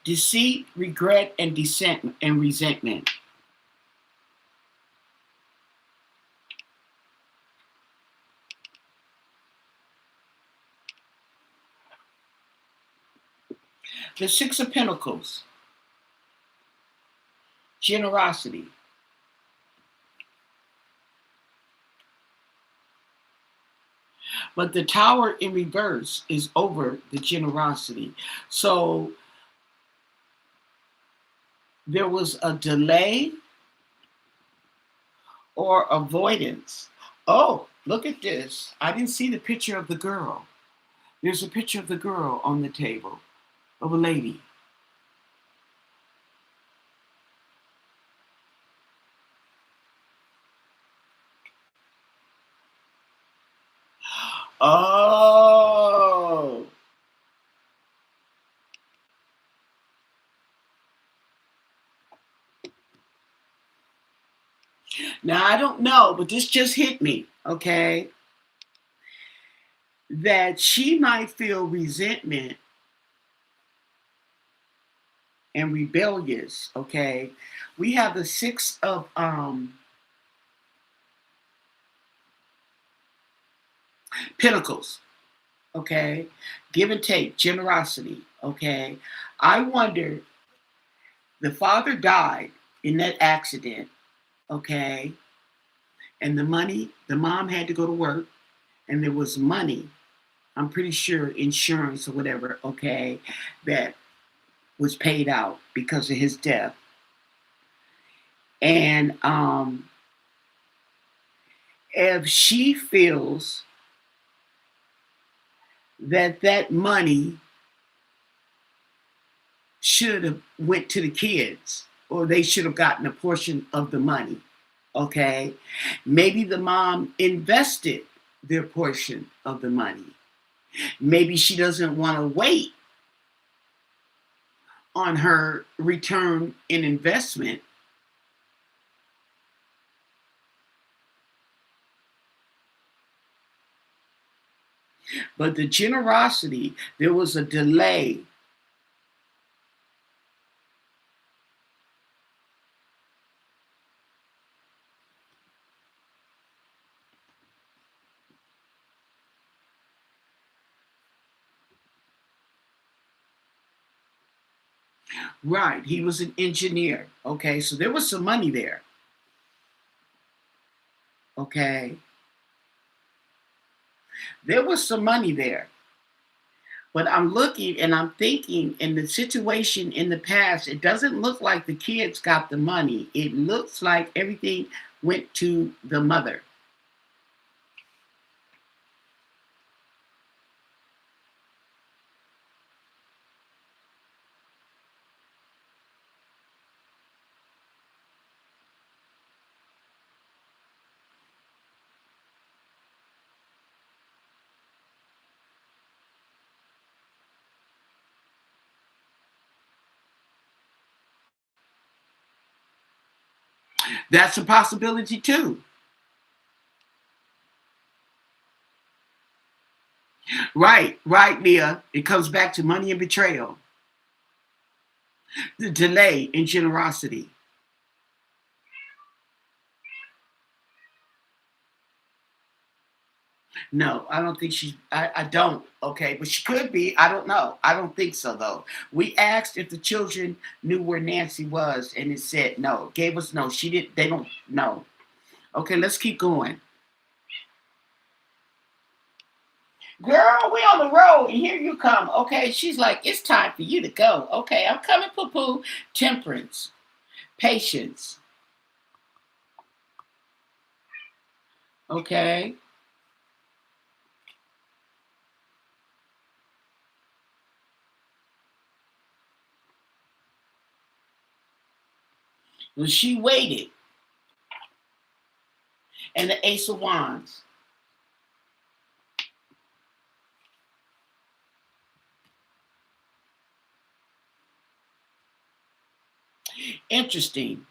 Deceit, regret, and dissent and resentment. The Six of Pentacles. Generosity. But the Tower in reverse is over the generosity. So there was a delay or avoidance. Oh, look at this. I didn't see the picture of the girl. There's a picture of the girl on the table, of a lady. Oh. Now, I don't know, but this just hit me, okay? That she might feel resentment and rebellious, okay? We have the Six of Pentacles, okay? Give and take, generosity, okay? I wonder The father died in that accident, okay? And the mom had to go to work, and there was money, I'm pretty sure insurance or whatever, okay, that was paid out because of his death. And if she feels that that money should have went to the kids, or they should have gotten a portion of the money, okay, maybe the mom invested their portion of the money. Maybe she doesn't want to wait on her return in investment. But the generosity, there was a delay. Right, he was an engineer. Okay, so there was some money there. Okay, there was some money there. But I'm looking and I'm thinking in the situation in the past, it doesn't look like the kids got the money. It looks like everything went to the mother. That's a possibility too. Right, right, Leah. It comes back to money and betrayal, the delay in generosity. No, I don't think I don't. Okay, but she could be. I don't know. I don't think so though. We asked if the children knew where Nancy was, and it said no. Gave us no. She didn't. They don't know. Okay, let's keep going. Girl, we on the road, and here you come. Okay, she's like, it's time for you to go. Okay, I'm coming, poo poo. Temperance, patience. Okay, well, she waited, and the Ace of Wands. Interesting.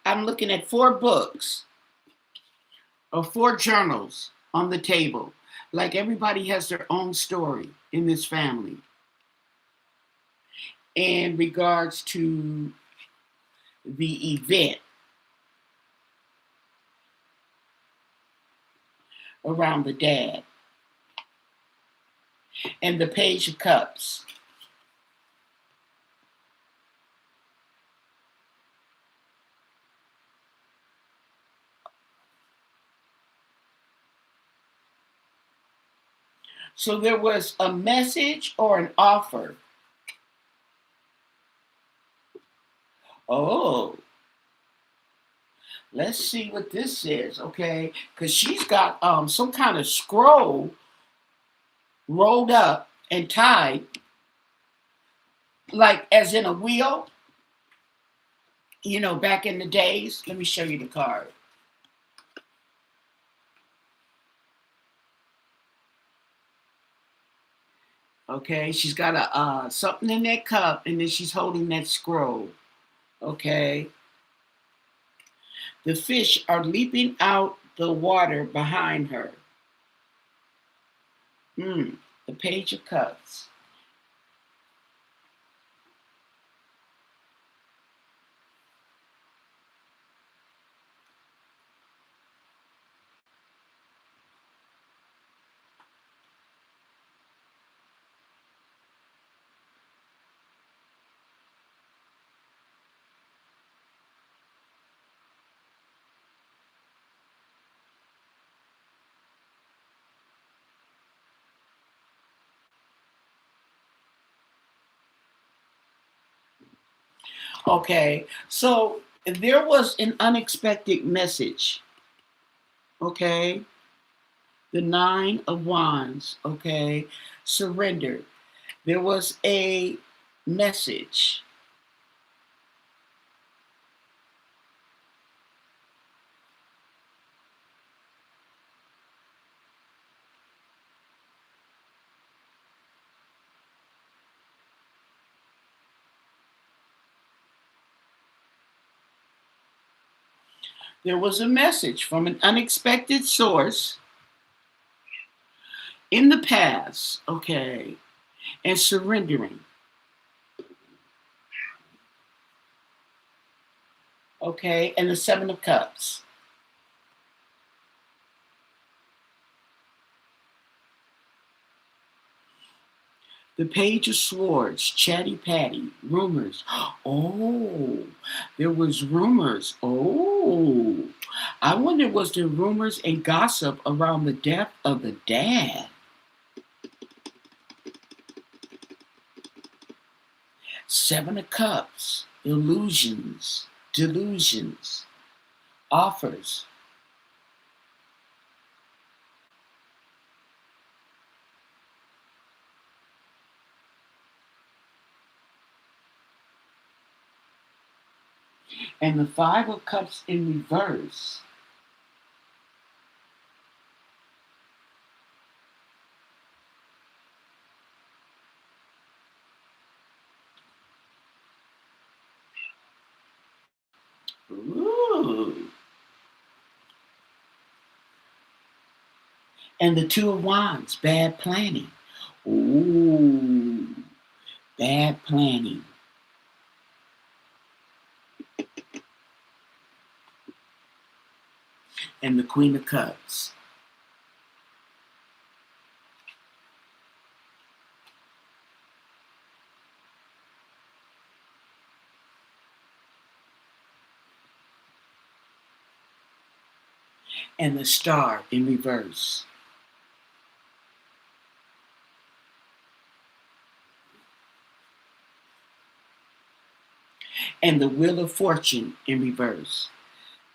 I'm looking at four books or four journals on the table. Like everybody has their own story in this family in regards to the event around the dad and the Page of Cups. So there was a message or an offer. Oh, let's see what this is, okay? Because she's got some kind of scroll rolled up and tied, like as in a wheel, back in the days. Let me show you the card. Okay, she's got a something in that cup, and then she's holding that scroll. Okay, the fish are leaping out the water behind her. The Page of Cups. Okay, so there was an unexpected message. Okay, the Nine of Wands. Okay, surrender. There was a message. There was a message from an unexpected source in the past. Okay, and surrendering. Okay, and the Seven of Cups. The Page of Swords, Chatty Patty, rumors. Oh, there was rumors. Oh, I wonder was there rumors and gossip around the death of the dad? Seven of Cups, illusions, delusions, offers, and the Five of Cups in reverse. Ooh. And the Two of Wands, bad planning. Ooh, bad planning. And the Queen of Cups. And the Star in reverse. And the Wheel of Fortune in reverse.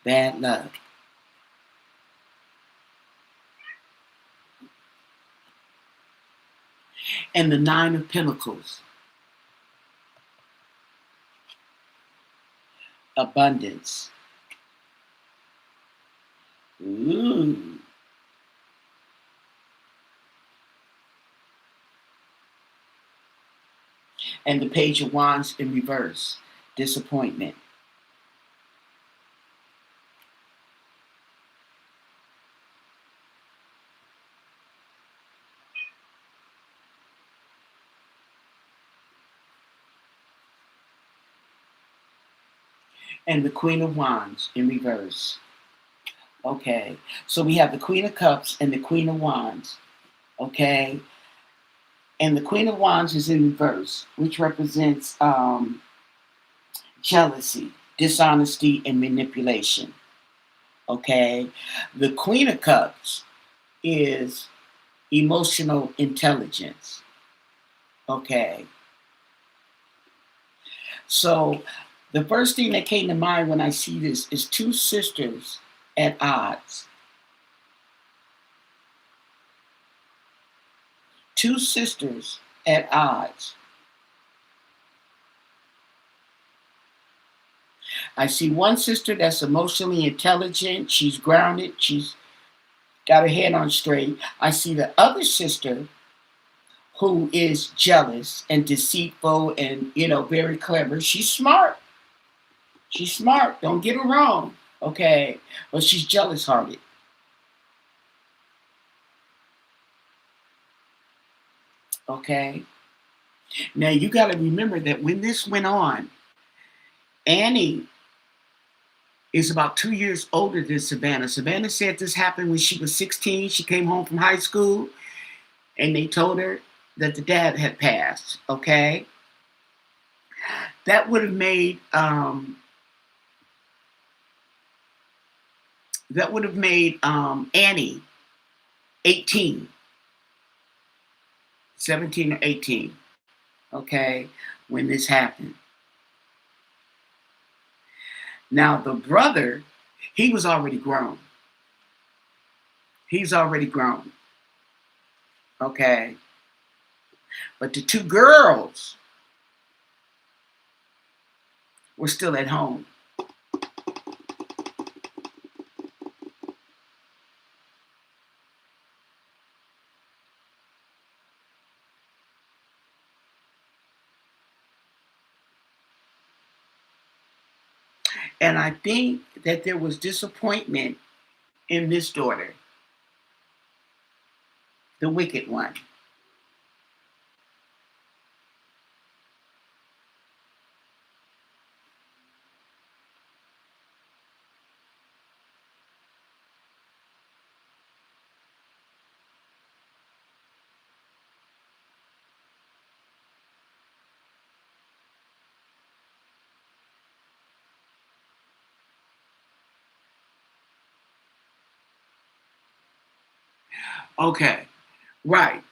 Bad luck. And the Nine of Pentacles. Abundance. Ooh. And the Page of Wands in reverse. Disappointment. And the Queen of Wands in reverse. Okay. So we have the Queen of Cups and the Queen of Wands. Okay. And the Queen of Wands is in reverse, which represents jealousy, dishonesty, and manipulation. Okay. The Queen of Cups is emotional intelligence. Okay. So the first thing that came to mind when I see this is two sisters at odds. Two sisters at odds. I see one sister that's emotionally intelligent. She's grounded. She's got her head on straight. I see the other sister who is jealous and deceitful and, very clever. She's smart. She's smart. Don't get her wrong. Okay. But she's jealous hearted. Okay. Now you got to remember that when this went on, Annie is about 2 years older than Savannah. Savannah said this happened when she was 16. She came home from high school and they told her that the dad had passed. Okay. That would have made Annie 18, 17 or 18. Okay, when this happened. Now, the brother, he was already grown. He's already grown. Okay. But the two girls were still at home. And I think that there was disappointment in this daughter, the wicked one. Okay. Right.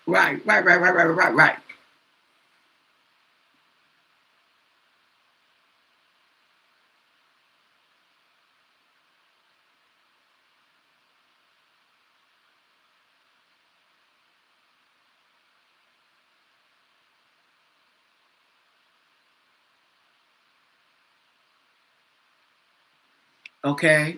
Okay.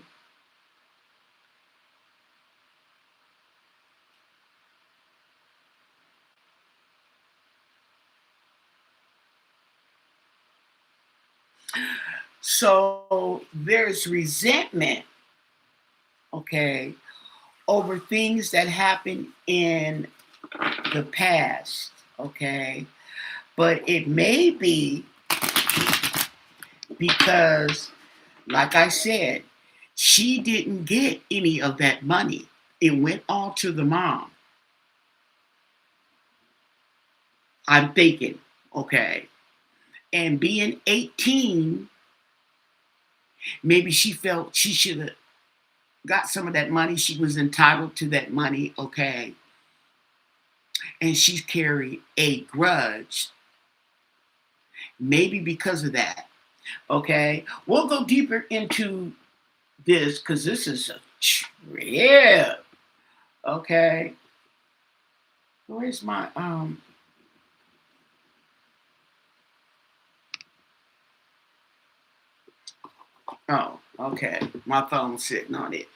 So there's resentment, okay, over things that happened in the past, okay? But it may be because, like I said, she didn't get any of that money. It went all to the mom. I'm thinking, okay. And being 18, maybe she felt she should have got some of that money. She was entitled to that money, okay. And she carried a grudge, maybe because of that, okay. We'll go deeper into this because this is a trip, okay. Where's my oh, okay, my phone's sitting on it.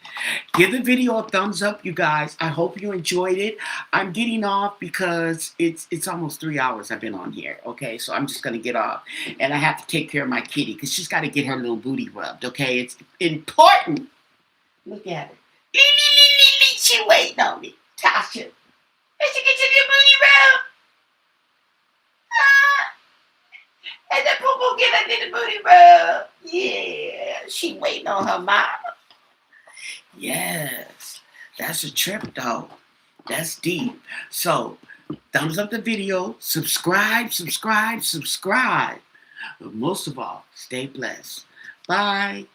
Give the video a thumbs up, you guys. I hope you enjoyed it. I'm getting off because it's almost 3 hours I've been on here. Okay, so I'm just gonna get off, and I have to take care of my kitty because she's got to get her little booty rubbed. Okay, it's important. Look at her. She waiting on me. Tasha, did you get your new booty rubbed? And the poo poo get her little booty rub. Yeah, she waiting on her mama. Yes, that's a trip though. That's deep. So, thumbs up the video, subscribe. But most of all, stay blessed. Bye.